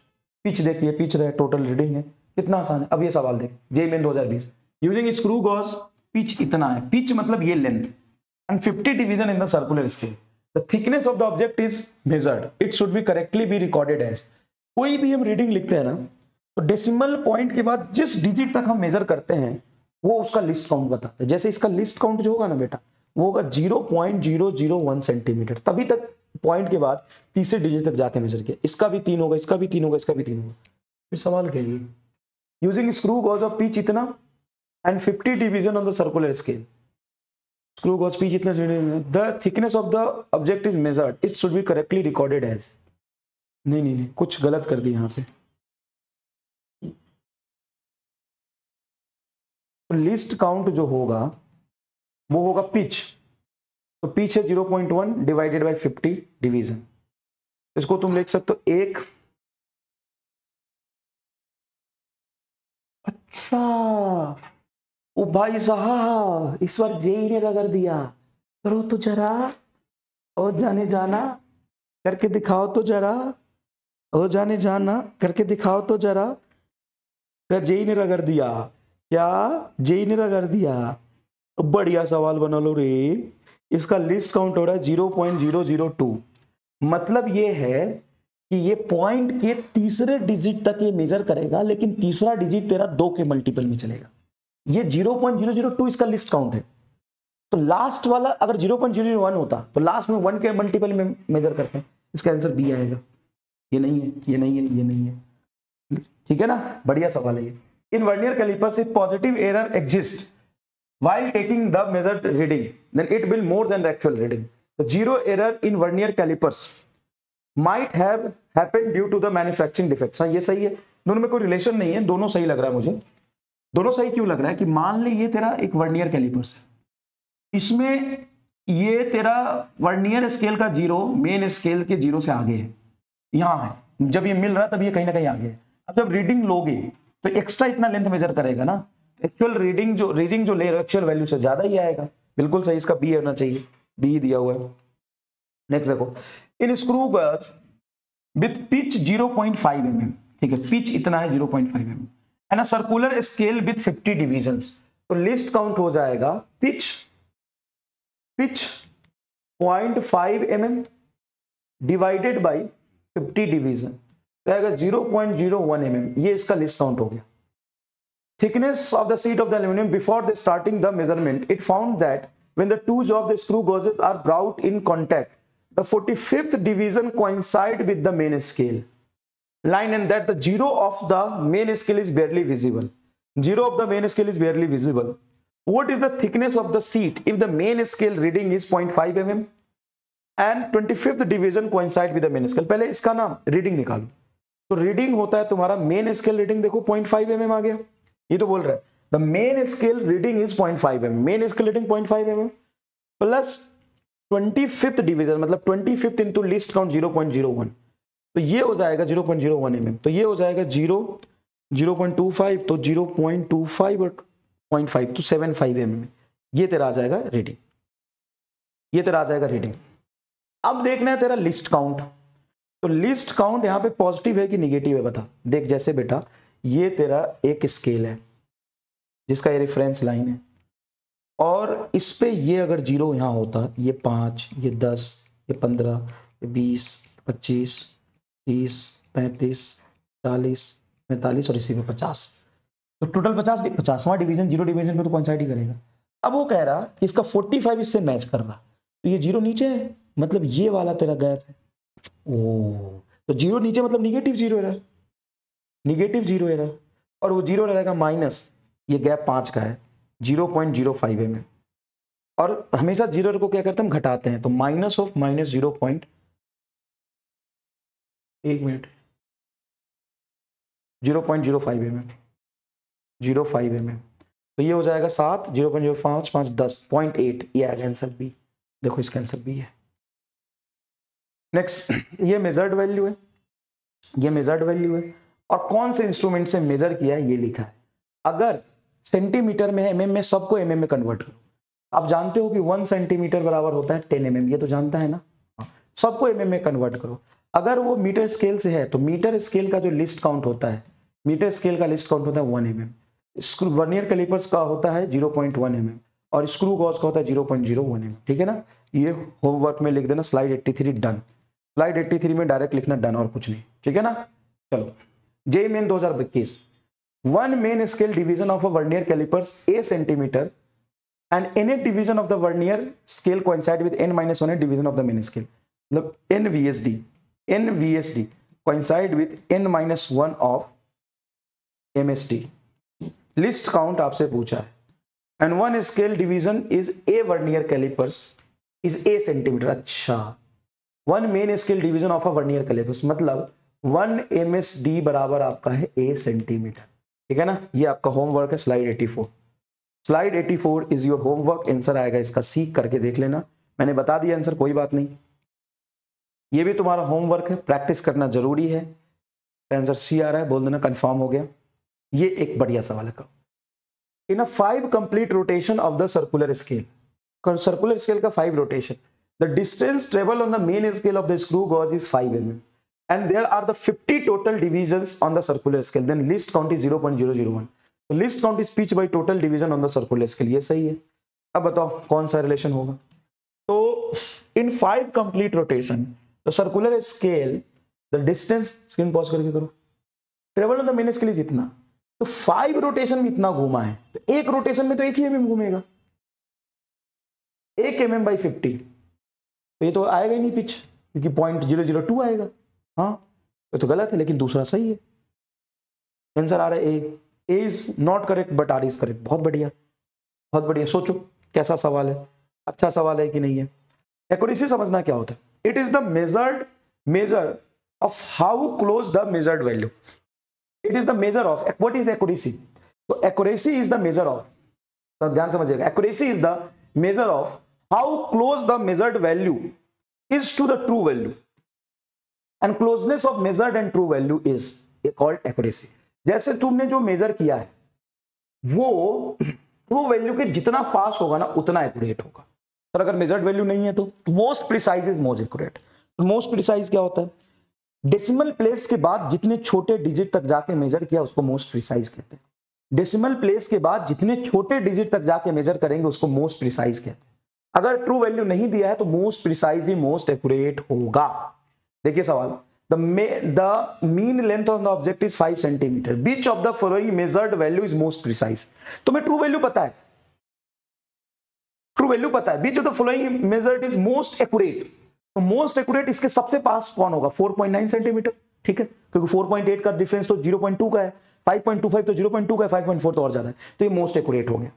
पिच देखिए, पिच रहे टोटल रीडिंग है, कितना आसान है। अब ये सवाल देख, JEE Main 2020 using screw gauge, pitch इतना है, पिच मतलब ये length, and 50 division in the circular scale, the thickness of the object is measured, it should be correctly be recorded as. कोई भी हम रीडिंग लिखते हैं ना तो डेसिमल पॉइंट के बाद जिस डिजिट तक हम मेजर करते हैं वो उसका लिस्ट काउंट बताता है। जैसे इसका लिस्ट काउंट जो होगा ना बेटा, वो होगा 0.001 सेंटीमीटर, तभी तक पॉइंट के बाद तीसरे डिजिट तक जाके मेजर किया। इसका भी 3 होगा, इसका भी 3 होगा, इसका भी 3 होगा। फिर सवाल क्या है, using screw gauge of pitch इतना and 50 division on the circular scale, screw gauge pitch इतना, the thickness of the object is measured, it should be correctly recorded as. नहीं, कुछ गलत कर दिया यहाँ पे। लिस्ट काउंट जो होगा वो होगा पिच, तो पिच है 0.1 डिवाइडेड बाय 50 डिवीजन। इसको तुम लिख सकते हो 1। अच्छा ओ भाई साहब, इस बार जेईई ने रगड़ दिया, करो तो जरा, और जाने जाना करके दिखाओ तो जरा, ओ जाने जाना करके दिखाओ तो जरा। फिर जेईई ने रगड़ दिया, क्या जेईई ने रगड़ दिया, बढ़िया सवाल बना लो रे, इसका लिस्ट काउंट हो रहा है 0.002। मतलब ये है कि ये पॉइंट के तीसरे डिजिट तक ये मेजर करेगा, लेकिन तीसरा डिजिट तेरा 2 के मल्टीपल में चलेगा। ये 0.002 इसका लिस्ट काउंट है। तो लास्ट वाला अगर 0.001 होता तो लास्ट में 1 के मल्टीपल में मेजर करते हैं। इसका आंसर बी आएगा। ये नहीं है, ये नहीं है, ये नहीं है। ठीक है ना, बढ़िया सवाल है ये। In vernier callipers if positive error exist while taking the measured reading then it will more than the actual reading. The zero error in vernier calipers might have happened due to the manufacturing defects. हाँ, ये सही है, दोनों में कोई relation नहीं है, दोनों सही लग रहा है मुझे। दोनों सही क्यों लग रहा है कि मान ली ये तेरा एक वर्नियर कैलिपर्स है, इसमें ये तेरा वर्नियर स्केल का जीरो मेन स्केल के जीरो से आगे है, यहाँ है, जब ये मिल रहा है तब ये कहीं ना कहीं आगे है। अब जब रीडिंग लोगे तो एक्स्ट्रा इतना लेंथ मेजर करेगा ना, एक्चुअल रीडिंग जो ले रहे हो एक्चुअल वैल्यू से ज्यादा ही आएगा। बिल्कुल सही, इसका बी होना चाहिए, बी दिया हुआ है। नेक्स्ट देखो, इन स्क्रू गर्स विथ पिच 0.5 mm, ठीक है, पिच इतना है 0.5 mm and a circular scale with 50 divisions, तो लिस्ट काउंट हो जाएगा pitch 0.5 mm divided by 50 division, तो आएगा 0.01 mm। ये इसका लिस्ट काउंट हो गया। Thickness of the sheet of the aluminum before the starting the measurement, it found that when the two jaws of the screw gauges are brought in contact, the 45th division coincide with the main scale line and that the zero of the main scale is barely visible. Zero of the main scale is barely visible. What is the thickness of the sheet if the main scale reading is 0.5 mm and 25th division coincide with the main scale? पहले इसका ना reading निकालो। तो reading होता है तुम्हारा main scale reading, देखो 0.5 mm आ गया। ये तो बोल रहा है the main scale reading is 0.5 mm, main scale reading 0.5 mm plus 25th division, मतलब 25th इंटू लिस्ट काउंट 0.01, तो ये हो जाएगा 0.01 mm, तो ये हो जाएगा 0.25, तो 0.25 और 0.5 तो 75 mm। ये तेरा आ जाएगा रीडिंग, ये तेरा आ जाएगा रीडिंग। अब देखना है तेरा लिस्ट काउंट, तो लिस्ट काउंट यहाँ पे पॉजिटिव है कि निगेटिव है बता। देख जैसे बेटा ये तेरा एक स्केल है जिसका ये रेफरेंस लाइन है, और इस पे ये अगर जीरो यहाँ होता, ये 5, ये 10, ये 15, ये 20, 25, 30, 35, 40, 45 और इसी पे 50, तो टोटल 50वां डिवीजन जीरो डिवीजन में तो कोइंसाइड ही करेगा। अब वो कह रहा कि इसका 45 इससे मैच कर रहा, तो ये जीरो नीचे है, मतलब ये वाला तेरा गैप है। ओ, तो जीरो नीचे मतलब negative zero error, negative zero error, और वो जीरो रहेगा माइनस, ये गैप 5 का है 0.05 mm, और हमेशा जीरो एरर को क्या करते हैं हम घटाते हैं, तो minus of minus 0.1 minute 0.05 mm, 05 mm, तो ये हो जाएगा 7, 0.05, 5, 10, 0.8, ये आएगा आंसर बी। देखो इसका आंसर बी है। नेक्स्ट, ये मेजर्ड वैल्यू है, ये मेजर्ड वैल्यू है, और कौन से इंस्ट्रूमेंट से मेजर किया है ये लिखा है। अगर सेंटीमीटर में है, एमएम में, सबको एमएम में कन्वर्ट करो। आप जानते हो कि 1 सेंटीमीटर बराबर होता है 10 mm, ये तो जानता है ना, सबको एमएम में कन्वर्ट करो। अगर वो मीटर स्केल से है तो मीटर स्केल का जो लिस्ट काउंट होता है, मीटर स्केल का लिस्ट काउंट होता है 1 mm, स्क्रू वर्नियर कैलिपर्स का होता है 0.1 mm, और स्क्रू गॉज का होता है 0.01 mm। ठीक है ना, ये होमवर्क में लिख देना, स्लाइड 83 डन। स्लाइड 83 में डायरेक्ट लिखना डन, और कुछ नहीं। ठीक है ना, चलो JEE main 2021, 1 main scale division of a vernier callipers a centimetre and nth division of the vernier scale coincide with n-1 division of the main scale, मतलब NVSD coincide with n-1 of MSD। Least count आपसे पूछा है, and 1 scale division is a vernier callipers is a centimetre. अच्छा, 1 main scale division of a vernier callipers मतलब 1 MSD बराबर आपका है a centimetre. ठीक है ना, ये आपका होमवर्क है, slide 84। Slide 84 is your homework. Answer आएगा इसका सी, करके देख लेना, मैंने बता दिया आंसर, कोई बात नहीं। ये भी तुम्हारा होमवर्क है, प्रैक्टिस करना जरूरी है। आंसर सी आ रहा है, बोल देना कंफर्म हो गया। ये एक बढ़िया सवाल है। In a 5 complete rotation of the circular scale, circular scale का 5 rotation, the distance travel on the main scale of the screw gauge is 5 mm and there are the 50 total divisions on the circular scale, then list count is 0.001, तो list count is pitch by total division on the circular scale। ये सही है। अब बताओ कौन सा relation होगा। इन 5 complete rotation the circular scale the distance, screen pause करके करो, travel on the mean scale is इतना, तो 5 रोटेशन में इतना घूमा है, तो एक रोटेशन में तो 1 ही mm घूमेगा, 1 mm/50, तो ये तो आएगा ही नहीं पिच, क्योंकि 0.002 आएगा। हाँ तो गलत है, लेकिन दूसरा सही है। आंसर आ रहा है A is not correct but R is correct. बहुत बढ़िया, बहुत बढ़िया। सोचो कैसा सवाल है, अच्छा सवाल है कि नहीं है। एक्यूरेसी समझना क्या होता है, it is the measure of how close the measured value, it is the measure of, what is accuracy, तो accuracy is the measure of, ध्यान समझिएगा, accuracy is the measure of how close the measured value is to the true value and closeness of measured and true value is called accuracy। जैसे तुमने जो major किया है वो true value के जितना पास होगा ना उतना एक्यूरेट होगा। सर अगर मेजर्ड वैल्यू नहीं है तो most precise is most accurate. Most precise क्या होता है, डेसिमल प्लेस के बाद जितने छोटे डिजिट तक जाके मेजर किया उसको मोस्ट प्रिसाइज कहते हैं। डेसिमल प्लेस के बाद जितने छोटे डिजिट तक जाके मेजर करेंगे उसको मोस्ट प्रिसाइज कहते हैं। अगर ट्रू वैल्यू नहीं दिया है तो मोस्ट प्रिसाइज ही मोस्ट एक्यूरेट होगा। देखिए सवाल, the mean length of the object is 5 centimetre, which of the following measured value is most precise. तुम्हें ट्रू वैल्यू पता है, ट्रू वैल्यू पता है, which of the following measured is most accurate, तो most accurate इसके सबसे पास कौन होगा, 4.9 सेंटीमीटर, ठीक है, क्योंकि 4.8 का डिफरेंस तो 0.2 का है, 5.25 तो 0.2 का है, 5.4 तो और ज्यादा है, तो ये मोस्ट एक्यूरेट हो गया,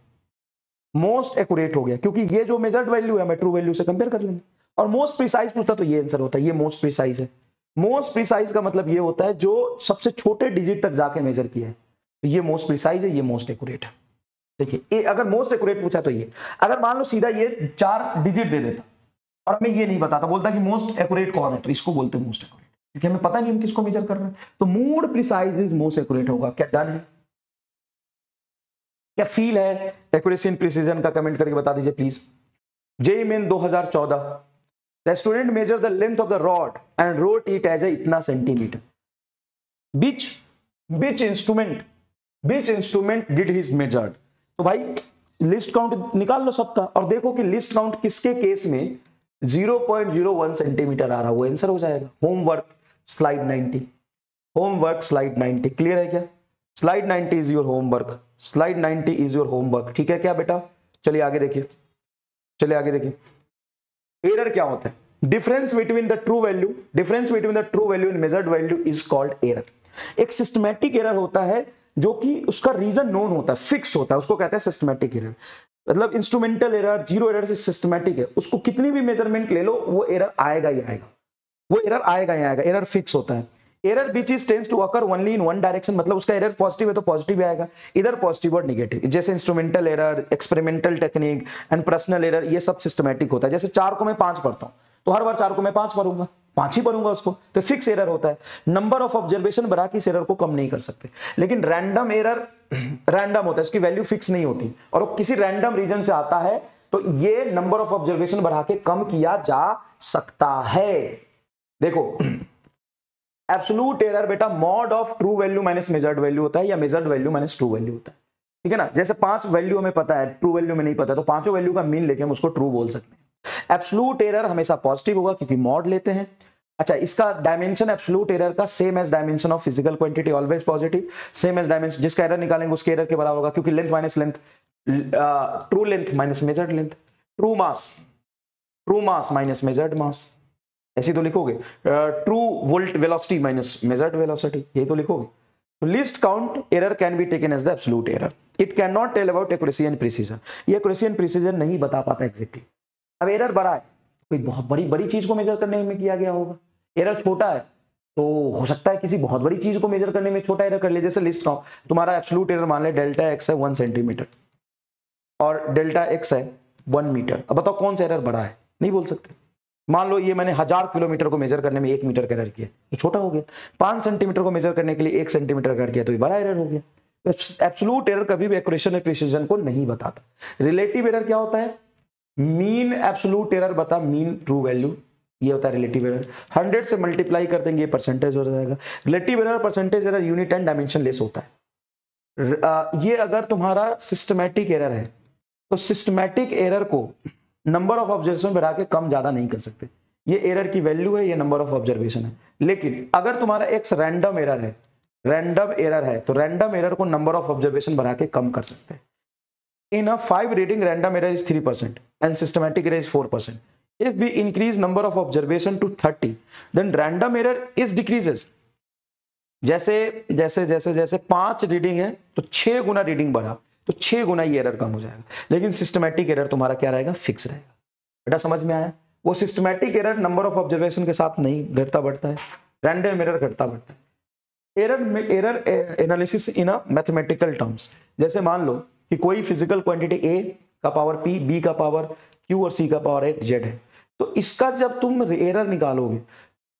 मोस्ट एक्यूरेट हो गया, क्योंकि ये जो मेजर्ड वैल्यू है मैं ट्रू वैल्यू से कंपेयर कर लेंगे। और मोस्ट प्रिसाइज पूछता तो ये आंसर होता है, ये मोस्ट प्रिसाइज है। मोस्ट प्रिसाइज का मतलब ये होता है जो सबसे छोटे डिजिट तक जाके मेजर किया है, तो ये मोस्ट प्रिसाइज है, ये मोस्ट एक्यूरेट है। देखिए अगर मोस्ट एक्यूरेट पूछा तो ये, अगर मान लो सीधा ये 4 डिजिट दे देता और हमें ये नहीं बताता, बोलता कि मोस्ट एक्यूरेट कौन है, तो इसको बोलते हैं मोस्ट एक्यूरेट, क्योंकि हमें पता नहीं हम किसको मेजर कर रहे हैं। तो most precise is most accurate होगा। क्या डन है, क्या फील है एक्यूरेसी एंड प्रिसीजन का, कमेंट करके बता दीजिए please. JEE Main 2014, the student measure the length of the rod and wrote it as इतना centimetre, which instrument did his measured. तो भाई लिस्ट काउंट निकाल लो सबका और देखो कि लिस्ट काउंट किसके केस में 0.01 सेंटीमीटर आ रहा, वो आंसर हो जाएगा। Homework slide 90, homework slide 90, clear है क्या? Slide 90 is your homework, slide 90 is your homework, ठीक है क्या बेटा? चलिए आगे देखिए, चलिए आगे देखिए। एरर क्या होता है? Difference between the true value, difference between the true value and measured value is called error. एक सिस्टमैटिक एरर होता है जो कि उसका रीजन नोन होता है, फिक्स्ड होता है, उसको कहते हैं सिस्टमैटिक एरर। मतलब इंस्ट्रूमेंटल एरर, जीरो एरर से सिस्टमैटिक है, उसको कितनी भी मेजरमेंट ले लो वो एरर आएगा ही आएगा, वो एरर आएगा ही आएगा, एरर फिक्स होता है। Error which is tends to occur only in one direction, मतलब उसका एरर पॉजिटिव है तो पॉजिटिव आएगा, इधर पॉजिटिव और नेगेटिव। जैसे instrumental error, experimental technique and personal error, ये सब सिस्टमैटिक होता है। जैसे 4 को मैं 5 पढ़ता हूं तो हर बार 4 को मैं 5 पढ़ूंगा, 5 ही पढ़ूंगा उसको, तो फिक्स एरर होता है। नंबर ऑफ ऑब्जर्वेशन बढ़ा के इस एरर को कम नहीं कर सकते। लेकिन रैंडम एरर रैंडम होता है, उसकी वैल्यू फिक्स नहीं होती और वो किसी रैंडम रीजन से आता है, तो ये नंबर ऑफ ऑब्जर्वेशन बढ़ा के कम किया जा सकता है। देखो एब्सोल्यूट एरर बेटा mod of true value minus measured value होता है, या measured value minus true value होता है, ठीक है ना? जैसे 5 वैल्यू हमें पता है, ट्रू वैल्यू में नहीं पता, तो पांचों वैल्यू का मीन लेके हम उसको ट्रू बोल सकते हैं। एब्सोल्यूट एरर हमेशा पॉजिटिव होगा क्योंकि मॉड लेते हैं। अच्छा, इसका डायमेंशन एब्सोल्यूट एरर का same as dimension of physical quantity, always positive, same as dimension, जिसका एरर निकालेंगे उसके एरर के बराबर होगा, क्योंकि length minus length, true length minus measured length, true mass minus measured mass, ऐसे तो लिखोगे। True volt velocity minus measured velocity, यही तो लिखोगे। Least count error can be taken as the absolute error, it can not tell about accuracy and precision, ये accuracy and precision नहीं बता पाता एग्जैक्टली। अब एरर बड़ा है, कोई बहुत बड़ी चीज को मेजर करने में किया गया होगा, एरर छोटा है तो हो सकता है किसी बहुत बड़ी चीज को मेजर करने में छोटा एरर कर ले। जैसे लिस्ट काउंट, तुम्हारा एब्सोल्यूट एरर मान ले डेल्टा एक्स है 1 सेंटीमीटर और डेल्टा एक्स है 1 मीटर। अब बताओ कौन सा एरर बड़ा है? नहीं बोल सकते। मान लो ये मैंने 1000 किलोमीटर को मेजर करने में 1 मीटर का एरर किया, तो छोटा हो गया। 5 सेंटीमीटर को मेजर करने के लिए 1 सेंटीमीटर का एरर किया, तो ये बड़ा एरर हो गया। एब्सोल्यूट एरर कभी भी एक्यूरेसी और प्रिसीजन को नहीं बताता। रिलेटिव एरर क्या होता है? मीन एब्सोल्यूट एरर बता मीन ट्रू वैल्यू, ये होता है रिलेटिव एरर। 100 से मल्टीप्लाई कर देंगे, ये परसेंटेज हो जाएगा। Relative error, percentage error unit and dimension less होता है। ये अगर तुम्हारा सिस्टमैटिक एरर है तो सिस्टमैटिक एरर को नंबर ऑफ ऑब्जर्वेशन बढ़ा के कम ज्यादा नहीं कर सकते। ये एरर की वैल्यू है, ये नंबर ऑफ ऑब्जर्वेशन है। लेकिन अगर तुम्हारा एक्स रैंडम एरर है, तो रैंडम एरर को नंबर ऑफ ऑब्जर्वेशन बढ़ा के कम कर सकते हैं। इन a 5 reading random error is 3% and systematic error is 4%. If we increase number of observation to 30, then random error is decreases. जैसे 5 रीडिंग है तो 6 गुना रीडिंग बढ़ा तो 6 गुना ये एरर कम हो जाएगा। लेकिन सिस्टमैटिक एरर तुम्हारा क्या रहेगा, फिक्स रहेगा। बेटा समझ में आया? वो systematic error number of observation के साथ नहीं घटता बढ़ता है, रैंडम एरर घटता बढ़ता है। Error analysis in a mathematical terms, जैसे मान लो कि कोई फिजिकल क्वांटिटी ए का पावर पी, बी का पावर क्यू और सी का पावर एट जेड है, तो इसका जब तुम एरर निकालोगे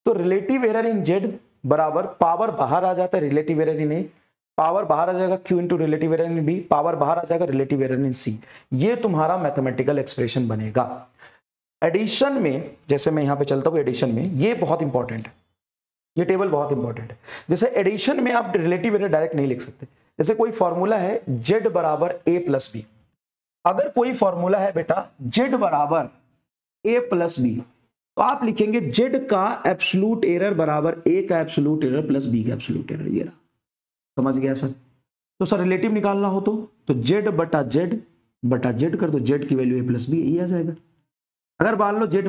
तो रिलेटिव एरर इन जेड बराबर पावर बाहर आ जाता है, relative error in A, power बाहर आ जाएगा Q into relative error in B, power बाहर आ जाएगा रिलेटिव एरर इन सी। ये तुम्हारा मैथमेटिकल एक्सप्रेशन बनेगा। एडिशन में, जैसे मैं यहां पे चलता हूं एडिशन में, ये बहुत इंपॉर्टेंट है, ये टेबल बहुत इंपॉर्टेंट है। जैसे एडिशन में आप रिलेटिव एरर डायरेक्ट नहीं लिख सकते। जैसे कोई फॉर्मूला है जेड बराबर ए प्लस बी, अगर कोई फॉर्मूला है बेटा जेड बराबर ए प्लस बी, तो आप लिखेंगे जेड का एब्सोल्यूट एरर बराबर ए का एब्सोल्यूट एरर प्लस बी का एब्सोल्यूट एरर। ये रहा, समझ गया सर? तो सर रिलेटिव निकालना हो तो जेड बटा जेड कर दो, जेड की वैल्यू ए प्लस बी, ये आ जाएगा। अगर मान लो जेड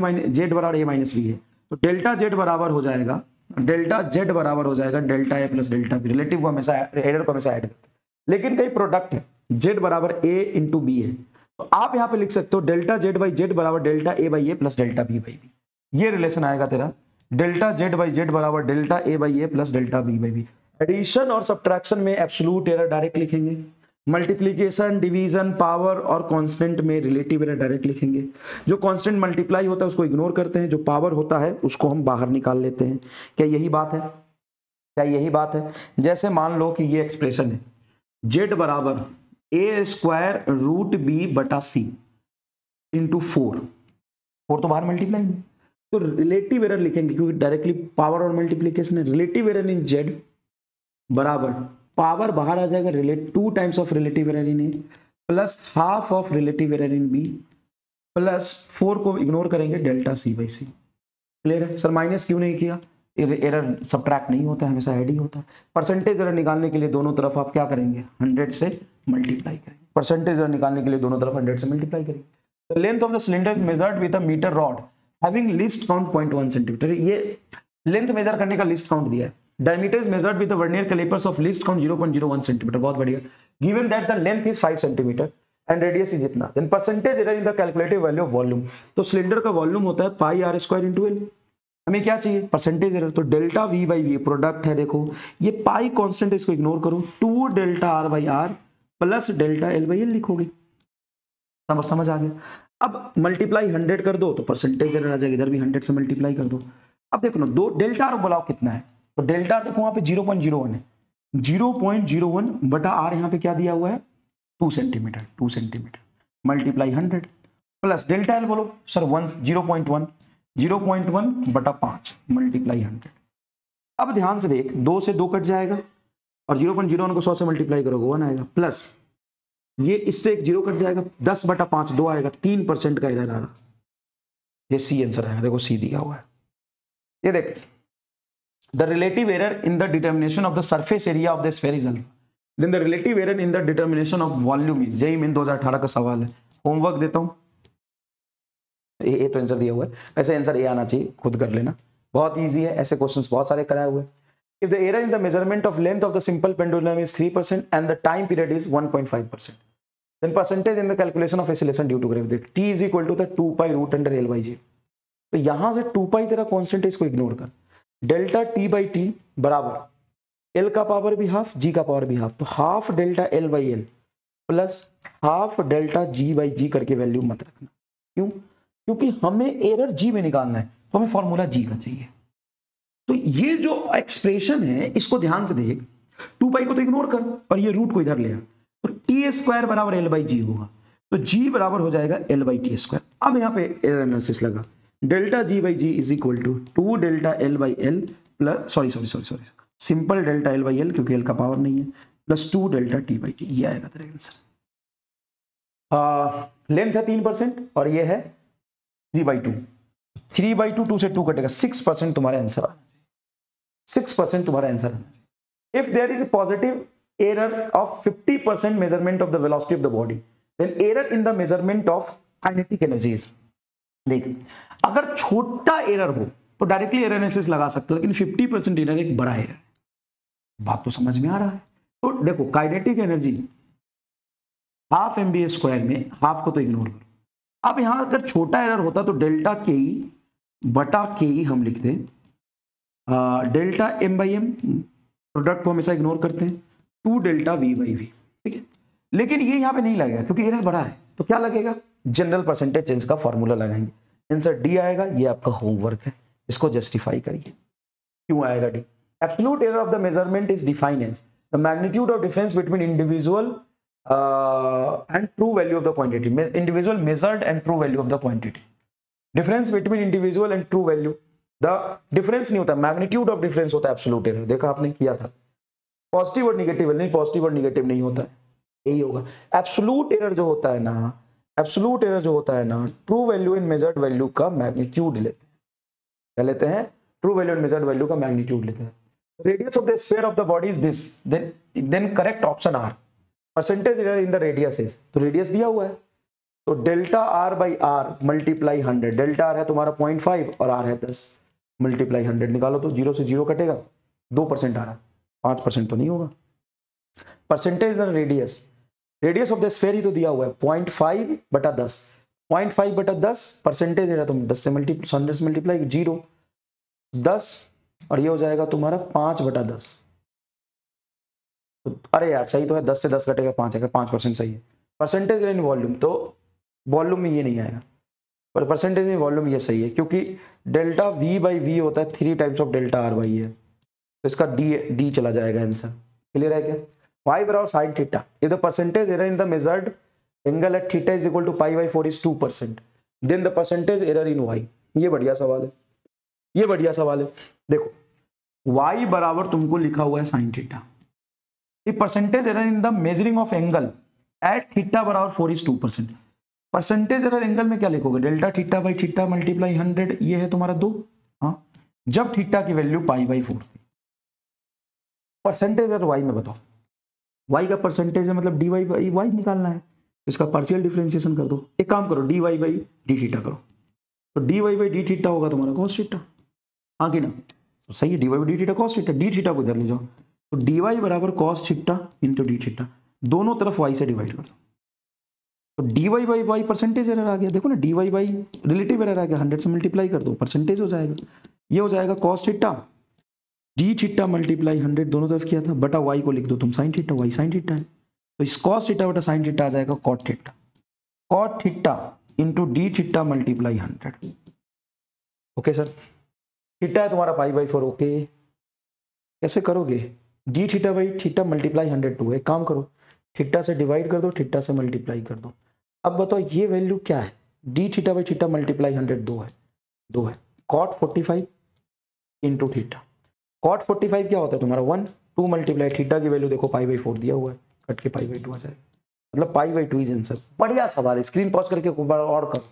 बराबर ए माइनस बी है तो डेल्टा जेड बराबर हो जाएगा delta A plus delta B. Relative को हमेशा, एरर को हमेशा ऐड करते हैं। लेकिन कई प्रोडक्ट है जेड बराबर ए इंटू बी है, तो आप यहां पे लिख सकते हो डेल्टा जेड बाई जेड बराबर delta A by A plus delta B by B. ये रिलेशन आएगा तेरा, डेल्टा जेड बाई जेड बराबर delta A by A plus delta B by B. Addition और सब्ट्रैक्शन में एब्सोल्यूट एरर डायरेक्ट लिखेंगे, multiplication, division, power और constant में relative error direct लिखेंगे। जो कांस्टेंट मल्टीप्लाई होता है उसको इग्नोर करते हैं, जो पावर होता है उसको हम बाहर निकाल लेते हैं। क्या यही बात है? जैसे मान लो कि ये एक्सप्रेशन है जेड बराबर ए स्क्वायर रूट बी बटा सी इंटू 4 तो बाहर मल्टीप्लाई में, तो रिलेटिव एरर लिखेंगे क्योंकि डायरेक्टली पावर और मल्टीप्लीकेशन है। रिलेटिव एरर इन जेड बराबर पावर बाहर आ जाएगा 2 times of relative error in A plus half of relative error in B plus 4 को इग्नोर करेंगे delta C by C. Clear है सर? माइनस क्यों नहीं किया? एरर सब्ट्रैक्ट नहीं होता है, हमेशा ऐड ही होता है। परसेंटेज एरर निकालने के लिए दोनों तरफ आप क्या करेंगे, 100 से मल्टीप्लाई करेंगे। परसेंटेज एरर निकालने के लिए दोनों तरफ 100 से मल्टीप्लाई करेंगे। The length of the cylinder is measured with a metre rod having least count 0.1 centimetre. ये लेंथ मेजर करने का लीस्ट काउंट दिया है। Diameter is measured with the vernier callipers of least count 0.01 centimetre. बहुत बढ़िया। Given that the length is 5 centimetre and radius is इतना, then percentage error in the calculated value of volume. तो cylinder का volume होता है पाई are square into L. हमें क्या चाहिए? Percentage error. तो delta V by V product है, देखो ये पाई कांस्टेंट, इसको इग्नोर करो, 2 delta R by R plus delta L by L लिखोगे। समझ आ गया? अब मल्टीप्लाई 100 कर दो तो परसेंटेज एरर आ जाएगा, इधर भी 100 से मल्टीप्लाई कर दो। अब देखो ना, 2 डेल्टा आर बुलाओ कितना है, तो डेल्टा आर देखो वहां पे 0.01 है, 0.01 बटा आर यहाँ पे क्या दिया हुआ है 2 centimetre multiply 100 plus delta L बोलो सर 0.1 बटा 5 मल्टीप्लाई 100। अब ध्यान से देख, 2 से 2 कट जाएगा और 0.01 को 100 से मल्टीप्लाई करोगे 1 आएगा, प्लस ये इससे एक 0 कट जाएगा, 10 बटा 5 2 आएगा, 3% का एरर आ रहा। ये सी आंसर आएगा, देखो सी दिया हुआ है। ये देख, the relative error in the determination of the surface area of the sphere is alpha, then the relative error in the determination of volume is. JEE main 2018 का सवाल है, होमवर्क देता हूं। ये तो आंसर दिया हुआ है, वैसे आंसर ये आना चाहिए, खुद कर लेना, बहुत इजी है, ऐसे क्वेश्चंस बहुत सारे कराए हुए। If the error in the measurement of length of the simple pendulum is 3% and the time period is 1.5%, then percentage in the calculation of acceleration due to gravity. t is equal to the 2 pi root under l by G. तो यहां से 2 पाई तेरा constant है, इसको ignore कर। Delta t by T बराबर l का power भी हाफ, g का पावर भी हाफ, तो half delta l by L plus half delta g by G करके वैल्यू मत रखना। क्यों? क्योंकि हमें एरर g में निकालना है, तो हमें फॉर्मूला g का चाहिए। तो ये जो एक्सप्रेशन है इसको ध्यान से देख, 2 पाई को तो इग्नोर कर और ये रूट को इधर ले आ, तो टी स्क्वायर बराबर l बाई जी होगा, तो g बराबर हो जाएगा l बाई टी स्क्वायर। अब यहाँ पे एरर एनालिसिस लगा, delta g by G is equal to 2 delta l by L plus sorry simple delta l by L क्योंकि l का पावर नहीं है, plus 2 delta t by T. ये आएगा तेरा आंसर। लेंथ है 3% और ये है 3/2, 3/2, 2 से 2 कटेगा, 6% तुम्हारा आंसर आना चाहिए, 6% तुम्हारा आंसर आना चाहिए। If there is a positive error of 50% measurement of the velocity of the body, then error in the measurement of kinetic energies। देख, अगर छोटा एरर हो तो डायरेक्टली एरर एनालिसिस लगा सकते हो, लेकिन 50% एरर एक बड़ा एरर है। बात तो समझ में आ रहा है। तो देखो, काइनेटिक एनर्जी हाफ mv² में हाफ को तो इग्नोर करो। अब यहां अगर छोटा एरर होता तो डेल्टा के बटा के हम लिखते, डेल्टा m/m, प्रोडक्ट को हमेशा इग्नोर करते हैं, 2 डेल्टा v/v, ठीक है। लेकिन ये यहाँ पे नहीं लगेगा क्योंकि एरर बड़ा है, तो क्या लगेगा, जनरल परसेंटेज चेंज का फॉर्मूला लगाएंगे, आंसर डी आएगा। ये आपका होमवर्क है, इसको जस्टिफाई करिए। क्यों आएगा D? Absolute error of the measurement is defined as the magnitude of difference between individual and true value of the quantity, individual measured and true value of the quantity. Difference between individual and true value, the difference नहीं होता, magnitude of difference होता है absolute error. देखा आपने, किया था। Positive और negative नहीं, पॉजिटिव और निगेटिव नहीं होता है, यही होगा। एब्सोल्यूट एरर जो होता है ना, एब्सोल्यूट एरर जो होता है ना, true value and measured value का मैग्नीट्यूड लेते हैं। क्या लेते हैं? True value and measured value का मैग्नीट्यूड लेते हैं। Radius of the sphere of the body is this, then correct option are. Percentage error in the radius is, तो रेडियस दिया हुआ है, तो delta r/r multiply 100, delta r है तुम्हारा 0.5 और r है 10, मल्टीप्लाई 100 निकालो तो 0 से 0 कटेगा, 2% आ रहा है, 5% तो नहीं होगा। Percentage the radius, radius of the sphere ही तो दिया हुआ है 0.5/10, 0.5/10 परसेंटेज एरर, तुम 10 से मल्टीप्लाई 100 से मल्टीप्लाई 0, 10 और ये हो जाएगा तुम्हारा 5/10। तो अरे यार सही तो है, 10 से 10 कटेगा 5 आएगा, 5% सही है। परसेंटेज इन वॉल्यूम, तो वॉल्यूम में ये नहीं आएगा, पर परसेंटेज इन वॉल्यूम ये सही है, क्योंकि डेल्टा v/v होता है 3 टाइम्स ऑफ डेल्टा r/e है, तो इसका डी चला जाएगा आंसर। क्लियर है क्या? y बराबर sine theta, if the percentage error in the measured angle at theta is equal to π/4 is 2%, then the percentage error in y। ये बढ़िया सवाल है, ये बढ़िया सवाल है। देखो, y बराबर तुमको लिखा हुआ है sine theta, if percentage error in the measuring of angle at theta बराबर 4 इज 2%, परसेंटेज एरर एंगल में क्या लिखोगे, delta theta by theta multiply 100, ये है तुम्हारा 2, हाँ, जब थीटा की वैल्यू π/4 थी। परसेंटेज एरर y में बताओ, y का परसेंटेज है मतलब dy/y निकालना है, इसका पार्शियल डिफरेंशिएशन कर दो। एक काम करो, dy/d थीटा करो, तो dy/d थीटा होगा तुम्हारा cos थीटा, हाँ कि ना? तो सही है, dy/d theta cos theta, d theta को इधर ले जाओ, तो dy बराबर cos theta into d theta, दोनों तरफ y से डिवाइड कर दो, तो dy/y परसेंटेज एरर आ गया। देखो ना, dy रिलेटिव एरर आ गया, 100 से मल्टीप्लाई कर दो, परसेंटेज हो जाएगा। ये हो जाएगा cos theta, d theta multiply 100 दोनों तरफ किया था, बटा y को लिख दो तुम sin theta, y sin theta है, तो इस cos थीटा बटा sin थीटा आ जाएगा cot theta, cot theta into d theta multiply 100। Okay sir, theta है तुम्हारा π/4, ओके। कैसे करोगे? d theta by theta multiply 100 2, एक काम करो, थीटा से डिवाइड कर दो, थीटा से मल्टीप्लाई कर दो। अब बताओ ये वैल्यू क्या है, d theta by theta multiply 100 2 है, cot 45 इंटू थीटा, cot 45 क्या होता है तुम्हारा 1, 2 मल्टीप्लाई थीटा की वैल्यू देखो π/4 दिया हुआ है, कट के π/2 आ जाएगा, मतलब π/2 इज आंसर। बढ़िया सवाल है, स्क्रीन पॉज करके एक बार और करो,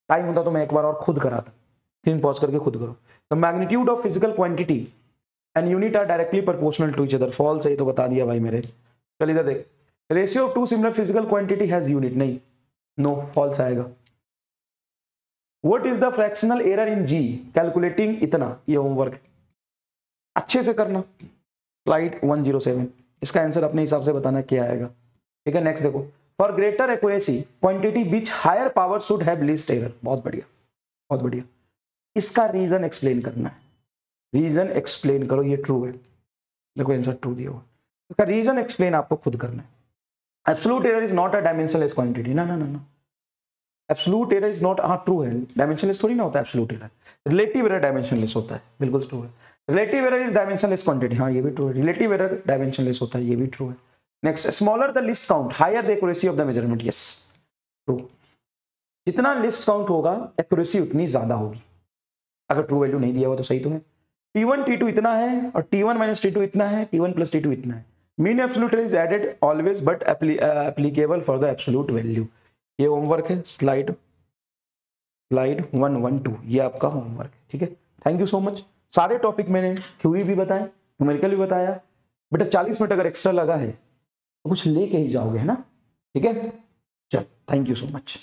टाइम होता तो मैं एक बार और खुद कराता, स्क्रीन पॉज करके खुद करो। The magnitude of physical quantity and unit are directly proportional to each other, false है, तो बता दिया भाई मेरे। चल इधर देख, ratio of 2 similar physical quantity has unit, नहीं, नो, फॉल्स आएगा। What is the fractional error in G calculating इतना, ये होमवर्क है, अच्छे से करना। स्लाइड 107, इसका आंसर अपने हिसाब से बताना क्या आएगा, ठीक है। नेक्स्ट देखो, for greater accuracy quantity which higher power should have least error, बहुत बढ़िया, बहुत बढ़िया। इसका रीजन एक्सप्लेन करना है, रीजन एक्सप्लेन करो, ये ट्रू है, देखो आंसर ट्रू दिया हुआ, इसका रीजन एक्सप्लेन आपको खुद करना है। Absolute error is not a dimensionless quantity, ना ना ना ना, एब्सोल्यूट एरर इज नॉट, हाँ ट्रू है, डायमेंशनलेस थोड़ी ना होता है absolute error, relative error dimensionless होता है, बिल्कुल ट्रू है। Relative error is dimensionless quantity, हाँ ये भी ट्रू है, रिलेटिव एरर डायमेंशनलेस होता है, ये भी ट्रू है। Next, smaller the least count higher the accuracy of the measurement, yes true, जितना लिस्ट काउंट होगा एक्यूरेसी उतनी ज्यादा होगी। अगर ट्रू वैल्यू नहीं दिया हुआ तो सही तो है, T1 T2 इतना है और T1 - T2 इतना है, T1 + T2 इतना है। Mean absolute is added always but applicable for the absolute value, ये होमवर्क है। स्लाइड स्लाइड 112 ये आपका होमवर्क है, ठीक है। Thank you so much. सारे टॉपिक मैंने थ्योरी भी बताए, न्यूमेरिकल भी बताया। बेटा 40 मिनट अगर एक्स्ट्रा लगा है तो कुछ लेके ही जाओगे, है ना, ठीक है। चल, थैंक यू सो मच।